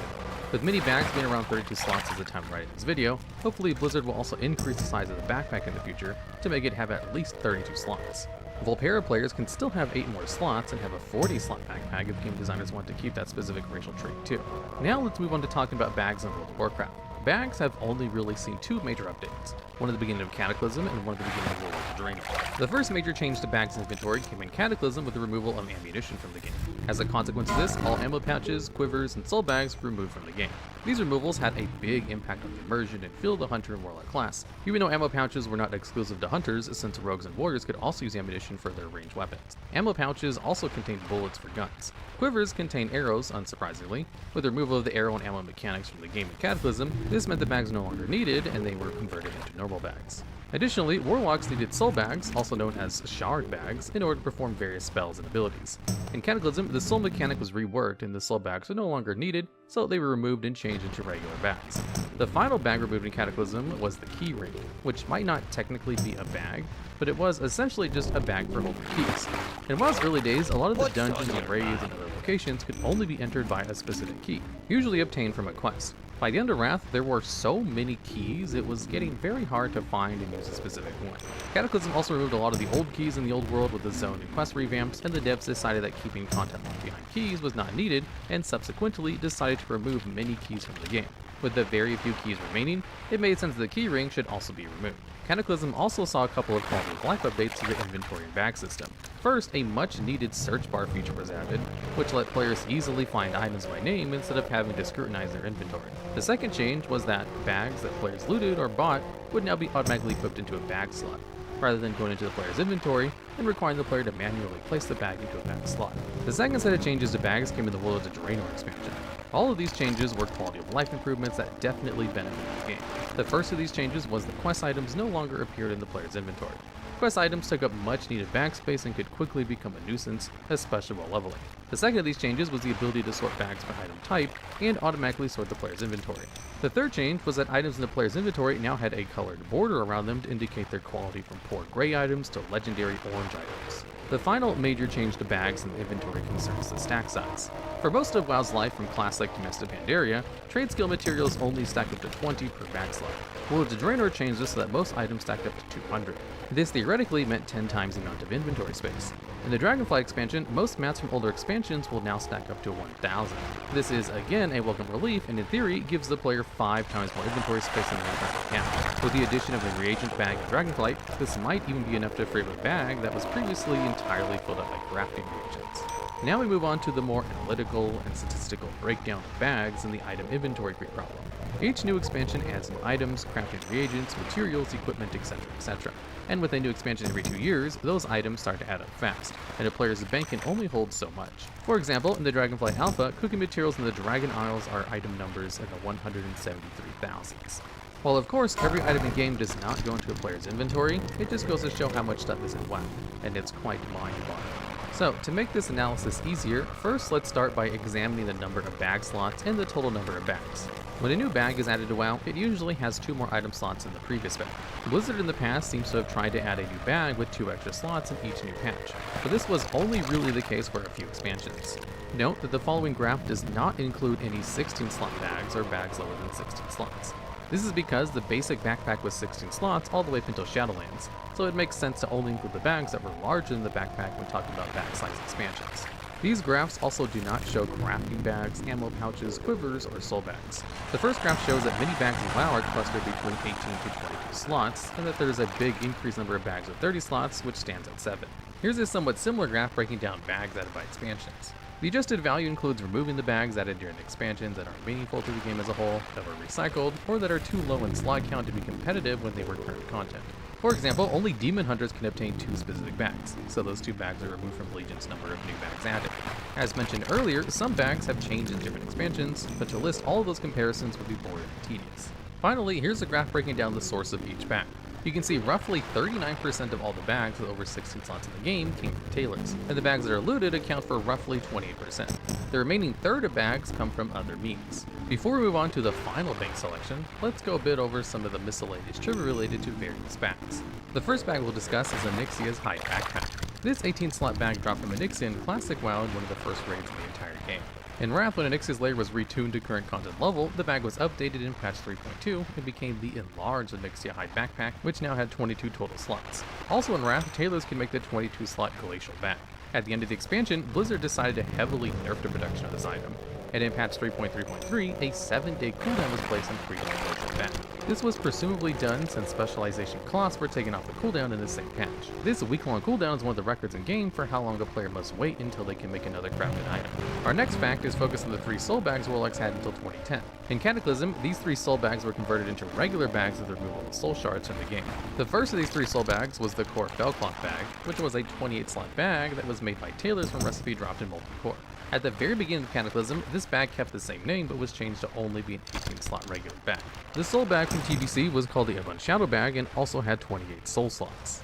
With many bags being around 32 slots at the time of writing this video, hopefully Blizzard will also increase the size of the backpack in the future to make it have at least 32 slots. Volpera players can still have 8 more slots and have a 40 slot backpack if game designers want to keep that specific racial trait too. Now let's move on to talking about bags in World of Warcraft. Bags have only really seen 2 major updates, one at the beginning of Cataclysm and one at the beginning of World of Draenor. The first major change to bags inventory came in Cataclysm with the removal of ammunition from the game. As a consequence of this, all ammo pouches, quivers, and soul bags were removed from the game. These removals had a big impact on the immersion and feel of the Hunter and Warlock class, even though ammo pouches were not exclusive to Hunters, since Rogues and Warriors could also use ammunition for their ranged weapons. Ammo pouches also contained bullets for guns. Quivers contain arrows, unsurprisingly. With the removal of the arrow and ammo mechanics from the game in Cataclysm, this meant the bags no longer needed, and they were converted into normal bags. Additionally, Warlocks needed soul bags, also known as shard bags, in order to perform various spells and abilities. In Cataclysm, the soul mechanic was reworked and the soul bags were no longer needed, so they were removed and changed into regular bags. The final bag removed in Cataclysm was the key ring, which might not technically be a bag, but it was essentially just a bag for holding keys. In WoW's early days, a lot of the dungeons and raids and other locations could only be entered by a specific key, usually obtained from a quest. By the end of Wrath, there were so many keys, it was getting very hard to find and use a specific one. Cataclysm also removed a lot of the old keys in the old world with the zone and quest revamps, and the devs decided that keeping content locked behind keys was not needed, and subsequently decided to remove many keys from the game. With the very few keys remaining, it made sense that the key ring should also be removed. Cataclysm also saw a couple of quality of life updates to the inventory and bag system. First, a much needed search bar feature was added, which let players easily find items by name instead of having to scrutinize their inventory. The second change was that bags that players looted or bought would now be automatically equipped into a bag slot, rather than going into the player's inventory and requiring the player to manually place the bag into a bag slot. The second set of changes to bags came in the World of Draenor expansion. All of these changes were quality of life improvements that definitely benefited the game. The first of these changes was that quest items no longer appeared in the player's inventory. Quest items took up much needed backspace and could quickly become a nuisance, especially while leveling. The second of these changes was the ability to sort bags by item type and automatically sort the player's inventory. The third change was that items in the player's inventory now had a colored border around them to indicate their quality from poor gray items to legendary orange items. The final major change to bags in the inventory concerns the stack size. For most of WoW's life from Classic to Mist of Pandaria, trade skill materials only stack up to 20 per bag slot. Lords of Draenor changed this so that most items stacked up to 200. This theoretically meant 10 times the amount of inventory space. In the Dragonflight expansion, most mats from older expansions will now stack up to 1000. This is, again, a welcome relief and in theory gives the player 5 times more inventory space than they currently have. With the addition of the reagent bag in Dragonflight, this might even be enough to free up a bag that was previously entirely filled up by crafting reagents. Now we move on to the more analytical and statistical breakdown of bags and the item inventory creep problem. Each new expansion adds new items, crafting reagents, materials, equipment, etc., etc. And with a new expansion every 2 years, those items start to add up fast, and a player's bank can only hold so much. For example, in the Dragonflight Alpha, cooking materials in the Dragon Isles are item numbers in the 173,000s. While of course every item in game does not go into a player's inventory, it just goes to show how much stuff is in WoW, and it's quite mind-boggling. So, to make this analysis easier, first let's start by examining the number of bag slots and the total number of bags. When a new bag is added to WoW, it usually has 2 more item slots than the previous bag. Blizzard in the past seems to have tried to add a new bag with 2 extra slots in each new patch, but this was only really the case for a few expansions. Note that the following graph does not include any 16-slot bags or bags lower than 16 slots. This is because the basic backpack was 16 slots all the way up until Shadowlands, so it makes sense to only include the bags that were larger than the backpack when talking about bag size expansions. These graphs also do not show crafting bags, ammo pouches, quivers, or soul bags. The first graph shows that many bags in WoW are clustered between 18 to 22 slots, and that there is a big increased number of bags with 30 slots, which stands at 7. Here's a somewhat similar graph breaking down bags added by expansions. The adjusted value includes removing the bags added during expansions that aren't meaningful to the game as a whole, that were recycled, or that are too low in slot count to be competitive when they were current content. For example, only Demon Hunters can obtain 2 specific bags, so those 2 bags are removed from Legion's number of new bags added. As mentioned earlier, some bags have changed in different expansions, but to list all of those comparisons would be boring and tedious. Finally, here's a graph breaking down the source of each bag. You can see roughly 39% of all the bags with over 16 slots in the game came from tailors, and the bags that are looted account for roughly 28%. The remaining third of bags come from other means. Before we move on to the final bank selection, let's go a bit over some of the miscellaneous trivia related to various bags. The first bag we'll discuss is Onyxia's Hide Backpack. This 18-slot bag dropped from Onyxia in Classic WoW in one of the first raids in the entire game. In Wrath, when Onyxia's lair was retuned to current content level, the bag was updated in patch 3.2 and became the enlarged Onyxia Hide Backpack, which now had 22 total slots. Also in Wrath, tailors can make the 22-slot Glacial bag. At the end of the expansion, Blizzard decided to heavily nerf the production of this item, and in patch 3.3.3, a 7-day cooldown was placed on creating a Glacial bag. This was presumably done since specialization cloths were taken off the cooldown in the same patch. This week-long cooldown is one of the records in game for how long a player must wait until they can make another crafted item. Our next fact is focused on the 3 soul bags Warlocks had until 2010. In Cataclysm, these 3 soul bags were converted into regular bags with the removal of soul shards from the game. The first of these 3 soul bags was the Core Felcloth bag, which was a 28-slot bag that was made by tailors from recipe dropped in Molten Core. At the very beginning of Cataclysm, this bag kept the same name but was changed to only be an 18-slot regular bag. The soul bag from TBC was called the Avon Shadow bag and also had 28 soul slots.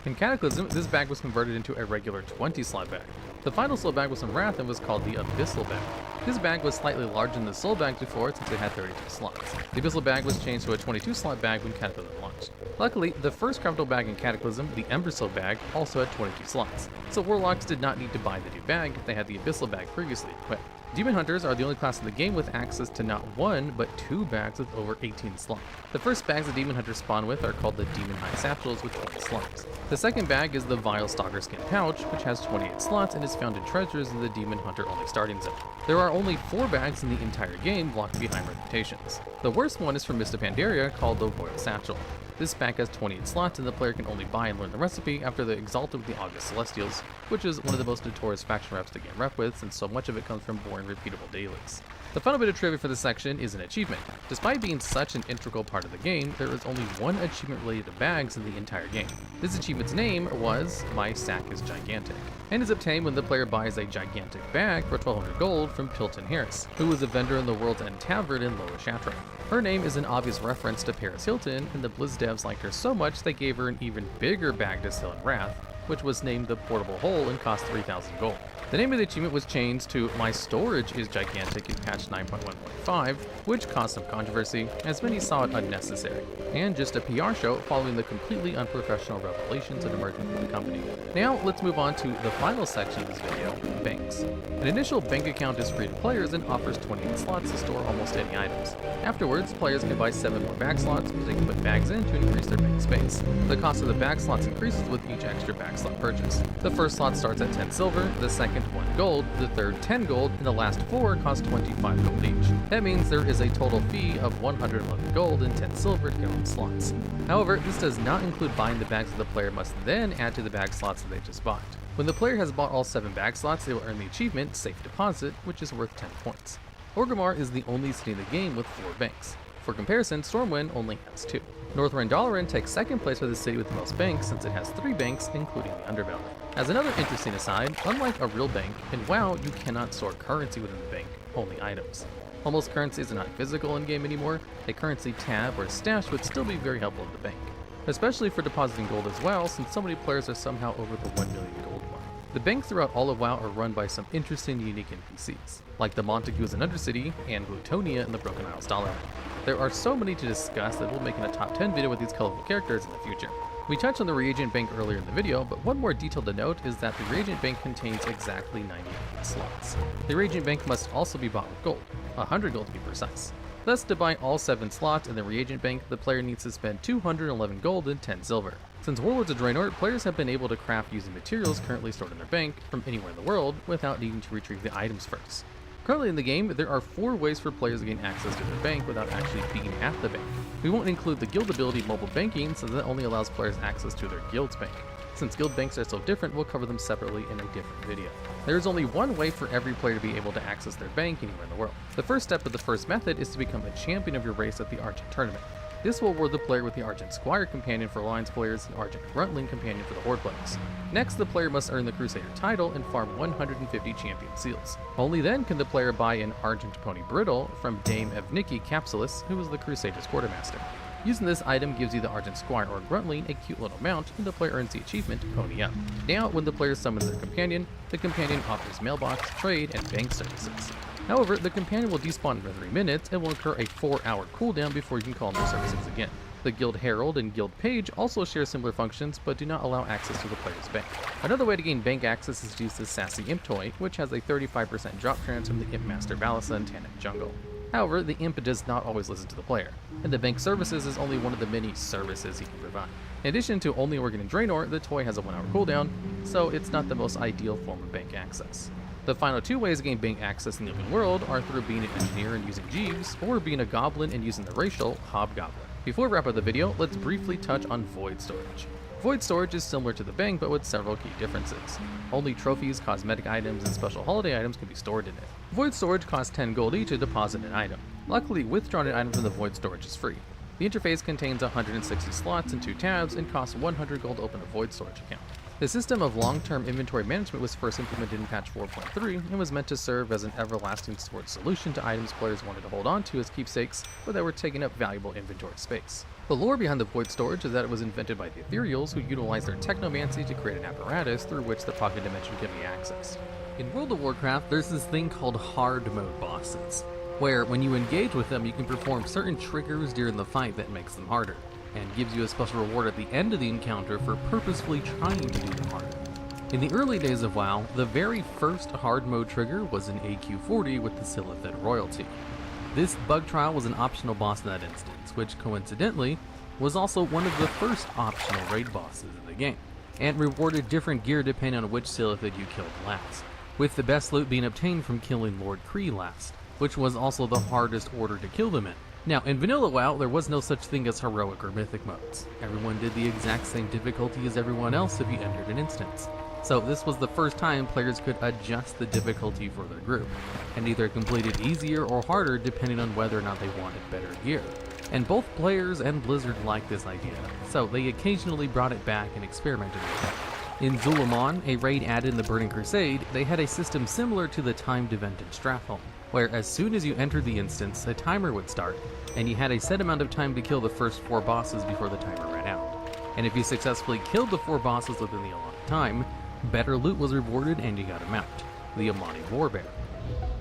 In Cataclysm, this bag was converted into a regular 20-slot bag. The final soul bag was from Wrath and was called the Abyssal bag. This bag was slightly larger than the soul bag before since it had 32 slots. The Abyssal bag was changed to a 22-slot bag when Cataclysm launched. Luckily, the first craftable bag in Cataclysm, the Embersoul bag, also had 22 slots, so Warlocks did not need to buy the new bag if they had the Abyssal bag previously equipped. Demon Hunters are the only class in the game with access to not 1, but 2 bags with over 18 slots. The first bags the Demon Hunters spawn with are called the Demon Hide Satchels with 20 slots. The second bag is the Vile Stalker Skin Pouch, which has 28 slots and is found in treasures in the Demon Hunter only starting zone. There are only 4 bags in the entire game locked behind reputations. The worst one is from Mist of Pandaria called the Royal Satchel. This bag has 28 slots and the player can only buy and learn the recipe after the Exalted with the August Celestials, which is one of the most notorious faction reps the game rep with since so much of it comes from boring repeatable dailies. The final bit of trivia for this section is an achievement. Despite being such an integral part of the game, there is only one achievement related to bags in the entire game. This achievement's name was My Sack is Gigantic, and is obtained when the player buys a gigantic bag for 1200 gold from Pilton Harris, who was a vendor in the World's End Tavern in Lower Shattra. Her name is an obvious reference to Paris Hilton, and the Blizz devs liked her so much they gave her an even bigger bag to sell in Wrath, which was named the Portable Hole and cost 3000 gold. The name of the achievement was changed to My Storage is Gigantic in patch 9.1.5, which caused some controversy, as many saw it unnecessary, and just a PR show following the completely unprofessional revelations that emerged from the company. Now let's move on to the final section of this video, banks. An initial bank account is free to players and offers 28 slots to store almost any items. Afterwards, players can buy 7 more bag slots, which they can put bags in to increase their bank space. The cost of the bag slots increases with each extra bag slot purchase. The first slot starts at 10 silver, the second 1 gold, the third 10 gold, and the last 4 cost 25 gold each. That means there is a total fee of 111 gold and 10 silver to go in slots. However, this does not include buying the bags that the player must then add to the bag slots that they just bought. When the player has bought all 7 bag slots, they will earn the achievement Safe Deposit, which is worth 10 points. Orgrimmar is the only city in the game with 4 banks. For comparison, Stormwind only has 2. Northrend-Dalaran takes second place for the city with the most banks since it has 3 banks, including the Underveld. As another interesting aside, unlike a real bank, in WoW you cannot store currency within the bank, only items. Almost currencies are not physical in-game anymore, a currency tab or stash would still be very helpful in the bank. Especially for depositing gold as well, since so many players are somehow over the 1 million gold mark. The banks throughout all of WoW are run by some interesting and unique NPCs, like the Montagues in Undercity and Glutonia in the Broken Isles Dalaran. There are so many to discuss that we'll make in a top 10 video with these colorful characters in the future. We touched on the reagent bank earlier in the video, but one more detail to note is that the reagent bank contains exactly 98 slots. The reagent bank must also be bought with gold, 100 gold to be precise. Thus, to buy all 7 slots in the reagent bank, the player needs to spend 211 gold and 10 silver. Since Warlords of Draenor, players have been able to craft using materials currently stored in their bank from anywhere in the world without needing to retrieve the items first. Currently in the game, there are 4 ways for players to gain access to their bank without actually being at the bank. We won't include the guild ability mobile banking, since that only allows players access to their guild's bank. Since guild banks are so different, we'll cover them separately in a different video. There is only one way for every player to be able to access their bank anywhere in the world. The first step of the first method is to become a champion of your race at the Argent tournament. This will award the player with the Argent Squire companion for Alliance players and Argent Gruntling companion for the Horde players. Next, the player must earn the Crusader title and farm 150 champion seals. Only then can the player buy an Argent Pony Brittle from Dame Evniki Capsulus, who was the Crusader's quartermaster. Using this item gives you the Argent Squire or Gruntling a cute little mount, and the player earns the achievement Pony Up. Now, when the player summons their companion, the companion offers mailbox, trade, and bank services. However, the companion will despawn in 3 minutes and will incur a 4-hour cooldown before you can call on their services again. The Guild Herald and Guild Page also share similar functions, but do not allow access to the player's bank. Another way to gain bank access is to use the Sassy Imp toy, which has a 35% drop chance from the Imp Master Valisa in Tannic Jungle. However, the Imp does not always listen to the player, and the bank services is only one of the many services he can provide. In addition to only working in Draenor, the toy has a 1-hour cooldown, so it's not the most ideal form of bank access. The final 2 ways to gain bank access in the open world are through being an engineer and using Jeeves, or being a goblin and using the racial Hobgoblin. Before we wrap up the video, let's briefly touch on Void Storage. Void Storage is similar to the bank, but with several key differences. Only trophies, cosmetic items, and special holiday items can be stored in it. Void Storage costs 10 gold each to deposit an item. Luckily, withdrawing an item from the Void Storage is free. The interface contains 160 slots and 2 tabs and costs 100 gold to open a Void Storage account. The system of long-term inventory management was first implemented in patch 4.3 and was meant to serve as an everlasting storage solution to items players wanted to hold on to as keepsakes, but that were taking up valuable inventory space. The lore behind the Void Storage is that it was invented by the Ethereals, who utilized their technomancy to create an apparatus through which the pocket dimension can be accessed. In World of Warcraft, there's this thing called hard mode bosses, where when you engage with them, you can perform certain triggers during the fight that makes them harder, and gives you a special reward at the end of the encounter for purposefully trying to do them harder. In the early days of WoW, the very first hard mode trigger was an AQ40 with the Silithid royalty. This bug trial was an optional boss in that instance, which coincidentally was also one of the first optional raid bosses in the game, and rewarded different gear depending on which Silithid you killed last, with the best loot being obtained from killing Lord Kree last, which was also the hardest order to kill them in. Now, in vanilla WoW, there was no such thing as heroic or mythic modes. Everyone did the exact same difficulty as everyone else if you entered an instance. So this was the first time players could adjust the difficulty for their group, and either complete it easier or harder depending on whether or not they wanted better gear. And both players and Blizzard liked this idea, so they occasionally brought it back and experimented with it. In Zul'Aman, a raid added in the Burning Crusade, they had a system similar to the timed event in Stratholme, where as soon as you entered the instance, a timer would start, and you had a set amount of time to kill the first 4 bosses before the timer ran out. And if you successfully killed the 4 bosses within the allotted time, better loot was rewarded and you got a mount, the Amani Warbear.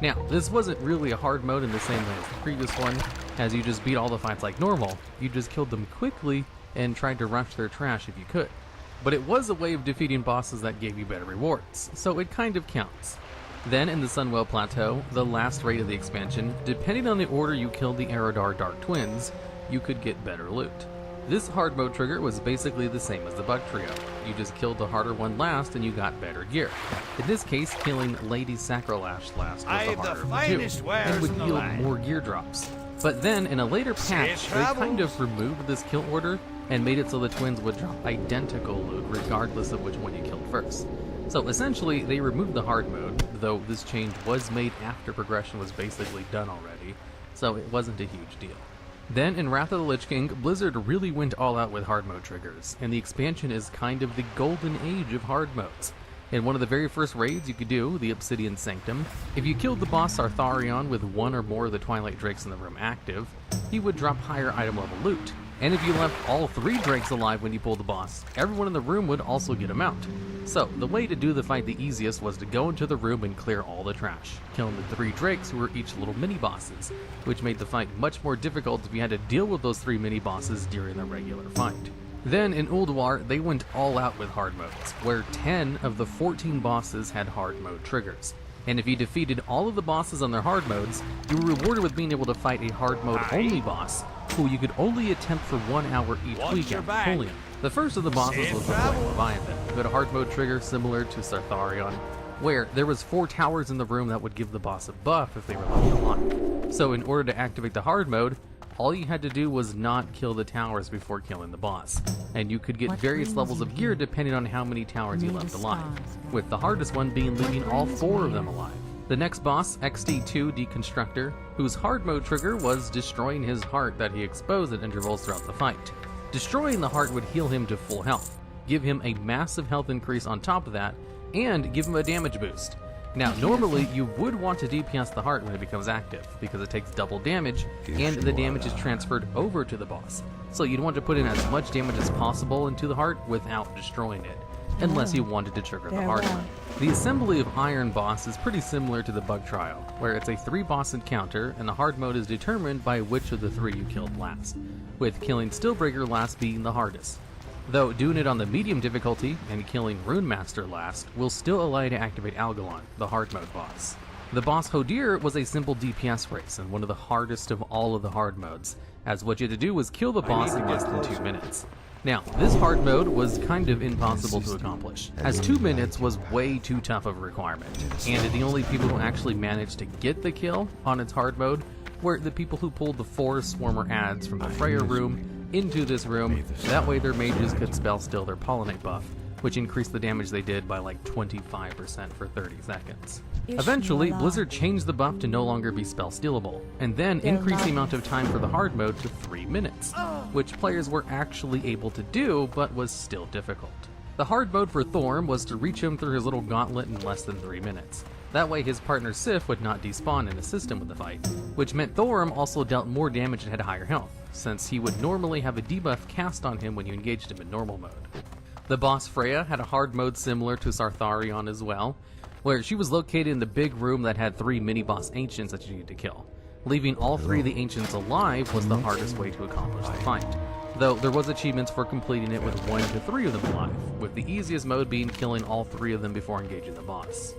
Now, this wasn't really a hard mode in the same way as the previous one, as you just beat all the fights like normal, you just killed them quickly and tried to rush their trash if you could. But it was a way of defeating bosses that gave you better rewards, so it kind of counts. Then in the Sunwell Plateau, the last raid of the expansion, depending on the order you killed the Eredar Dark Twins, you could get better loot. This hard mode trigger was basically the same as the Bug Trio. You just killed the harder one last and you got better gear. In this case, killing Lady Sacrolash last was the harder of the two, and would yield more gear drops. But then, in a later patch, they kind of removed this kill order and made it so the twins would drop identical loot regardless of which one you killed first. So essentially, they removed the hard mode, though this change was made after progression was basically done already, so it wasn't a huge deal. Then in Wrath of the Lich King, Blizzard really went all out with hard mode triggers, and the expansion is kind of the golden age of hard modes. In one of the very first raids you could do, the Obsidian Sanctum, if you killed the boss Sartharion with 1 or more of the Twilight Drakes in the room active, he would drop higher item level loot. And if you left all 3 Drakes alive when you pulled the boss, everyone in the room would also get a mount. So, the way to do the fight the easiest was to go into the room and clear all the trash, killing the 3 Drakes who were each little mini-bosses, which made the fight much more difficult if you had to deal with those 3 mini-bosses during the regular fight. Then, in Ulduar, they went all out with hard modes, where 10 of the 14 bosses had hard mode triggers. And if you defeated all of the bosses on their hard modes, you were rewarded with being able to fight a hard mode only boss, who you could only attempt for 1 hour each week after pulling him. The first of the bosses was the Flame Leviathan, who had a hard mode trigger similar to Sartharion, where there was 4 towers in the room that would give the boss a buff if they were left alive. So in order to activate the hard mode, all you had to do was not kill the towers before killing the boss, and you could get various levels of gear depending on how many towers you left alive, with the hardest one being leaving all 4 of them alive. The next boss, XD2 Deconstructor, whose hard mode trigger was destroying his heart that he exposed at intervals throughout the fight. Destroying the heart would heal him to full health, give him a massive health increase on top of that, and give him a damage boost. Now, normally you would want to DPS the heart when it becomes active, because it takes double damage, and the damage is transferred over to the boss. So you'd want to put in as much damage as possible into the heart without destroying it, unless you wanted to trigger the hard mode. The Assembly of Iron boss is pretty similar to the Bug Trial, where it's a 3-boss encounter, and the hard mode is determined by which of the 3 you killed last, with killing Steelbreaker last being the hardest. Though doing it on the medium difficulty and killing Runemaster last will still allow you to activate Algalon, the hard mode boss. The boss Hodir was a simple DPS race and one of the hardest of all of the hard modes, as what you had to do was kill the boss in less than 2 minutes. Now, this hard mode was kind of impossible to accomplish, as 2 minutes was way too tough of a requirement, and the only people who actually managed to get the kill on its hard mode were the people who pulled the 4 Swarmer adds from the Freya room into this room. That way their mages could spell still their pollinate buff, which increased the damage they did by like 25% for 30 seconds. Eventually, Blizzard changed the buff to no longer be spell stealable, and then increased the amount of time for the hard mode to 3 minutes, which players were actually able to do, but was still difficult. The hard mode for Thorm was to reach him through his little gauntlet in less than 3 minutes. That way his partner Sif would not despawn and assist him with the fight, which meant Thorm also dealt more damage and had higher health, since he would normally have a debuff cast on him when you engaged him in normal mode. The boss Freya had a hard mode similar to Sartharion as well, where she was located in the big room that had 3 mini-boss ancients that you needed to kill. Leaving all 3 of the ancients alive was the hardest way to accomplish the fight, though there was achievements for completing it with 1 to 3 of them alive, with the easiest mode being killing all 3 of them before engaging the boss.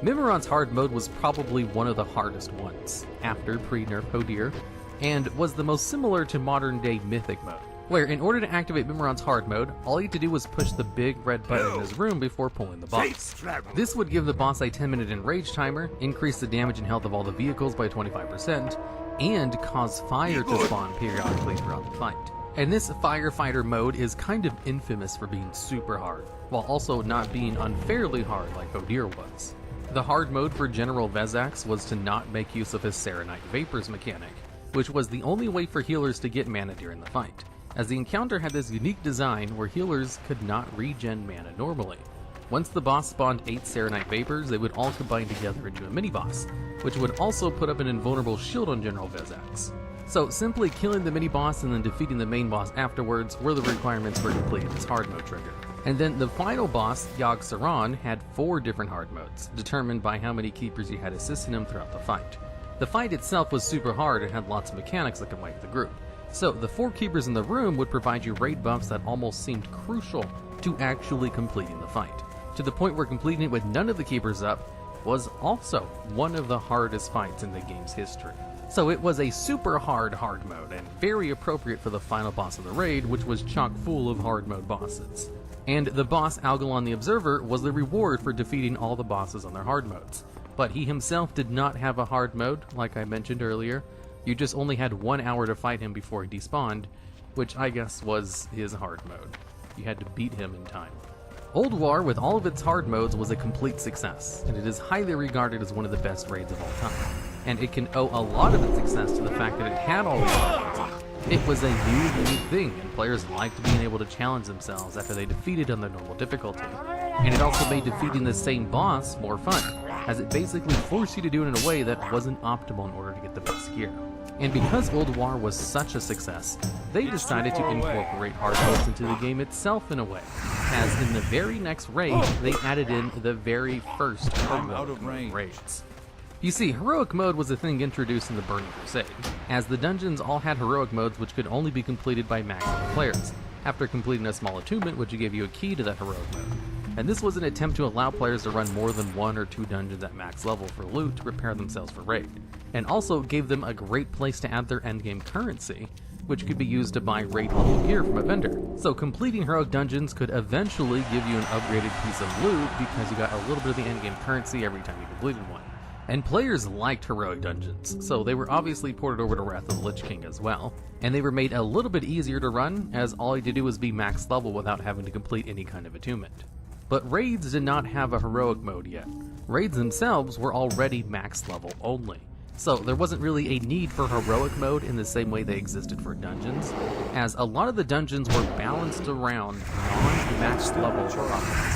Mimiron's hard mode was probably one of the hardest ones, after pre-nerf Hodir, and was the most similar to modern-day Mythic mode, where in order to activate Mimiron's hard mode, all you had to do was push the big red button in his room before pulling the boss. This would give the boss a 10-minute enrage timer, increase the damage and health of all the vehicles by 25%, and cause fire to spawn periodically throughout the fight. And this firefighter mode is kind of infamous for being super hard, while also not being unfairly hard like Odir was. The hard mode for General Vezax was to not make use of his Serenite Vapors mechanic, which was the only way for healers to get mana during the fight, as the encounter had this unique design where healers could not regen mana normally. Once the boss spawned 8 Serenite Vapors, they would all combine together into a mini-boss, which would also put up an invulnerable shield on General Vezax. So simply killing the mini-boss and then defeating the main boss afterwards were the requirements for completing this hard mode trigger. And then the final boss, Yogg Saron, had 4 different hard modes, determined by how many keepers you had assisting him throughout the fight. The fight itself was super hard and had lots of mechanics that could wipe the group. So the 4 keepers in the room would provide you raid buffs that almost seemed crucial to actually completing the fight, to the point where completing it with none of the keepers up was also one of the hardest fights in the game's history. So it was a super hard mode, and very appropriate for the final boss of the raid, which was chock full of hard mode bosses. And the boss Algalon the Observer was the reward for defeating all the bosses on their hard modes. But he himself did not have a hard mode, like I mentioned earlier. You just only had 1 hour to fight him before he despawned, which I guess was his hard mode. You had to beat him in time. Old War, with all of its hard modes, was a complete success, and it is highly regarded as one of the best raids of all time. And it can owe a lot of its success to the fact that it had all these hard modes. It was a new, unique thing, and players liked being able to challenge themselves after they defeated on their normal difficulty. And it also made defeating the same boss more fun, as it basically forced you to do it in a way that wasn't optimal in order to get the best gear. And because Old War was such a success, they decided to incorporate hard modes into the game itself in a way, as in the very next raid, they added in the very first heroic mode raids. You see, heroic mode was a thing introduced in the Burning Crusade, as the dungeons all had heroic modes which could only be completed by max level players, after completing a small attunement which gave you a key to that heroic mode. And this was an attempt to allow players to run more than 1 or 2 dungeons at max level for loot to prepare themselves for raid, and also gave them a great place to add their endgame currency, which could be used to buy raid level gear from a vendor. So completing heroic dungeons could eventually give you an upgraded piece of loot because you got a little bit of the endgame currency every time you completed one. And players liked heroic dungeons, so they were obviously ported over to Wrath of the Lich King as well, and they were made a little bit easier to run, as all you had to do was be max level without having to complete any kind of attunement. But raids did not have a heroic mode yet. Raids themselves were already max level only, so there wasn't really a need for heroic mode in the same way they existed for dungeons, as a lot of the dungeons were balanced around non-max level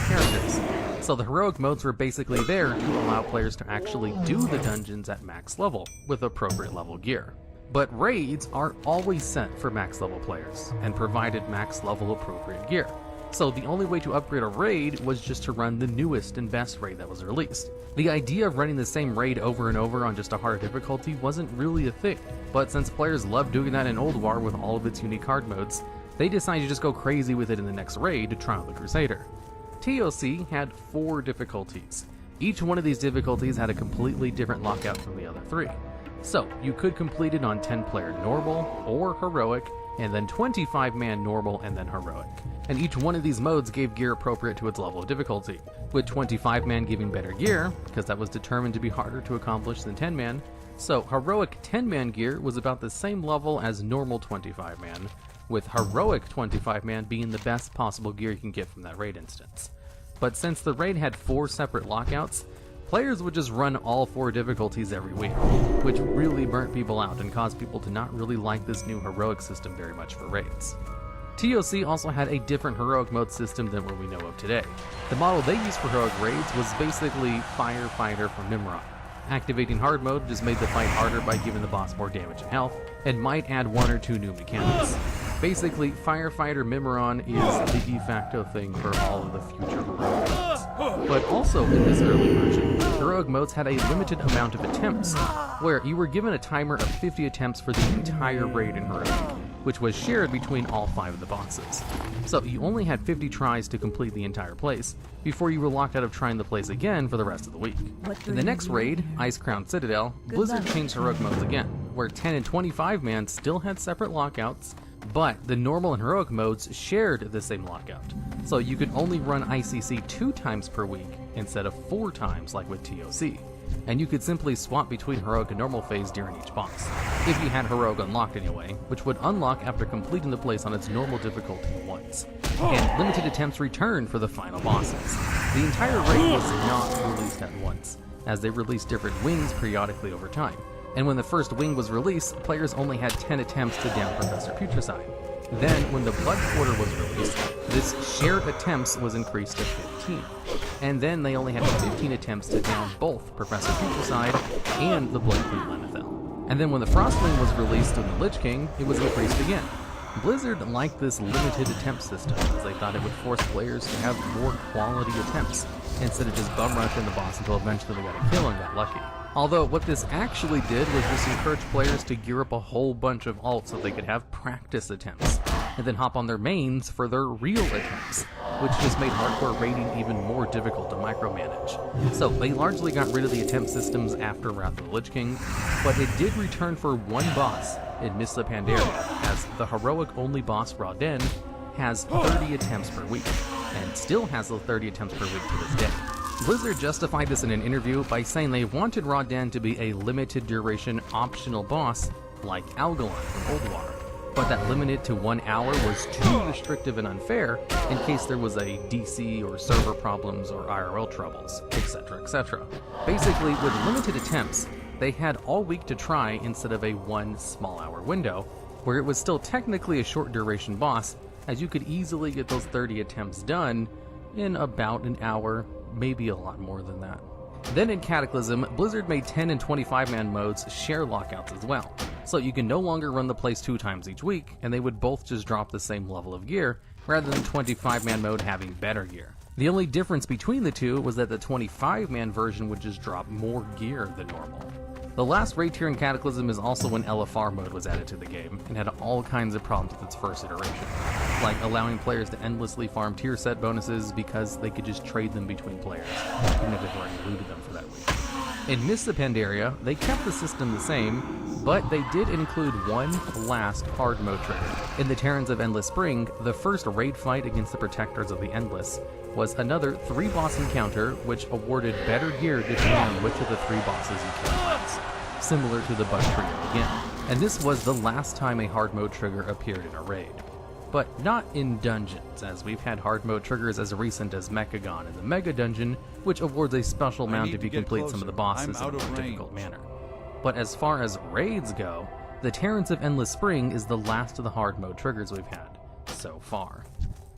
characters. So the heroic modes were basically there to allow players to actually do the dungeons at max level with appropriate level gear. But raids are always set for max level players and provided max level appropriate gear. So the only way to upgrade a raid was just to run the newest and best raid that was released. The idea of running the same raid over and over on just a harder difficulty wasn't really a thing, but since players loved doing that in Old War with all of its unique hard modes, they decided to just go crazy with it in the next raid to Trial of the Crusader. TOC had 4 difficulties. Each one of these difficulties had a completely different lockout from the other 3. So you could complete it on 10-player normal or heroic, and then 25-man normal and then heroic. And each one of these modes gave gear appropriate to its level of difficulty, with 25-man giving better gear, because that was determined to be harder to accomplish than 10-man, so heroic 10-man gear was about the same level as normal 25-man, with heroic 25-man being the best possible gear you can get from that raid instance. But since the raid had 4 separate lockouts, players would just run all 4 difficulties every week, which really burnt people out and caused people to not really like this new heroic system very much for raids. TOC also had a different heroic mode system than what we know of today. The model they used for heroic raids was basically Firefighter from Nimrod. Activating hard mode just made the fight harder by giving the boss more damage and health, and might add 1 or 2 new mechanics. Basically, Firefighter Mimiron is the de facto thing for all of the future heroic modes. But also in this early version, heroic modes had a limited amount of attempts, where you were given a timer of 50 attempts for the entire raid in heroic, which was shared between all 5 of the bosses. So you only had 50 tries to complete the entire place, before you were locked out of trying the place again for the rest of the week. In the next raid, Icecrown Citadel, Blizzard changed heroic modes again, where 10 and 25 man still had separate lockouts, but the normal and heroic modes shared the same lockout. So you could only run ICC 2 times per week instead of 4 times like with TOC. and you could simply swap between Heroic and Normal phase during each boss, if you had Heroic unlocked anyway, which would unlock after completing the place on its normal difficulty once. And limited attempts returned for the final bosses. The entire raid was not released at once, as they released different wings periodically over time. And when the first wing was released, players only had 10 attempts to down Professor Putricide. Then, when the Blood Quarter was released, this shared attempts was increased to 15. And then they only had 15 attempts to down both Professor Putricide and the Blood Queen Lenethil. And then when the Frostwing was released in the Lich King, it was increased again. Blizzard liked this limited attempt system, as they thought it would force players to have more quality attempts, instead of just bum rushing the boss until eventually they got a kill and got lucky. Although what this actually did was just encourage players to gear up a whole bunch of alts so they could have practice attempts, and then hop on their mains for their real attempts, which just made hardcore raiding even more difficult to micromanage. So they largely got rid of the attempt systems after Wrath of the Lich King, but it did return for one boss in Mists of Pandaria, as the heroic-only boss Paladin has 30 attempts per week, and still has those 30 attempts per week to this day. Blizzard justified this in an interview by saying they wanted Paladin to be a limited duration optional boss like Algalon from Old War, but that limited to 1 hour was too restrictive and unfair in case there was a DC or server problems or IRL troubles, etc, etc. Basically, with limited attempts, they had all week to try instead of a 1 small hour window, where it was still technically a short duration boss, as you could easily get those 30 attempts done in about an hour, maybe a lot more than that. Then in Cataclysm, Blizzard made 10 and 25-man modes share lockouts as well, so you can no longer run the place 2 times each week, and they would both just drop the same level of gear, rather than 25-man mode having better gear. The only difference between the two was that the 25-man version would just drop more gear than normal. The last raid tier in Cataclysm is also when LFR mode was added to the game, and had all kinds of problems with its first iteration, like allowing players to endlessly farm tier set bonuses because they could just trade them between players, even if they've already looted them for that week. In Mists of Pandaria, they kept the system the same, but they did include one last hard mode trigger. In the Terrans of Endless Spring, the first raid fight against the Protectors of the Endless was another 3-boss encounter which awarded better gear depending on which of the 3 bosses you killed last, similar to the Bug Trio again. And this was the last time a hard mode trigger appeared in a raid. But not in dungeons, as we've had hard mode triggers as recent as Mechagon in the Mega Dungeon, which awards a special mount if you complete some of the bosses in a more difficult manner. But as far as raids go, the Terrans of Endless Spring is the last of the hard mode triggers we've had so far.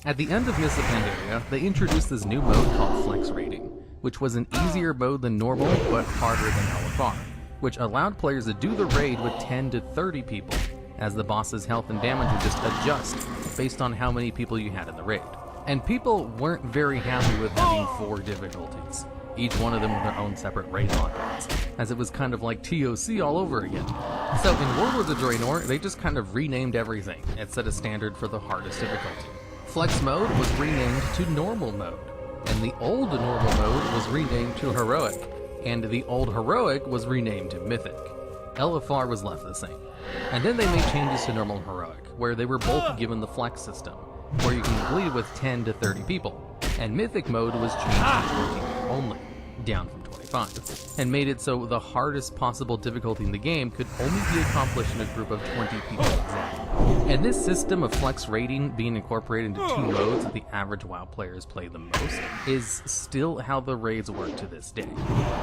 At the end of Mists of Pandaria, they introduced this new mode called Flex Raiding, which was an easier mode than normal but harder than LFR, which allowed players to do the raid with 10 to 30 people, as the boss's health and damage would just adjust based on how many people you had in the raid. And people weren't very happy with having 4 difficulties, each one of them with their own separate raid lockouts, as it was kind of like TOC all over again. So in Warlords of Draenor, they just kind of renamed everything and set a standard for the hardest difficulty. Flex mode was renamed to normal mode, and the old normal mode was renamed to heroic, and the old heroic was renamed to mythic. LFR was left the same. And then they made changes to normal and heroic, where they were both given the flex system, where you can complete with 10 to 30 people, and mythic mode was changed to 20 only, down from 25, and made it so the hardest possible difficulty in the game could only be accomplished in a group of 20 people exactly. And this system of flex rating being incorporated into 2 modes that the average WoW players play the most is still how the raids work to this day.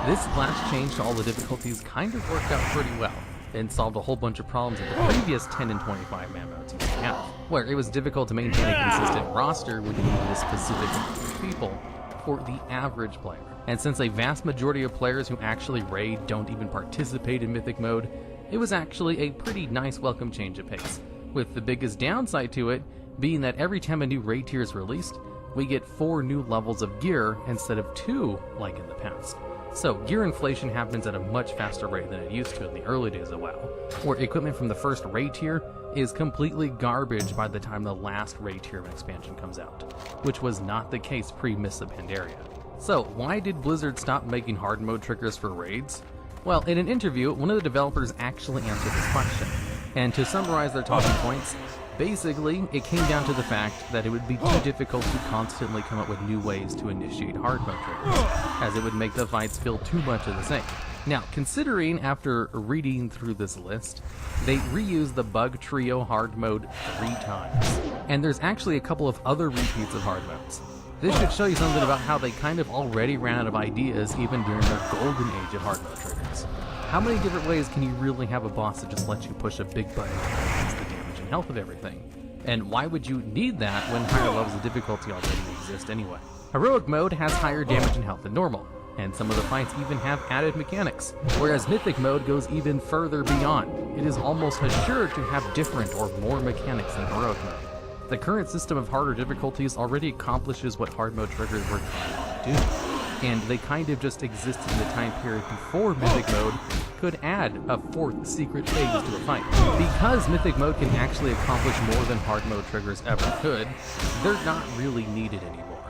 This last change to all the difficulties kind of worked out pretty well, and solved a whole bunch of problems that the previous 10 and 25 man modes used to have, where it was difficult to maintain a consistent roster when you needed a specific amount of people for the average player. And since a vast majority of players who actually raid don't even participate in mythic mode, it was actually a pretty nice welcome change of pace, with the biggest downside to it being that every time a new raid tier is released, we get 4 new levels of gear instead of 2 like in the past. So gear inflation happens at a much faster rate than it used to in the early days of WoW, where equipment from the first raid tier is completely garbage by the time the last raid tier of an expansion comes out, which was not the case pre-Mists of Pandaria. So why did Blizzard stop making hard mode triggers for raids? Well, in an interview, one of the developers actually answered this question, and to summarize their talking points, Basically, it came down to the fact that it would be too difficult to constantly come up with new ways to initiate hard mode triggers, as it would make the fights feel too much of the same. Now, considering after reading through this list, they reused the bug trio hard mode 3 times, and there's actually a couple of other repeats of hard modes. This should show you something about how they kind of already ran out of ideas even during their golden age of hard mode triggers. How many different ways can you really have a boss that just lets you push a big button to increase the damage and health of everything? And why would you need that when higher levels of difficulty already exist anyway? Heroic mode has higher damage and health than normal, and some of the fights even have added mechanics, whereas Mythic mode goes even further beyond. It is almost assured to have different or more mechanics than Heroic mode. The current system of harder difficulties already accomplishes what hard mode triggers were trying to do, and they kind of just existed in the time period before Mythic mode could add a 4th secret phase to a fight. Because Mythic mode can actually accomplish more than hard mode triggers ever could, they're not really needed anymore.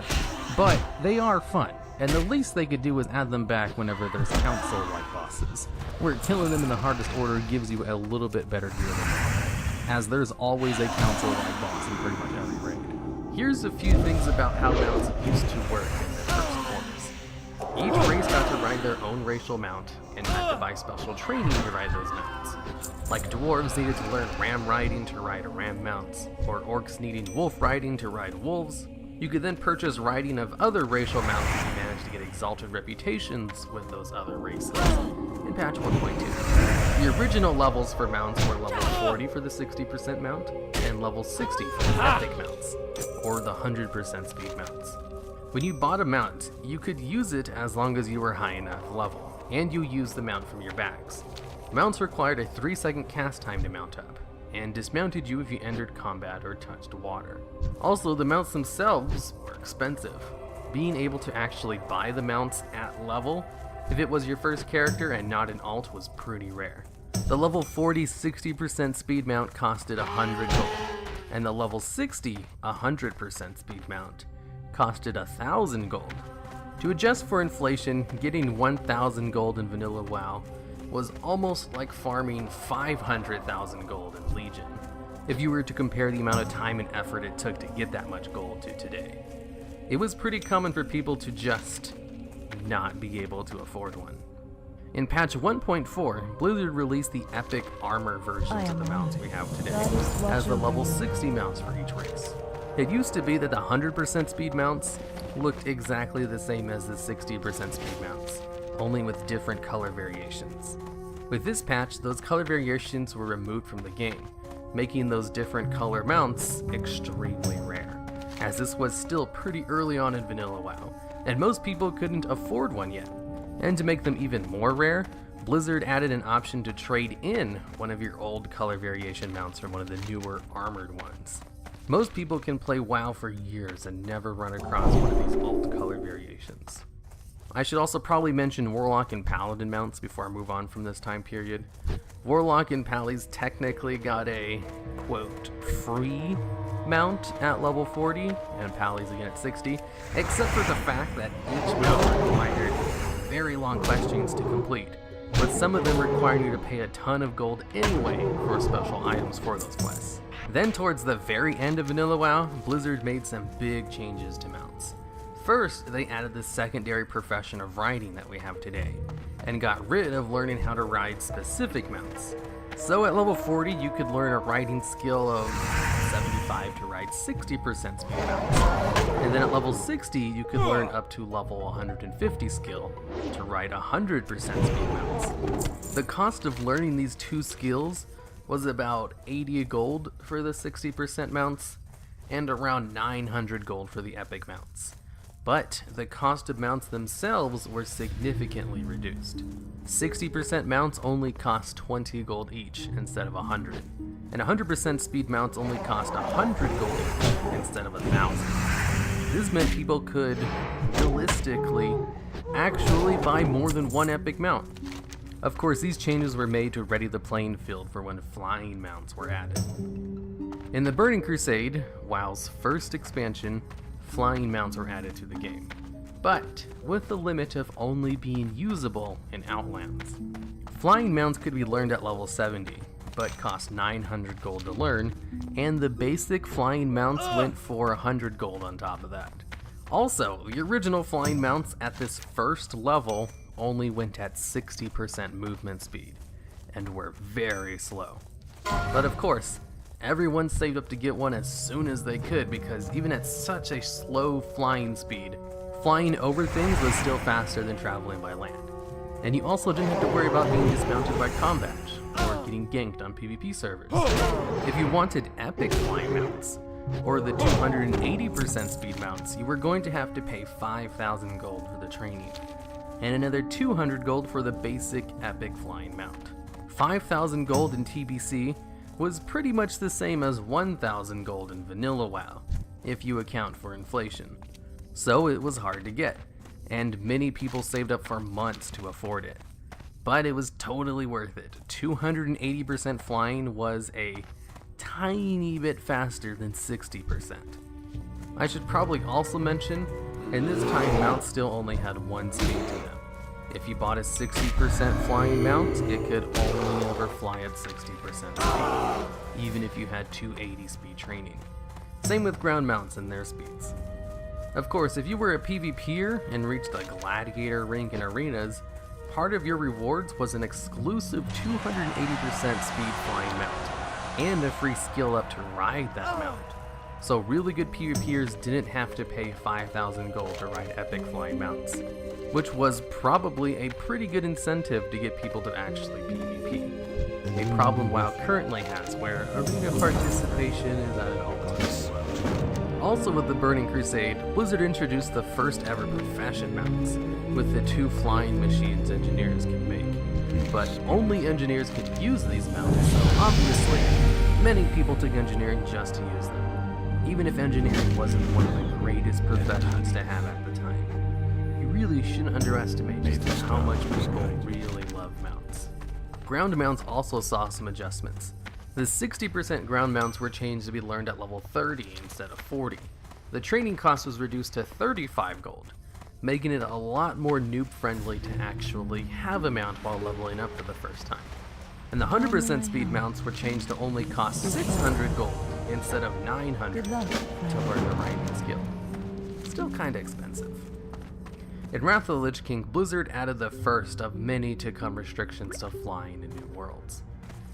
But they are fun, and the least they could do is add them back whenever there's council-like bosses, where killing them in the hardest order gives you a little bit better gear than normal, as there's always a council-like boss in pretty much every raid. Here's a few things about how mounts used to work in their first forms. Each race got to ride their own racial mount, and had to buy special training to ride those mounts. Like dwarves needed to learn ram riding to ride ram mounts, or orcs needing wolf riding to ride wolves. You could then purchase riding of other racial mounts if you managed to get exalted reputations with those other races. In patch 1.2, the original levels for mounts were level 40 for the 60% mount, and level 60 for the epic mounts, or the 100% speed mounts. When you bought a mount, you could use it as long as you were high enough level, and you used the mount from your bags. Mounts required a 3-second cast time to mount up, and dismounted you if you entered combat or touched water. Also, the mounts themselves were expensive. Being able to actually buy the mounts at level, if it was your first character and not an alt, was pretty rare. The level 40 60% speed mount costed 100 gold, and the level 60 100% speed mount costed 1,000 gold. To adjust for inflation, getting 1,000 gold in vanilla WoW was almost like farming 500,000 gold in Legion, if you were to compare the amount of time and effort it took to get that much gold to today. It was pretty common for people to just not be able to afford one. In patch 1.4, Blizzard released the epic armor versions of the mounts we have today, as the level 60 mounts for each race. It used to be that the 100% speed mounts looked exactly the same as the 60% speed mounts, only with different color variations. With this patch, those color variations were removed from the game, making those different color mounts extremely rare, as this was still pretty early on in vanilla WoW, and most people couldn't afford one yet. And to make them even more rare, Blizzard added an option to trade in one of your old color variation mounts for one of the newer armored ones. Most people can play WoW for years and never run across one of these alt color variations. I should also probably mention Warlock and Paladin mounts before I move on from this time period. Warlock and Pallies technically got a, quote, free mount at level 40, and Pallies again at 60, except for the fact that each mount required very long questions to complete, with some of them requiring you to pay a ton of gold anyway for special items for those quests. Then towards the very end of vanilla WoW, Blizzard made some big changes to mounts. First, they added the secondary profession of riding that we have today, and got rid of learning how to ride specific mounts. So at level 40, you could learn a riding skill of 75 to ride 60% speed mounts. And then at level 60, you could learn up to level 150 skill to ride 100% speed mounts. The cost of learning these two skills was about 80 gold for the 60% mounts, and around 900 gold for the epic mounts. But the cost of mounts themselves were significantly reduced. 60% mounts only cost 20 gold each instead of 100, and 100% speed mounts only cost 100 gold each instead of 1,000. This meant people could, realistically, actually buy more than one epic mount. Of course, these changes were made to ready the playing field for when flying mounts were added. In the Burning Crusade, WoW's first expansion, flying mounts were added to the game, but with the limit of only being usable in Outlands. Flying mounts could be learned at level 70, but cost 900 gold to learn, and the basic flying mounts went for 100 gold on top of that. Also, the original flying mounts at this first level only went at 60% movement speed, and were very slow. But of course, everyone saved up to get one as soon as they could, because even at such a slow flying speed, flying over things was still faster than traveling by land. And you also didn't have to worry about being dismounted by combat, or getting ganked on PvP servers. If you wanted epic flying mounts, or the 280% speed mounts, you were going to have to pay 5,000 gold for the training, and another 200 gold for the basic epic flying mount. 5,000 gold in TBC was pretty much the same as 1,000 gold in vanilla WoW, if you account for inflation. So it was hard to get, and many people saved up for months to afford it. But it was totally worth it. 280% flying was a tiny bit faster than 60%. I should probably also mention, in this time mounts still only had one speed to them. If you bought a 60% flying mount, it could only ever fly at 60% speed, even if you had 280 speed training. Same with ground mounts and their speeds. Of course, if you were a PvPer and reached the gladiator rank in arenas, part of your rewards was an exclusive 280% speed flying mount, and a free skill up to ride that mount. So really good PvPers didn't have to pay 5,000 gold to ride epic flying mounts, which was probably a pretty good incentive to get people to actually PvP. A problem WoW currently has, where arena participation is at an all-time low. Also with the Burning Crusade, Blizzard introduced the first ever profession mounts, with the 2 flying machines engineers can make. But only engineers could use these mounts, so obviously, many people took engineering just to use them, even if engineering wasn't one of the greatest professions to have at the time. You really shouldn't underestimate just how much people really love mounts. Ground mounts also saw some adjustments. The 60% ground mounts were changed to be learned at level 30 instead of 40. The training cost was reduced to 35 gold, making it a lot more noob friendly to actually have a mount while leveling up for the first time. And the 100% speed mounts were changed to only cost 600 gold instead of 900 to learn the riding skill. Still kinda expensive. In Wrath of the Lich King, Blizzard added the first of many to-come restrictions to flying in New Worlds.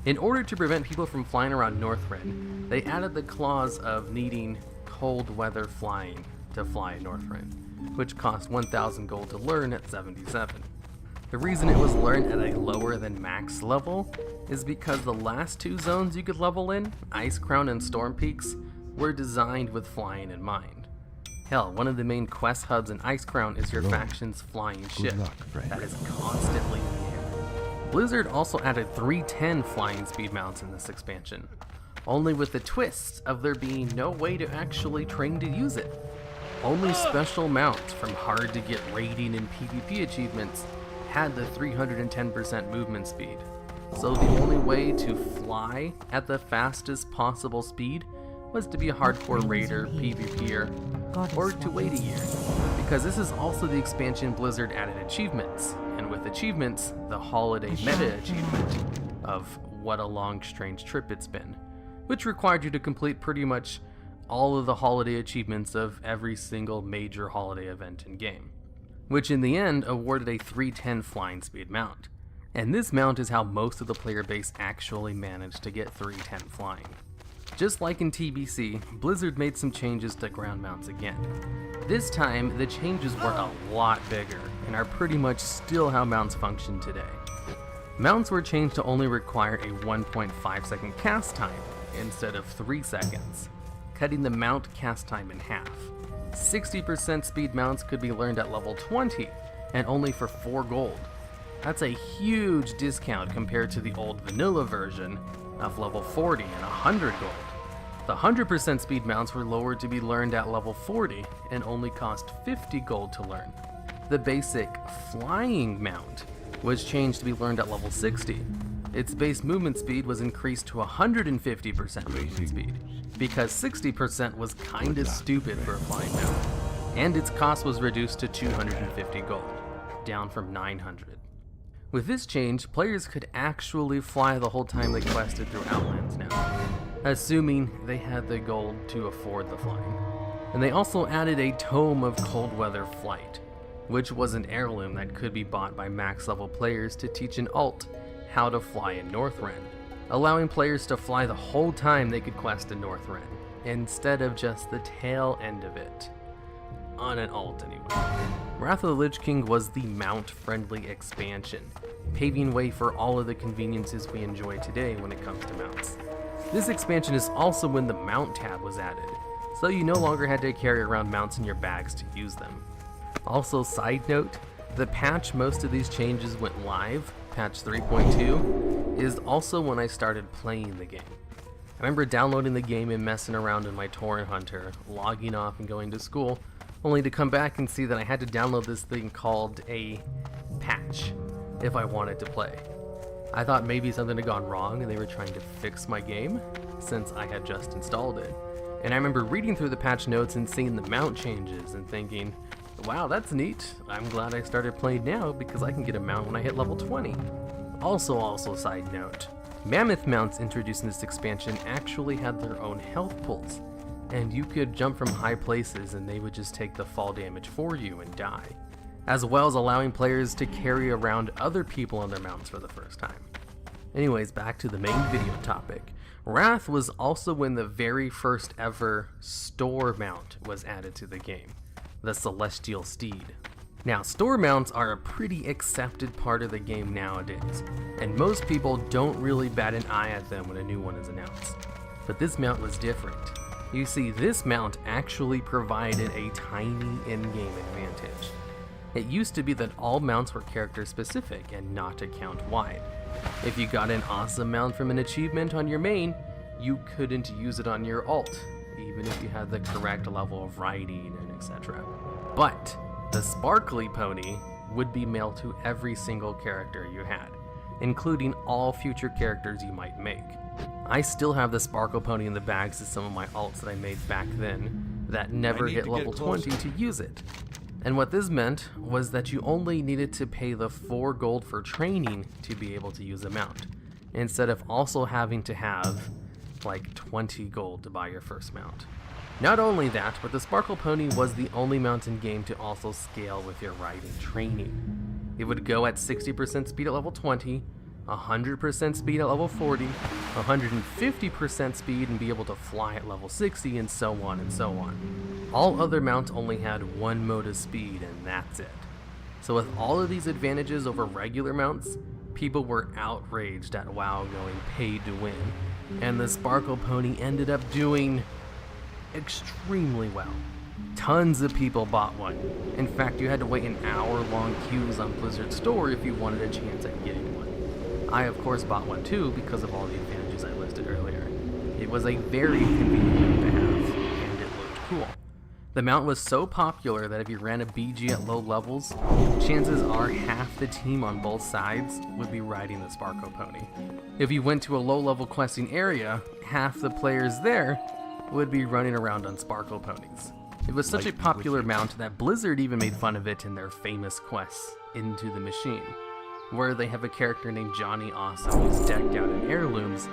In order to prevent people from flying around Northrend, they added the clause of needing cold weather flying to fly in Northrend, which cost 1,000 gold to learn at 77. The reason it was learned at a lower than max level is because the last 2 zones you could level in, Ice Crown and Storm Peaks, were designed with flying in mind. Hell, one of the main quest hubs in Ice Crown is your faction's flying ship that is constantly in the air. Blizzard also added 310 flying speed mounts in this expansion, only with the twist of there being no way to actually train to use it. Only special mounts from hard to get raiding and PvP achievements had the 310% movement speed, so the only way to fly at the fastest possible speed was to be a hardcore raider, PvPer, or to wait a year, because this is also the expansion Blizzard added achievements, and with achievements, the holiday meta achievement of What a Long Strange Trip It's Been, which required you to complete pretty much all of the holiday achievements of every single major holiday event in game, which in the end awarded a 310 flying speed mount. And this mount is how most of the player base actually managed to get 310 flying. Just like in TBC, Blizzard made some changes to ground mounts again. This time, the changes were a lot bigger, and are pretty much still how mounts function today. Mounts were changed to only require a 1.5 second cast time, instead of 3 seconds, cutting the mount cast time in half. 60% speed mounts could be learned at level 20, and only for 4 gold. That's a huge discount compared to the old vanilla version of level 40 and 100 gold. The 100% speed mounts were lowered to be learned at level 40 and only cost 50 gold to learn. The basic flying mount was changed to be learned at level 60. Its base movement speed was increased to 150% movement speed, because 60% was kinda stupid for a flying mount, and its cost was reduced to 250 gold, down from 900. With this change, players could actually fly the whole time they quested through Outlands now, assuming they had the gold to afford the flying. And they also added a Tome of Cold Weather Flight, which was an heirloom that could be bought by max level players to teach an alt how to fly in Northrend, allowing players to fly the whole time they could quest in Northrend, instead of just the tail end of it. On an alt anyway. Wrath of the Lich King was the mount-friendly expansion, paving way for all of the conveniences we enjoy today when it comes to mounts. This expansion is also when the mount tab was added, so you no longer had to carry around mounts in your bags to use them. Also, side note, the patch most of these changes went live, patch 3.2, is also when I started playing the game. I remember downloading the game and messing around in my torrent hunter, logging off and going to school, only to come back and see that I had to download this thing called a patch if I wanted to play. I thought maybe something had gone wrong and they were trying to fix my game, since I had just installed it. And I remember reading through the patch notes and seeing the mount changes and thinking, wow, that's neat. I'm glad I started playing now because I can get a mount when I hit level 20. Also side note, mammoth mounts introduced in this expansion actually had their own health pools, and you could jump from high places and they would just take the fall damage for you and die, as well as allowing players to carry around other people on their mounts for the first time. Anyways, back to the main video topic. Wrath was also when the very first ever store mount was added to the game, the Celestial Steed. Now, store mounts are a pretty accepted part of the game nowadays, and most people don't really bat an eye at them when a new one is announced. But this mount was different. You see, this mount actually provided a tiny in-game advantage. It used to be that all mounts were character specific and not account wide. If you got an awesome mount from an achievement on your main, you couldn't use it on your alt, even if you had the correct level of riding and etc. But the sparkly pony would be mailed to every single character you had, including all future characters you might make. I still have the sparkle pony in the bags of some of my alts that I made back then that never hit level 20 to use it. And what this meant was that you only needed to pay the 4 gold for training to be able to use a mount, instead of also having to have like 20 gold to buy your first mount. Not only that, but the Sparkle Pony was the only mount in game to also scale with your riding training. It would go at 60% speed at level 20, 100% speed at level 40, 150% speed and be able to fly at level 60, and so on and so on. All other mounts only had 1 mode of speed, and that's it. So with all of these advantages over regular mounts, people were outraged at WoW going paid to win, and the Sparkle Pony ended up doing extremely well. Tons of people bought one. In fact, you had to wait an hour-long queues on Blizzard's store if you wanted a chance at getting one. I of course bought one too because of all the advantages I listed earlier. It was a very convenient mount to have, and it looked cool. The mount was so popular that if you ran a BG at low levels, chances are half the team on both sides would be riding the Sparkle Pony. If you went to a low-level questing area, half the players there would be running around on Sparkle Ponies. It was such a popular mount that Blizzard even made fun of it in their famous quests, Into the Machine, where they have a character named Johnny Awesome who's decked out in heirlooms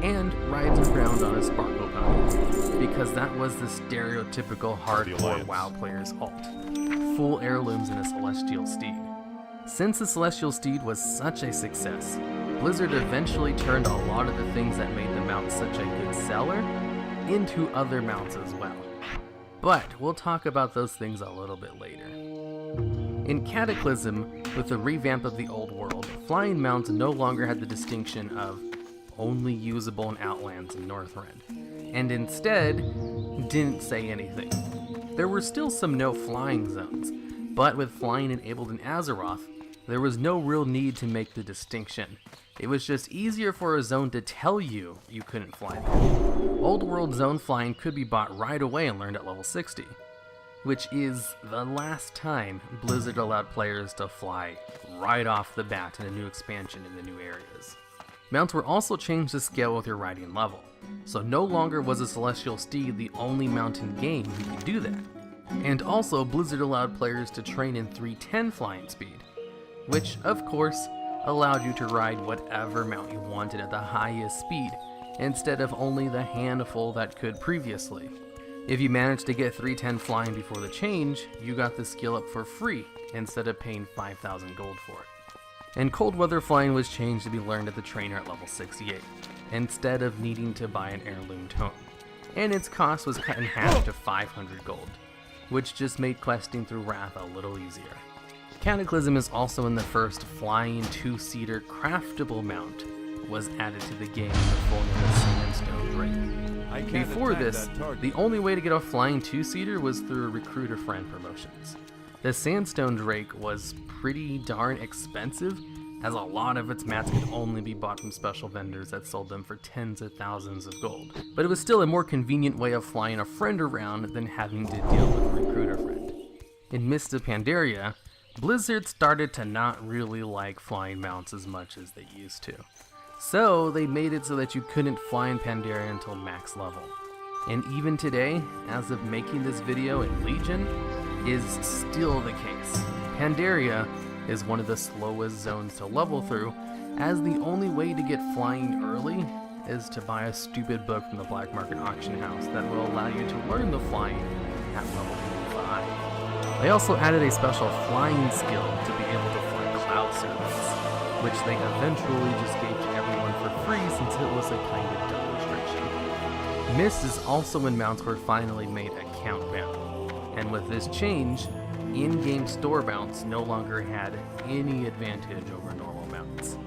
and rides around on a Sparkle Pony, because that was the stereotypical hardcore WoW player's alt. Full heirlooms and a Celestial Steed. Since the Celestial Steed was such a success, Blizzard eventually turned a lot of the things that made the mount such a good seller into other mounts as well. But we'll talk about those things a little bit later. In Cataclysm, with the revamp of the old world, flying mounts no longer had the distinction of only usable in Outlands and Northrend, and instead didn't say anything. There were still some no flying zones, but with flying enabled in Azeroth, there was no real need to make the distinction. It was just easier for a zone to tell you you couldn't fly there. Old world zone flying could be bought right away and learned at level 60. Which is the last time Blizzard allowed players to fly right off the bat in a new expansion in the new areas. Mounts were also changed to scale with your riding level, so no longer was a Celestial Steed the only mount in game who could do that. And also, Blizzard allowed players to train in 310 flying speed, which, of course, allowed you to ride whatever mount you wanted at the highest speed, instead of only the handful that could previously. If you managed to get 310 flying before the change, you got the skill up for free, instead of paying 5,000 gold for it. And cold weather flying was changed to be learned at the trainer at level 68, instead of needing to buy an heirloom tome. And its cost was cut in half to 500 gold, which just made questing through Wrath a little easier. Cataclysm is also when the first flying 2-seater craftable mount was added to the game in the form of a sandstone drake. Before this, the only way to get a flying 2-seater was through recruiter friend promotions. The sandstone drake was pretty darn expensive, as a lot of its mats could only be bought from special vendors that sold them for tens of thousands of gold. But it was still a more convenient way of flying a friend around than having to deal with a recruiter friend. In Mists of Pandaria, Blizzard started to not really like flying mounts as much as they used to. So they made it so that you couldn't fly in Pandaria until max level. And even today, as of making this video in Legion, is still the case. Pandaria is one of the slowest zones to level through, as the only way to get flying early is to buy a stupid book from the black market auction house that will allow you to learn the flying at level 85. They also added a special flying skill to be able to fly cloud servants, which they eventually just gave to everyone for free since it was a kind of dumb restriction. Mist is also when mounts were finally made account bound. And with this change, in-game store mounts no longer had any advantage over normal mounts,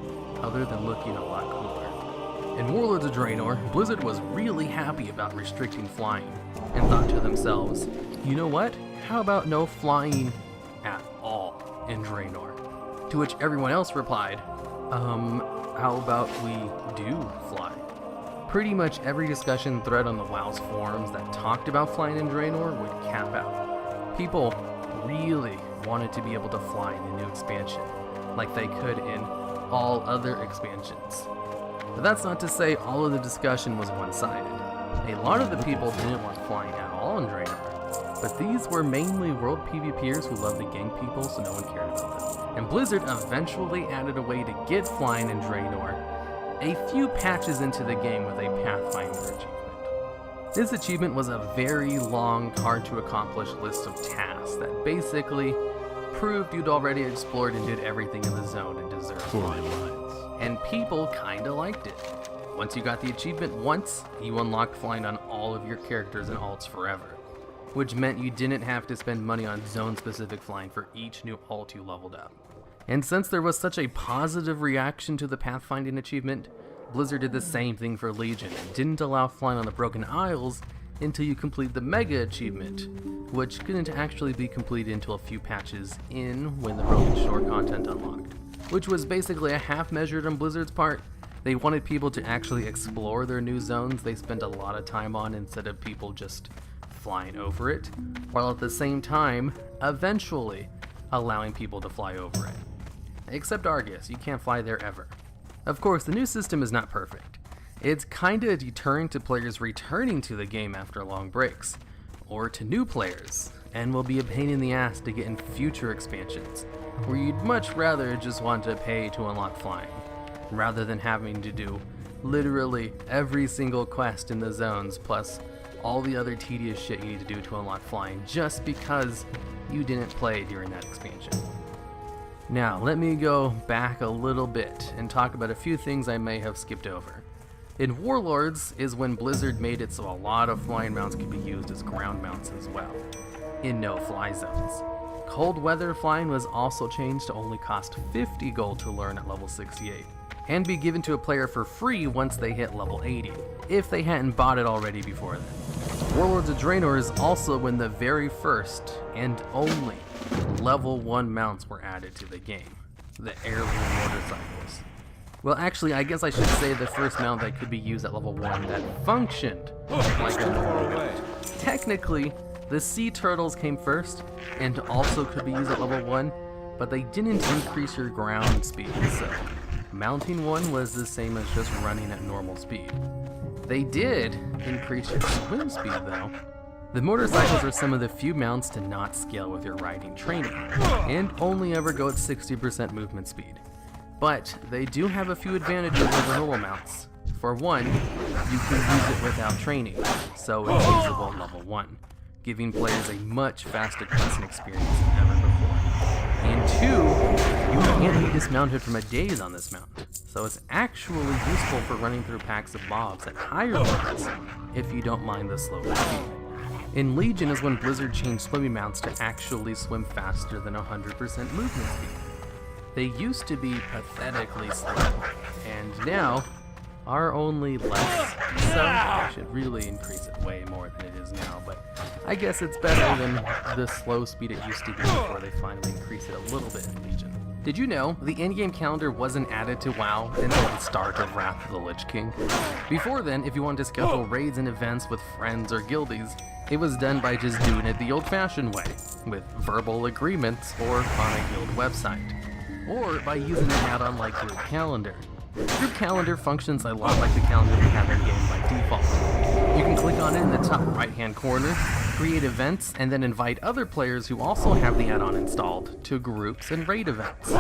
other than looking a lot cooler. In Warlords of Draenor, Blizzard was really happy about restricting flying, and thought to themselves, you know what, how about no flying at all in Draenor? To which everyone else replied, how about we do fly? Pretty much every discussion thread on the WoW's forums that talked about flying in Draenor would cap out. People really wanted to be able to fly in the new expansion, like they could in all other expansions. But that's not to say all of the discussion was one-sided. A lot of the people didn't want flying at all in Draenor, but these were mainly world PvPers who loved to gank people, so no one cared about them. And Blizzard eventually added a way to get flying in Draenor a few patches into the game with a Pathfinder achievement. This achievement was a very long, hard-to-accomplish list of tasks that basically proved you'd already explored and did everything in the zone and deserved flying. And people kinda liked it. Once you got the achievement once, you unlocked flying on all of your characters and alts forever, which meant you didn't have to spend money on zone-specific flying for each new alt you leveled up. And since there was such a positive reaction to the pathfinding achievement, Blizzard did the same thing for Legion and didn't allow flying on the Broken Isles until you complete the Mega achievement, which couldn't actually be completed until a few patches in when the Broken Shore content unlocked, which was basically a half measured on Blizzard's part. They wanted people to actually explore their new zones they spent a lot of time on instead of people just flying over it, while at the same time, eventually, allowing people to fly over it. Except Argus, you can't fly there ever. Of course, the new system is not perfect. It's kinda a deterrent to players returning to the game after long breaks, or to new players, and will be a pain in the ass to get in future expansions, where you'd much rather just want to pay to unlock flying, rather than having to do literally every single quest in the zones, plus all the other tedious shit you need to do to unlock flying just because you didn't play during that expansion. Now, let me go back a little bit and talk about a few things I may have skipped over. In Warlords is when Blizzard made it so a lot of flying mounts could be used as ground mounts as well, in no-fly zones. Cold weather flying was also changed to only cost 50 gold to learn at level 68, and be given to a player for free once they hit level 80, if they hadn't bought it already before then. Warlords of Draenor is also when the very first and only level 1 mounts were added to the game, the heirloom motorcycles. Well, actually, I guess I should say the first mount that could be used at level 1 that functioned like a normal mount. Technically, the sea turtles came first and also could be used at level 1, but they didn't increase your ground speed, so mounting one was the same as just running at normal speed. They did increase your swim speed though. The motorcycles are some of the few mounts to not scale with your riding training, and only ever go at 60% movement speed. But they do have a few advantages over normal mounts. For one, you can use it without training, so it's usable at level 1, giving players a much faster questing experience than ever before. And 2, you can't be dismounted from a daze on this mount, so it's actually useful for running through packs of mobs at higher levels if you don't mind the slower speed. In Legion is when Blizzard changed swimming mounts to actually swim faster than 100% movement speed. They used to be pathetically slow, and now are only less, so I should really increase it way more than it is now, but I guess it's better than the slow speed it used to be before they finally increased it a little bit in Legion. Did you know the in-game calendar wasn't added to WoW until the start of Wrath of the Lich King? Before then, if you wanted to schedule raids and events with friends or guildies, it was done by just doing it the old-fashioned way, with verbal agreements or on a guild website, or by using an add-on like Group Calendar. Group Calendar functions a lot like the calendar we have in-game by default. You can click on it in the top right-hand corner, create events, and then invite other players who also have the add-on installed to groups and raid events.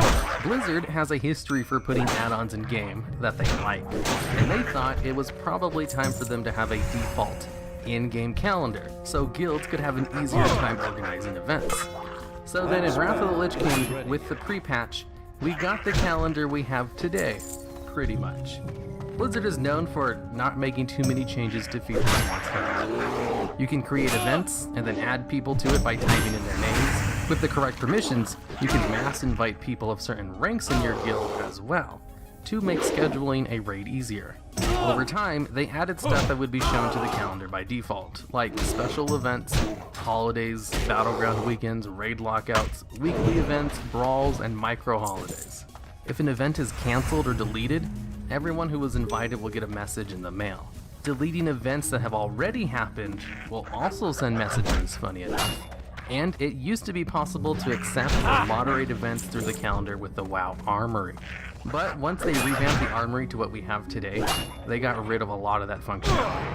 Blizzard has a history for putting add-ons in-game that they like, and they thought it was probably time for them to have a default in-game calendar, so guilds could have an easier time organizing events. So then in Wrath of the Lich King, with the pre-patch, we got the calendar we have today, pretty much. Blizzard is known for not making too many changes to features once done. You can create events and then add people to it by typing in their names. With the correct permissions, you can mass invite people of certain ranks in your guild as well, to make scheduling a raid easier. Over time, they added stuff that would be shown to the calendar by default, like special events, holidays, battleground weekends, raid lockouts, weekly events, brawls, and micro-holidays. If an event is cancelled or deleted, everyone who was invited will get a message in the mail. Deleting events that have already happened will also send messages, funny enough. And it used to be possible to accept or moderate events through the calendar with the WoW Armory. But once they revamped the Armory to what we have today, they got rid of a lot of that functionality.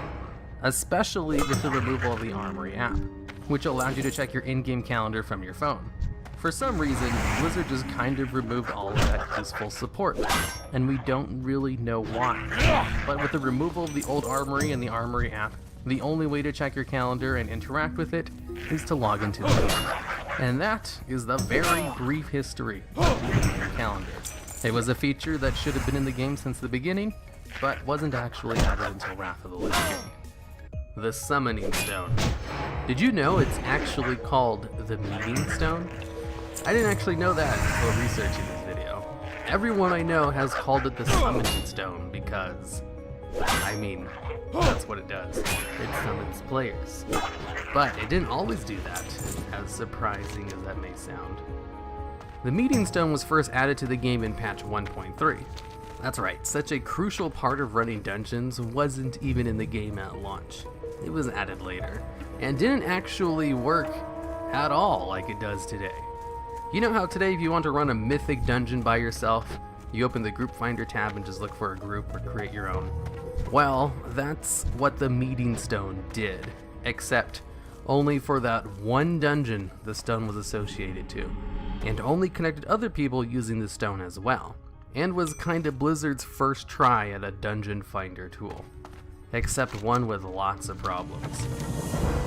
Especially with the removal of the Armory app, which allowed you to check your in-game calendar from your phone. For some reason, Blizzard just kind of removed all of that useful support, and we don't really know why. But with the removal of the old Armory and the Armory app, the only way to check your calendar and interact with it is to log into the game. And that is the very brief history of the in-game calendar. It was a feature that should have been in the game since the beginning, but wasn't actually added until Wrath of the Lich King. The Summoning Stone. Did you know it's actually called the Meeting Stone? I didn't actually know that until researching this video. Everyone I know has called it the Summoning Stone because, I mean, that's what it does. It summons players. But it didn't always do that, as surprising as that may sound. The Meeting Stone was first added to the game in patch 1.3. That's right, such a crucial part of running dungeons wasn't even in the game at launch. It was added later, and didn't actually work at all like it does today. You know how today if you want to run a mythic dungeon by yourself, you open the group finder tab and just look for a group or create your own? Well, that's what the Meeting Stone did, except only for that one dungeon the stone was associated to, and only connected other people using the stone as well, and was kinda Blizzard's first try at a dungeon finder tool. Except one with lots of problems.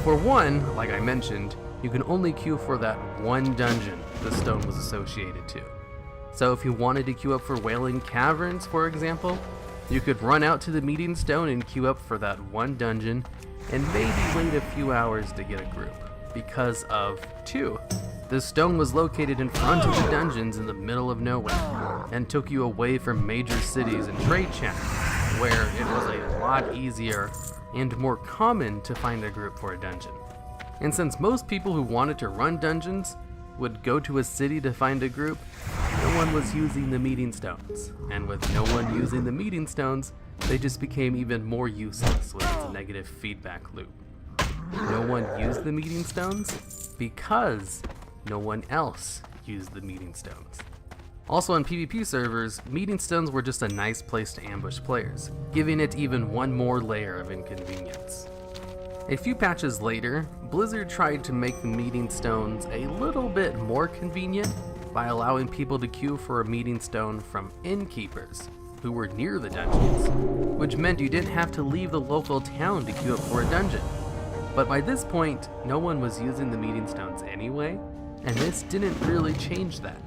For one, like I mentioned, you can only queue for that one dungeon the stone was associated to. So if you wanted to queue up for Wailing Caverns, for example, you could run out to the Meeting Stone and queue up for that one dungeon, and maybe wait a few hours to get a group, because of 2. The stone was located in front of the dungeons in the middle of nowhere, and took you away from major cities and trade channels, where it was a lot easier and more common to find a group for a dungeon. And since most people who wanted to run dungeons would go to a city to find a group, no one was using the Meeting Stones. And with no one using the Meeting Stones, they just became even more useless with its negative feedback loop. No one used the Meeting Stones because no one else used the Meeting Stones. Also on PvP servers, Meeting Stones were just a nice place to ambush players, giving it even one more layer of inconvenience. A few patches later, Blizzard tried to make the Meeting Stones a little bit more convenient, by allowing people to queue for a meeting stone from innkeepers who were near the dungeons, which meant you didn't have to leave the local town to queue up for a dungeon. But by this point, no one was using the meeting stones anyway, and this didn't really change that.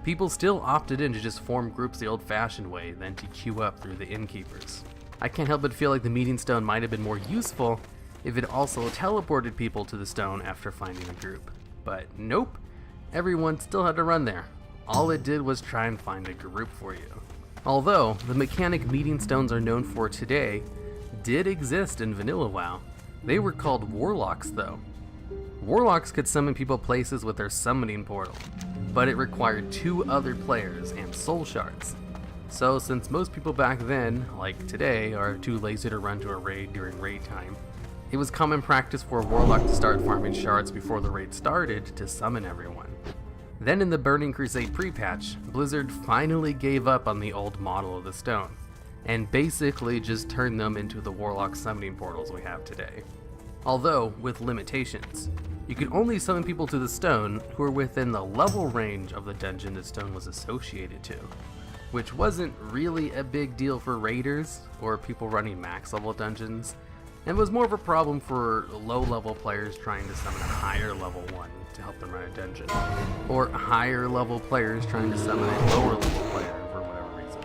People still opted in to just form groups the old-fashioned way than to queue up through the innkeepers. I can't help but feel like the meeting stone might have been more useful if it also teleported people to the stone after finding a group. But nope, everyone still had to run there. All it did was try and find a group for you. Although the mechanic meeting stones are known for today did exist in vanilla WoW, they were called warlocks though. Warlocks could summon people places with their summoning portal, but it required 2 other players and soul shards. So since most people back then, like today, are too lazy to run to a raid during raid time, it was common practice for a warlock to start farming shards before the raid started to summon everyone. Then in the Burning Crusade pre-patch, Blizzard finally gave up on the old model of the stone, and basically just turned them into the warlock summoning portals we have today. Although, with limitations. You could only summon people to the stone who were within the level range of the dungeon the stone was associated to, which wasn't really a big deal for raiders or people running max level dungeons, and was more of a problem for low level players trying to summon a higher level one to help them run a dungeon, or higher level players trying to summon a lower level player for whatever reason,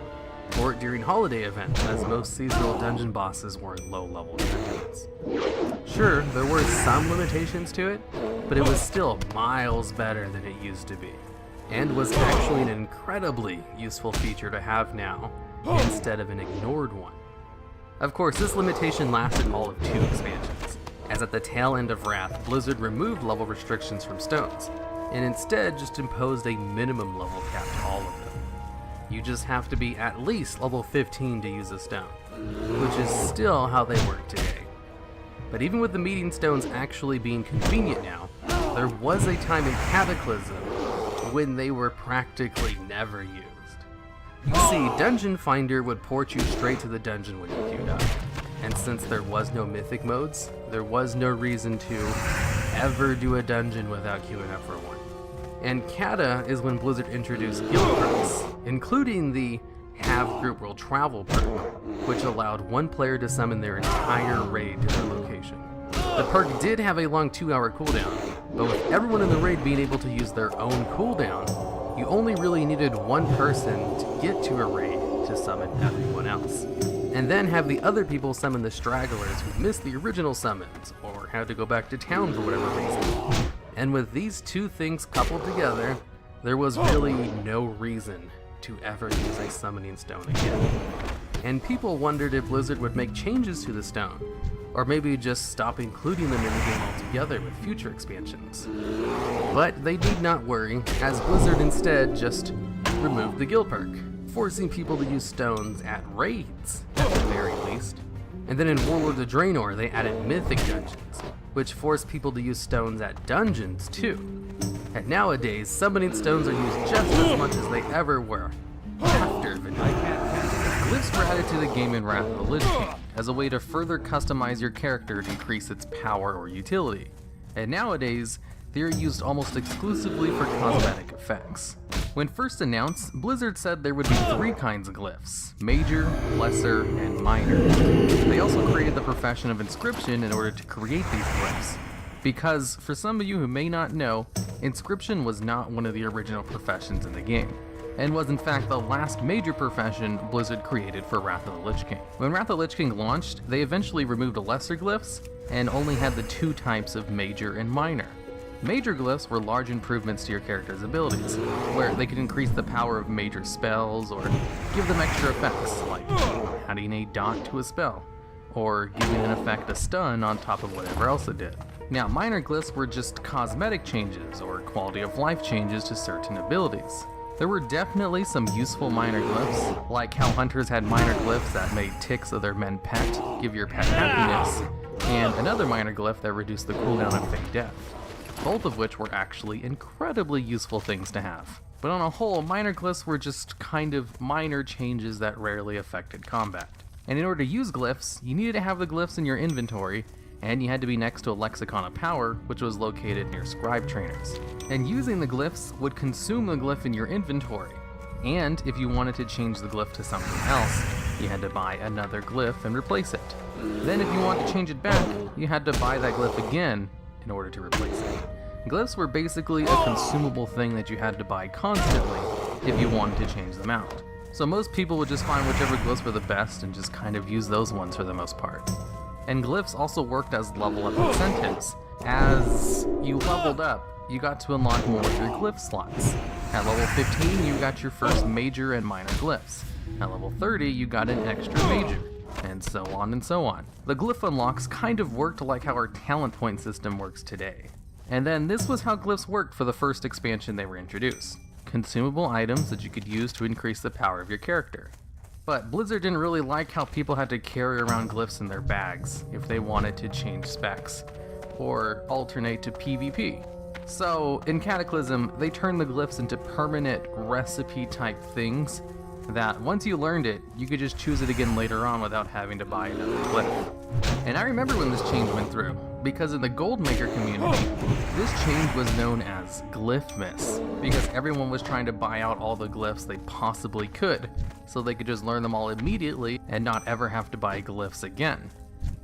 or during holiday events as most seasonal dungeon bosses were in low level dungeons. Sure, there were some limitations to it, but it was still miles better than it used to be, and was actually an incredibly useful feature to have now, instead of an ignored one. Of course, this limitation lasted all of 2 expansions, as at the tail end of Wrath, Blizzard removed level restrictions from stones, and instead just imposed a minimum level cap to all of them. You just have to be at least level 15 to use a stone, which is still how they work today. But even with the meeting stones actually being convenient now, there was a time in Cataclysm when they were practically never used. You see, Dungeon Finder would port you straight to the dungeon when you queued up, and since there was no mythic modes, there was no reason to ever do a dungeon without queuing up for one. And Cata is when Blizzard introduced guild perks, including the Have Group World Travel perk, which allowed one player to summon their entire raid to their location. The perk did have a long 2-hour cooldown, but with everyone in the raid being able to use their own cooldown, you only really needed one person to get to a raid to summon everyone else, and then have the other people summon the stragglers who missed the original summons, or had to go back to town for whatever reason. And with these 2 things coupled together, there was really no reason to ever use a summoning stone again. And people wondered if Blizzard would make changes to the stone, or maybe just stop including them in the game altogether with future expansions. But they need not worry, as Blizzard instead just removed the guild perk, forcing people to use stones at raids, at the very least. And then in Warlords of Draenor, they added mythic dungeons, which forced people to use stones at dungeons too. And nowadays, summoning stones are used just as much as they ever were after vanilla. Glyphs were added to the game in Wrath of the Lich King as a way to further customize your character to increase its power or utility. And nowadays, they are used almost exclusively for cosmetic effects. When first announced, Blizzard said there would be 3 kinds of glyphs: major, lesser, and minor. They also created the profession of inscription in order to create these glyphs. Because, for some of you who may not know, inscription was not one of the original professions in the game, and was in fact the last major profession Blizzard created for Wrath of the Lich King. When Wrath of the Lich King launched, they eventually removed the lesser glyphs, and only had the 2 types of major and minor. Major glyphs were large improvements to your character's abilities, where they could increase the power of major spells, or give them extra effects, like adding a dot to a spell, or giving an effect a stun on top of whatever else it did. Now, minor glyphs were just cosmetic changes, or quality of life changes to certain abilities. There were definitely some useful minor glyphs, like how hunters had minor glyphs that made ticks of their men pet give your pet happiness, and another minor glyph that reduced the cooldown of fake death, both of which were actually incredibly useful things to have. But on a whole, minor glyphs were just kind of minor changes that rarely affected combat. And in order to use glyphs, you needed to have the glyphs in your inventory, and you had to be next to a lexicon of power, which was located near scribe trainers. And using the glyphs would consume the glyph in your inventory. And if you wanted to change the glyph to something else, you had to buy another glyph and replace it. Then if you wanted to change it back, you had to buy that glyph again in order to replace it. Glyphs were basically a consumable thing that you had to buy constantly if you wanted to change them out. So most people would just find whichever glyphs were the best and just kind of use those ones for the most part. And glyphs also worked as level up incentives. As you leveled up, you got to unlock more of your glyph slots. At level 15, you got your first major and minor glyphs. At level 30, you got an extra major, and so on and so on. The glyph unlocks kind of worked like how our talent point system works today. And then this was how glyphs worked for the first expansion they were introduced. Consumable items that you could use to increase the power of your character. But Blizzard didn't really like how people had to carry around glyphs in their bags if they wanted to change specs, or alternate to PvP. So, in Cataclysm, they turned the glyphs into permanent recipe-type things that once you learned it, you could just choose it again later on without having to buy another glyph. And I remember when this change went through, because in the Goldmaker community, this change was known as Glyphmas, because everyone was trying to buy out all the glyphs they possibly could, so they could just learn them all immediately and not ever have to buy glyphs again.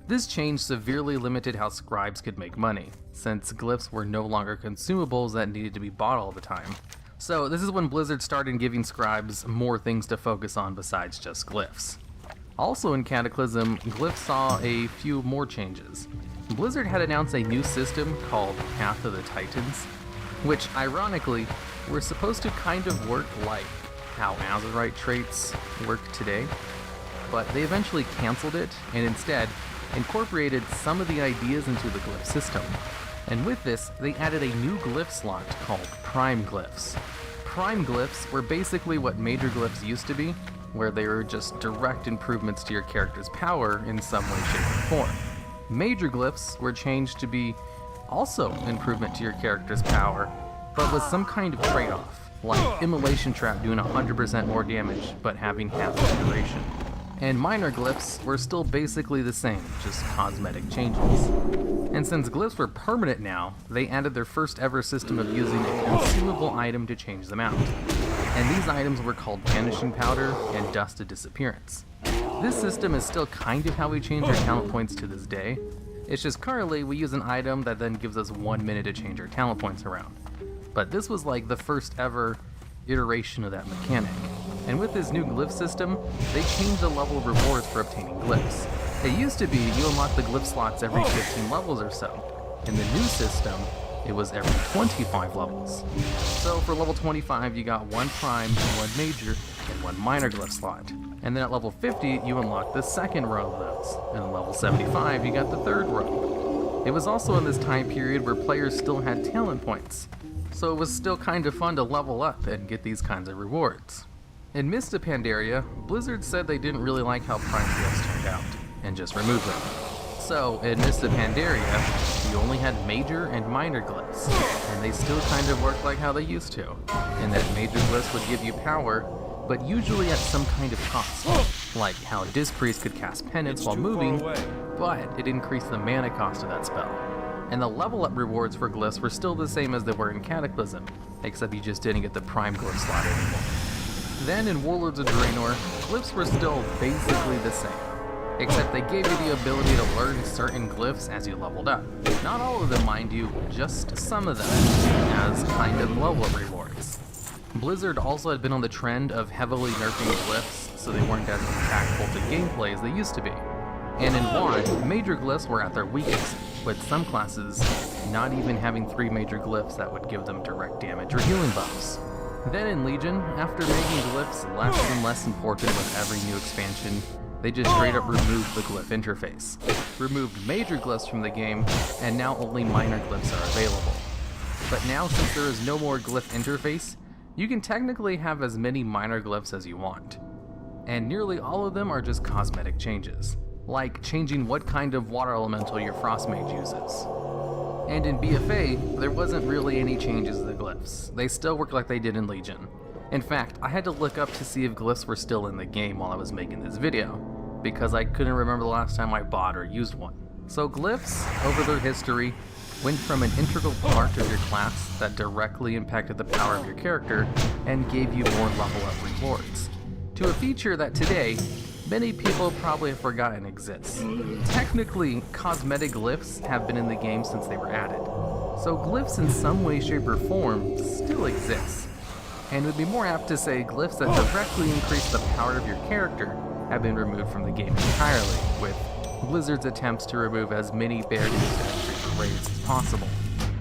This change severely limited how scribes could make money, since glyphs were no longer consumables that needed to be bought all the time. So this is when Blizzard started giving scribes more things to focus on besides just glyphs. Also in Cataclysm, glyphs saw a few more changes. Blizzard had announced a new system called Path of the Titans, which ironically were supposed to kind of work like how Azerite traits work today, but they eventually canceled it and instead incorporated some of the ideas into the glyph system. And with this, they added a new glyph slot called Prime Glyphs. Prime Glyphs were basically what major glyphs used to be, where they were just direct improvements to your character's power in some way, shape, or form. Major glyphs were changed to be also improvement to your character's power, but with some kind of trade-off, like Immolation Trap doing 100% more damage, but having half the duration. And minor glyphs were still basically the same, just cosmetic changes. And since glyphs were permanent now, they added their first ever system of using a consumable item to change them out. And these items were called Vanishing Powder and Dust of Disappearance. This system is still kind of how we change our talent points to this day. It's just currently we use an item that then gives us 1 minute to change our talent points around. But this was like the first ever iteration of that mechanic. And with this new glyph system, they changed the level of rewards for obtaining glyphs. It used to be you unlock the glyph slots every 15 levels or so. In the new system, it was every 25 levels. So for level 25, you got 1 prime, 1 major, and 1 minor glyph slot. And then at level 50, you unlock the second row of those. And at level 75, you got the third row. It was also in this time period where players still had talent points. So it was still kind of fun to level up and get these kinds of rewards. In Mist of Pandaria, Blizzard said they didn't really like how prime glyphs turned out, and just removed them. So, in Mist of Pandaria, you only had major and minor glyphs, and they still kind of worked like how they used to, in that major glyphs would give you power, but usually at some kind of cost, like how Disc Priest could cast Penance while moving, but it increased the mana cost of that spell. And the level up rewards for glyphs were still the same as they were in Cataclysm, except you just didn't get the prime glyph slot anymore. Then in Warlords of Draenor, glyphs were still basically the same, except they gave you the ability to learn certain glyphs as you leveled up. Not all of them, mind you, just some of them, as kind of level up rewards. Blizzard also had been on the trend of heavily nerfing glyphs, so they weren't as impactful to gameplay as they used to be. And in WoW, major glyphs were at their weakest, with some classes not even having 3 major glyphs that would give them direct damage or healing buffs. Then in Legion, after making glyphs less and less important with every new expansion, they just straight up removed the glyph interface, removed major glyphs from the game, and now only minor glyphs are available. But now, since there is no more glyph interface, you can technically have as many minor glyphs as you want. And nearly all of them are just cosmetic changes, like changing what kind of water elemental your Frost Mage uses. And in BFA, there wasn't really any changes to the glyphs. They still work like they did in Legion. In fact, I had to look up to see if glyphs were still in the game while I was making this video, because I couldn't remember the last time I bought or used one. So glyphs, over their history, went from an integral part of your class that directly impacted the power of your character and gave you more level up rewards, to a feature that today, many people probably have forgotten exists. Technically, cosmetic glyphs have been in the game since they were added, so glyphs in some way, shape, or form still exist. And it would be more apt to say glyphs that directly increase the power of your character have been removed from the game entirely, with Blizzard's attempts to remove as many barriers to entry for raids as possible.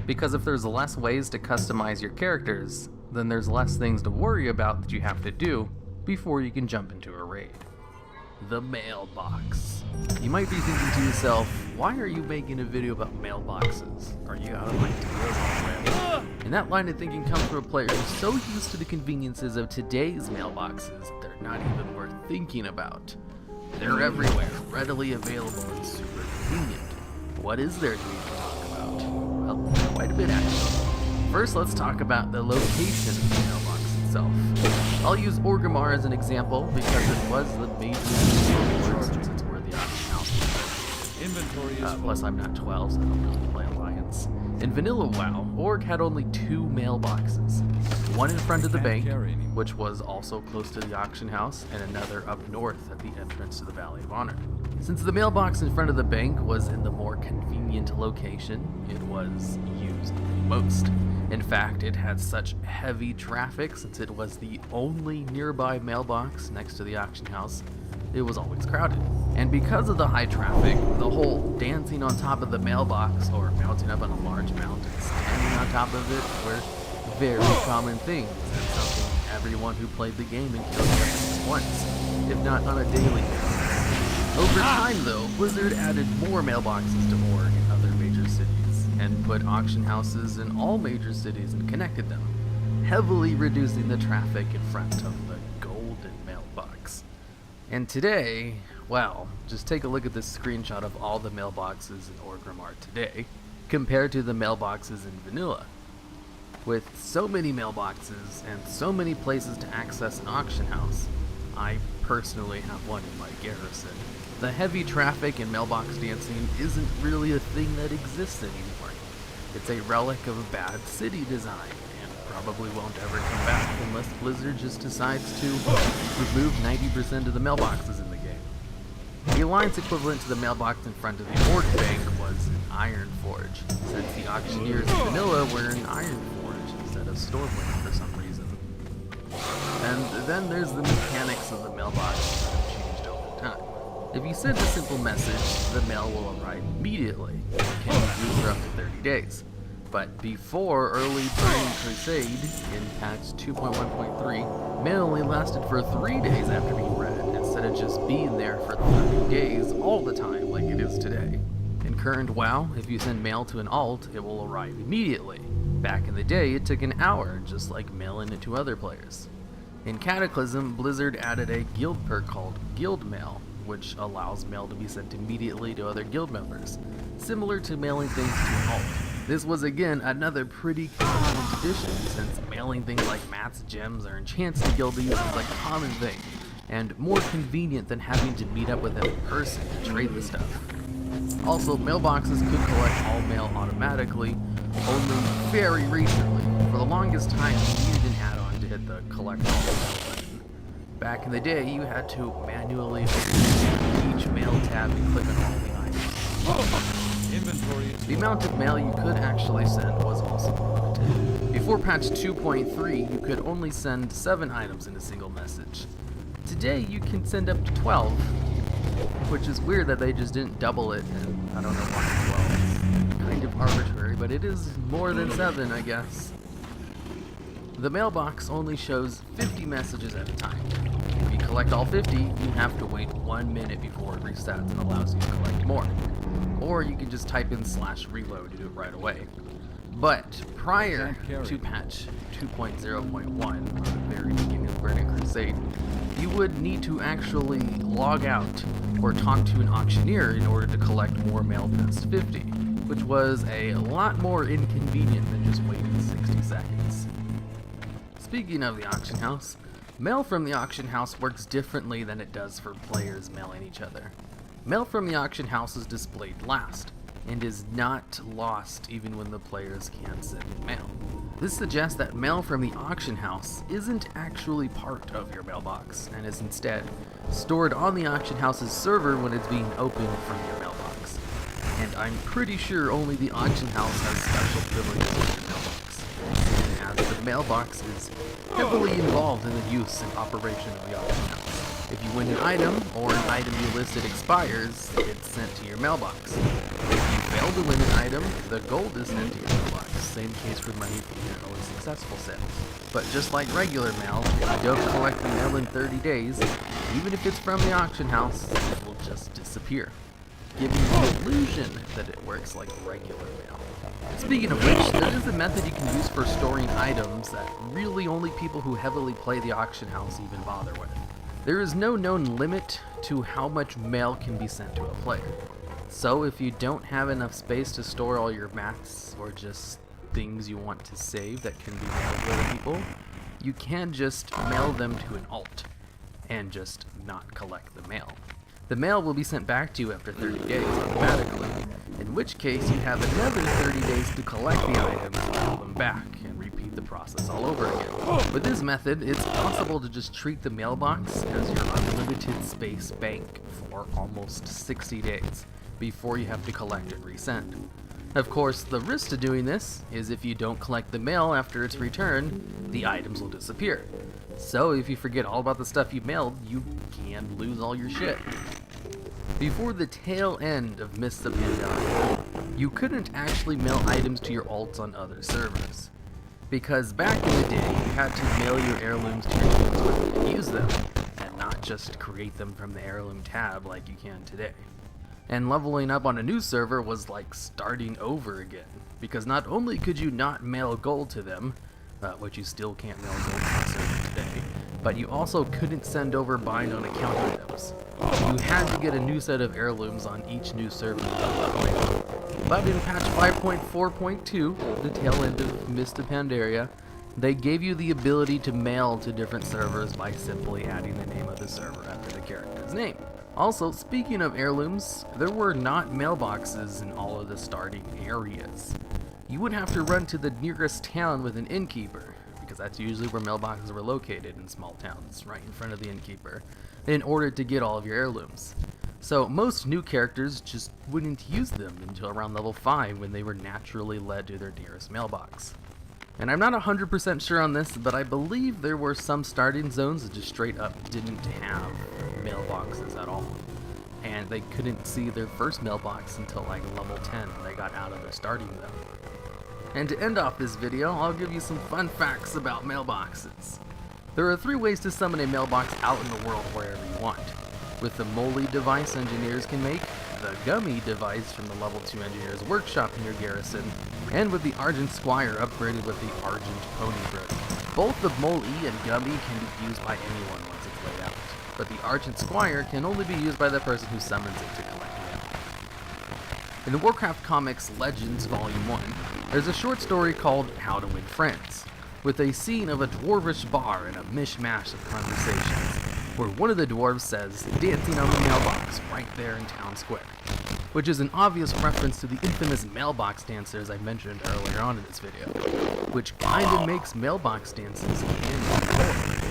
Because if there's less ways to customize your characters, then there's less things to worry about that you have to do before you can jump into a raid. The mailbox. You might be thinking to yourself, why are you making a video about mailboxes? Are you out of ideas already? And that line of thinking comes from a player who's so used to the conveniences of today's mailboxes, they're not even worth thinking about. They're everywhere, readily available, and super convenient. What is there to even talk about? Well, quite a bit actually. First, let's talk about the location of the mailbox itself. I'll use Orgrimmar as an example because it was the major reward since it's where the auction house was. Inventory is plus I'm not 12, so I don't really play Alliance. In vanilla WoW, Org had only 2 mailboxes. One in front of the bank, which was also close to the auction house, and another up north at the entrance to the Valley of Honor. Since the mailbox in front of the bank was in the more convenient location, it was used the most. In fact, it had such heavy traffic since it was the only nearby mailbox next to the auction house, it was always crowded. And because of the high traffic, the whole dancing on top of the mailbox or mounting up on a large mount and standing on top of it were very common things and something everyone who played the game encountered at least once, if not on a daily basis. Over time though, Blizzard added more mailboxes to Org and other major cities, and put auction houses in all major cities and connected them, heavily reducing the traffic in front of the golden mailbox. And today, well, just take a look at this screenshot of all the mailboxes in Orgrimmar today, compared to the mailboxes in vanilla. With so many mailboxes and so many places to access an auction house, I personally have one in my garrison. The heavy traffic and mailbox dancing isn't really a thing that exists anymore. It's a relic of a bad city design, and probably won't ever come back unless Blizzard just decides to remove 90% of the mailboxes in the game. The Alliance equivalent to the mailbox in front of the Orc Bank was an Iron Forge, since the auctioneers in vanilla were an Iron Forge instead of Stormwind for some reason. And then there's the mechanics of the mailbox that have changed over time. If you send a simple message, the mail will arrive immediately. It can be viewed for up to 30 days. But before early Burning Crusade, in patch 2.1.3, mail only lasted for 3 days after being read, instead of just being there for 30 days all the time like it is today. In current WoW, if you send mail to an alt, it will arrive immediately. Back in the day, it took an hour, just like mailing it to other players. In Cataclysm, Blizzard added a guild perk called Guild Mail, which allows mail to be sent immediately to other guild members, similar to mailing things to an alt. This was again another pretty convenient addition, since mailing things like mats, gems, or enchants to guildies is a common thing, and more convenient than having to meet up with them in person to trade the stuff. Also, mailboxes could collect all mail automatically, only very recently. For the longest time, you needed an add-on to hit the collect all mail button. Back in the day, you had to manually open each mail tab and click on all the items. The amount of mail you could actually send was also limited. Before patch 2.3, you could only send 7 items in a single message. Today, you can send up to 12, which is weird that they just didn't double it, and I don't know why 12. Kind of arbitrary, but it is more than 7, I guess. The mailbox only shows 50 messages at a time. If you collect all 50, you have to wait 1 minute before it resets and allows you to collect more. Or you can just type in /reload to do it right away. But prior to patch 2.0.1, on the very beginning of Burning Crusade, you would need to actually log out or talk to an auctioneer in order to collect more mail past 50, which was a lot more inconvenient than just waiting 60 seconds. Speaking of the auction house, mail from the auction house works differently than it does for players mailing each other. Mail from the auction house is displayed last, and is not lost even when the players can't send in mail. This suggests that mail from the auction house isn't actually part of your mailbox, and is instead stored on the auction house's server when it's being opened from your mailbox. And I'm pretty sure only the auction house has special privileges with your mailbox, as the mailbox is heavily involved in the use and operation of the auction house. If you win an item, or an item you listed expires, it's sent to your mailbox. If you fail to win an item, the gold is sent to your mailbox. Same case with money from your early successful sales. But just like regular mail, if you don't collect the mail in 30 days, even if it's from the auction house, it will just disappear, giving you the illusion that it works like regular mail. Speaking of which, there is a method you can use for storing items that really only people who heavily play the auction house even bother with. There is no known limit to how much mail can be sent to a player. So if you don't have enough space to store all your mats or just things you want to save that can be mailed to other people, you can just mail them to an alt and just not collect the mail. The mail will be sent back to you after 30 days automatically, in which case you have another 30 days to collect the items and mail them back, and repeat the process all over again. With this method, it's possible to just treat the mailbox as your unlimited space bank for almost 60 days, before you have to collect and resend. Of course, the risk to doing this is if you don't collect the mail after it's returned, the items will disappear. So if you forget all about the stuff you mailed, you can lose all your shit. Before the tail end of Mist of Pandaria, you couldn't actually mail items to your alts on other servers, because back in the day, you had to mail your heirlooms to your teams so you could use them, and not just create them from the heirloom tab like you can today. And leveling up on a new server was like starting over again, because not only could you not mail gold to them, which you still can't mail gold on a server today, but you also couldn't send over bind on account items. You had to get a new set of heirlooms on each new server. But in patch 5.4.2, the tail end of Mist of Pandaria, they gave you the ability to mail to different servers by simply adding the name of the server after the character's name. Also, speaking of heirlooms, there were not mailboxes in all of the starting areas. You would have to run to the nearest town with an innkeeper, because that's usually where mailboxes were located in small towns, right in front of the innkeeper, in order to get all of your heirlooms. So most new characters just wouldn't use them until around level 5 when they were naturally led to their nearest mailbox. And I'm not 100% sure on this, but I believe there were some starting zones that just straight up didn't have mailboxes at all. And they couldn't see their first mailbox until like level 10 when they got out of their starting zone. And to end off this video, I'll give you some fun facts about mailboxes. There are 3 ways to summon a mailbox out in the world wherever you want. With the Moly device engineers can make, the Gummy device from the level 2 engineer's workshop in your garrison, and with the Argent Squire upgraded with the Argent Pony Brick. Both the Moly and Gummy can be used by anyone once it's laid out, but the Argent Squire can only be used by the person who summons it to collect mail. In the Warcraft Comics Legends Volume 1, there's a short story called How to Win Friends, with a scene of a dwarvish bar and a mishmash of conversations, where one of the dwarves says, "Dancing on the mailbox right there in town square," which is an obvious reference to the infamous mailbox dancers I mentioned earlier on in this video, which kinda makes mailbox dances canon.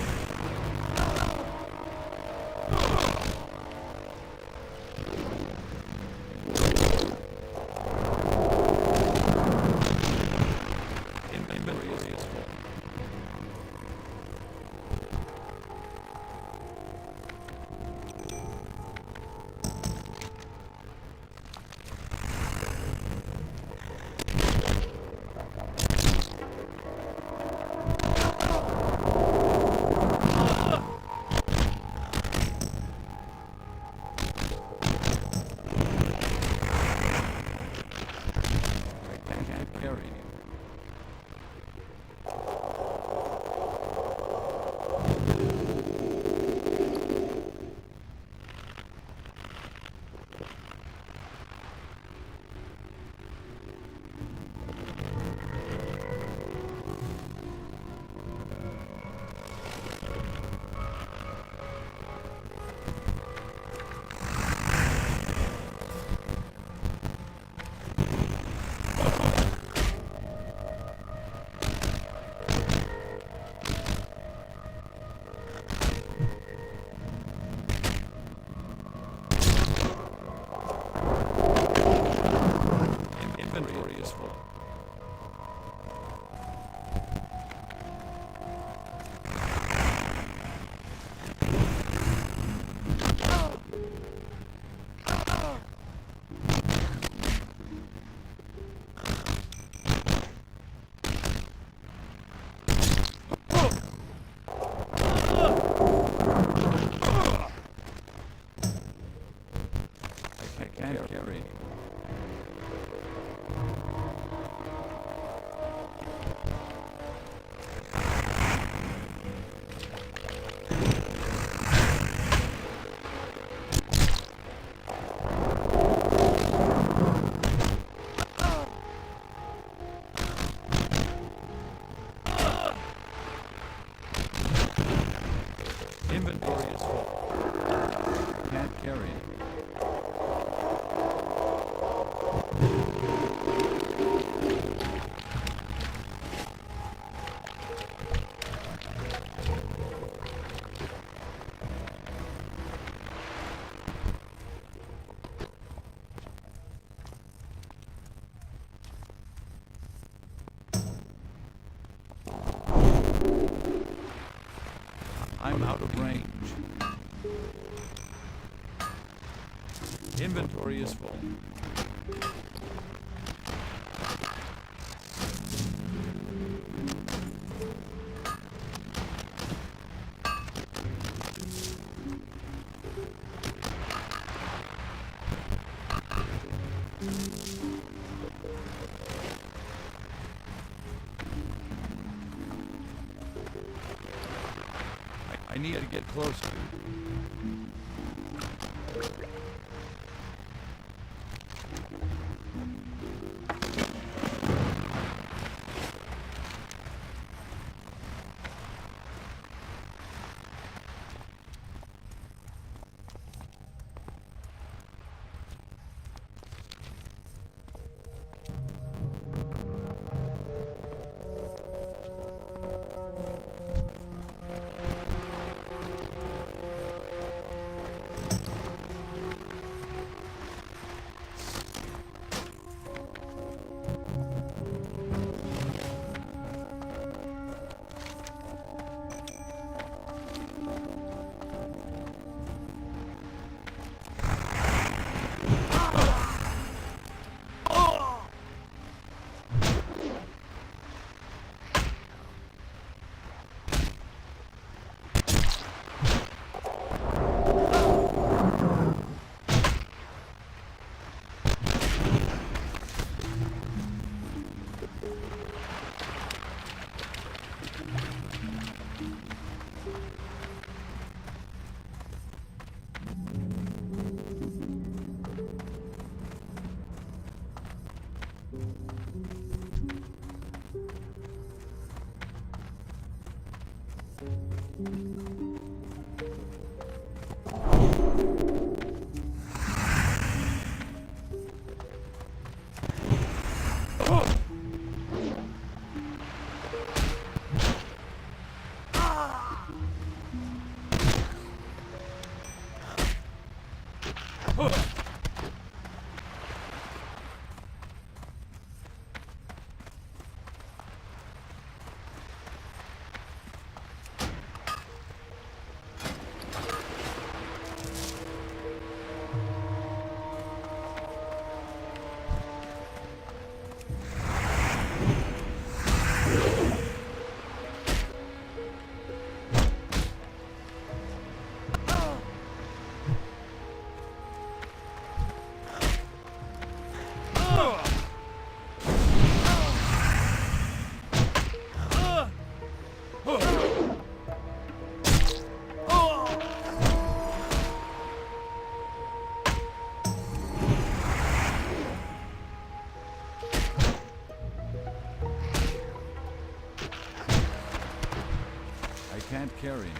carry it. I'm out of range. Inventory is full. I need to get closer. I can't carry anymore.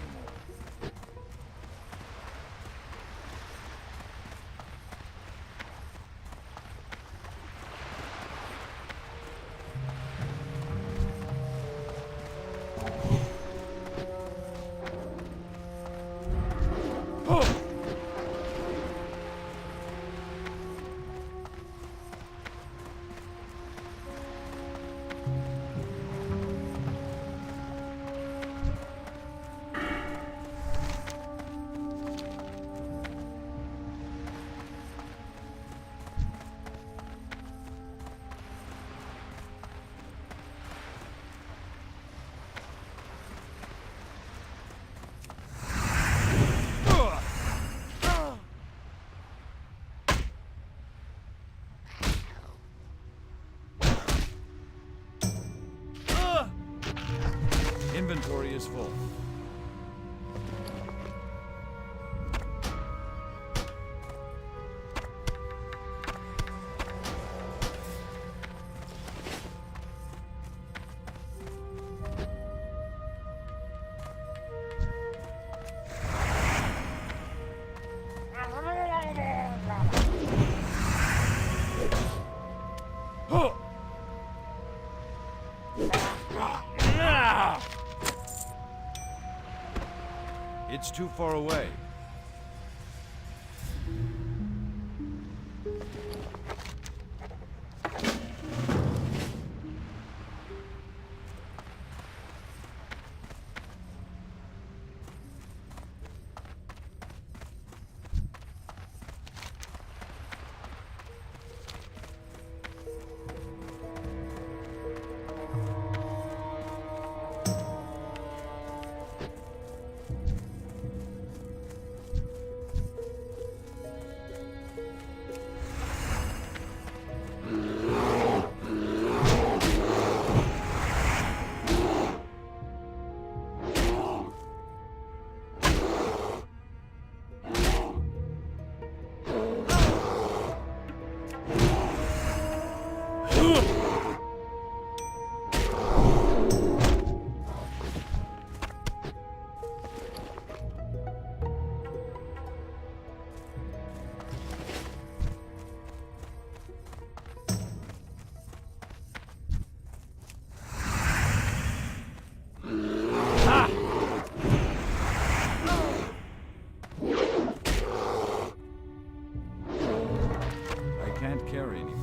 Inventory is full. It's too far away. I can't carry anymore.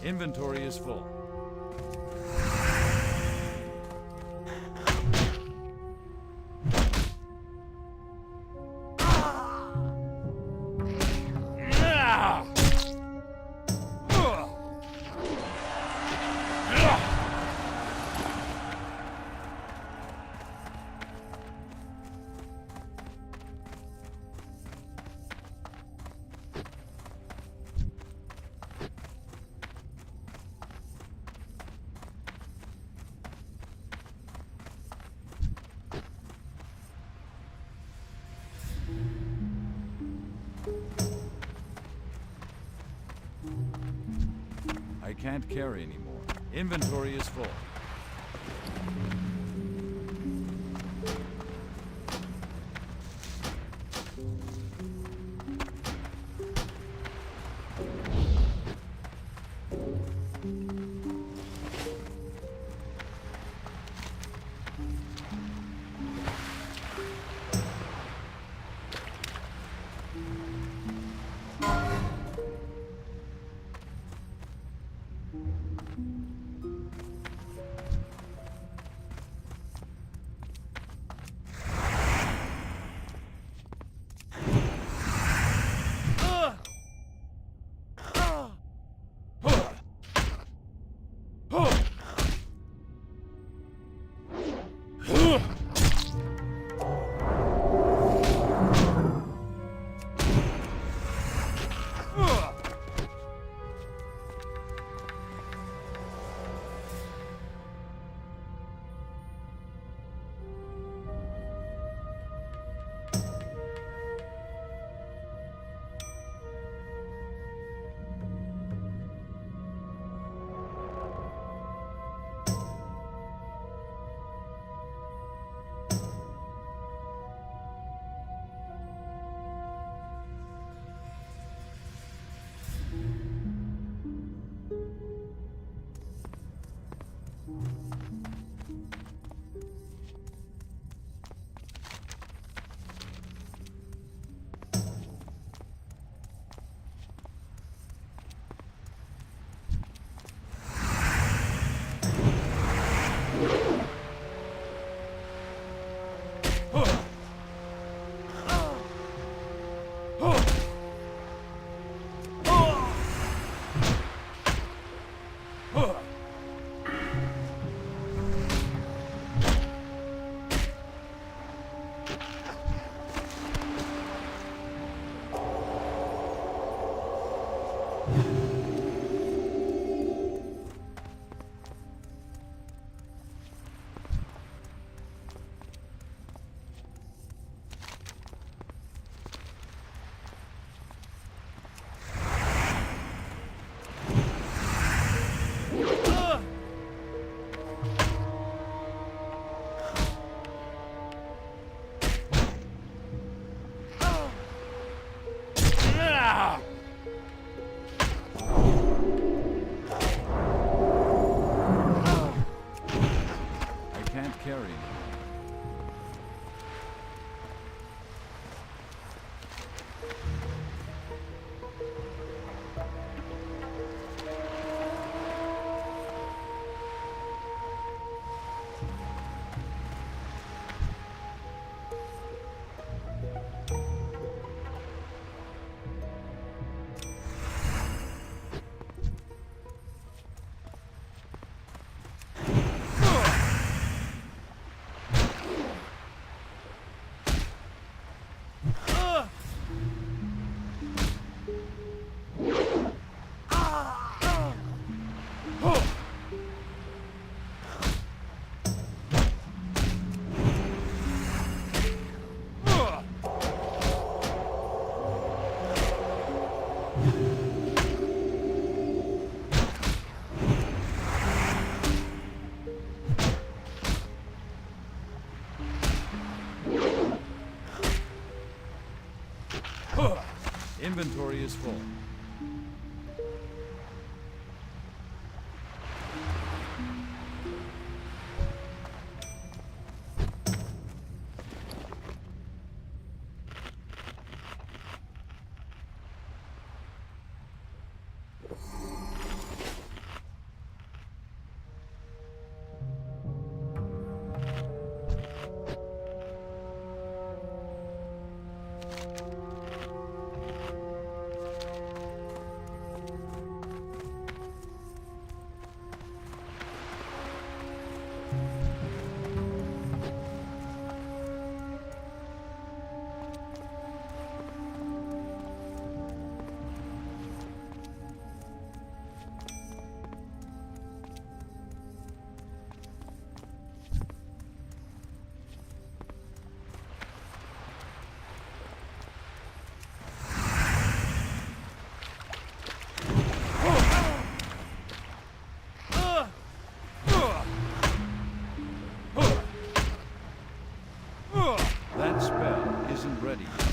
Inventory is full. I can't carry anymore. Inventory is full. I can't carry anymore. Inventory is full. That spell isn't ready yet.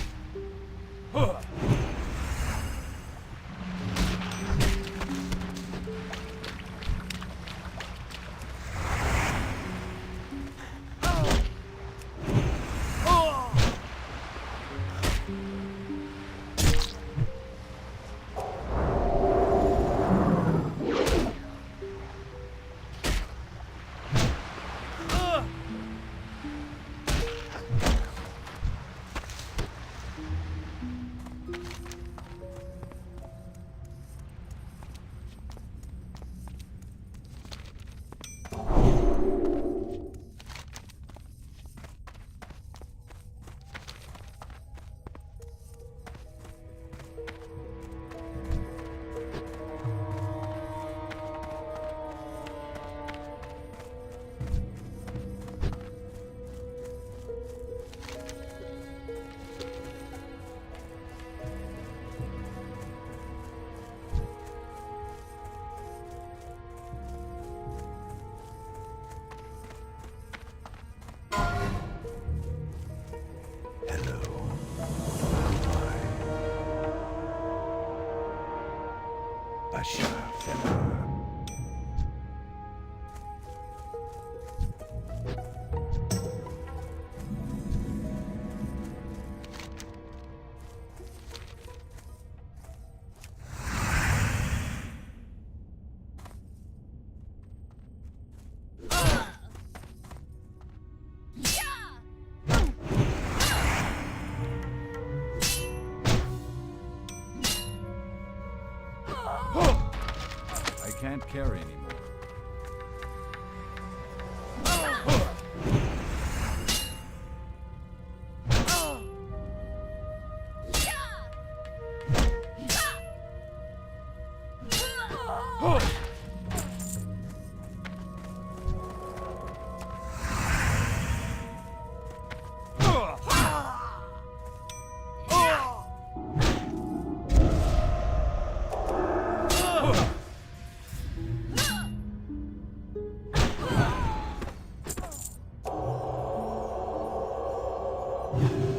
I can't carry anymore. Yeah.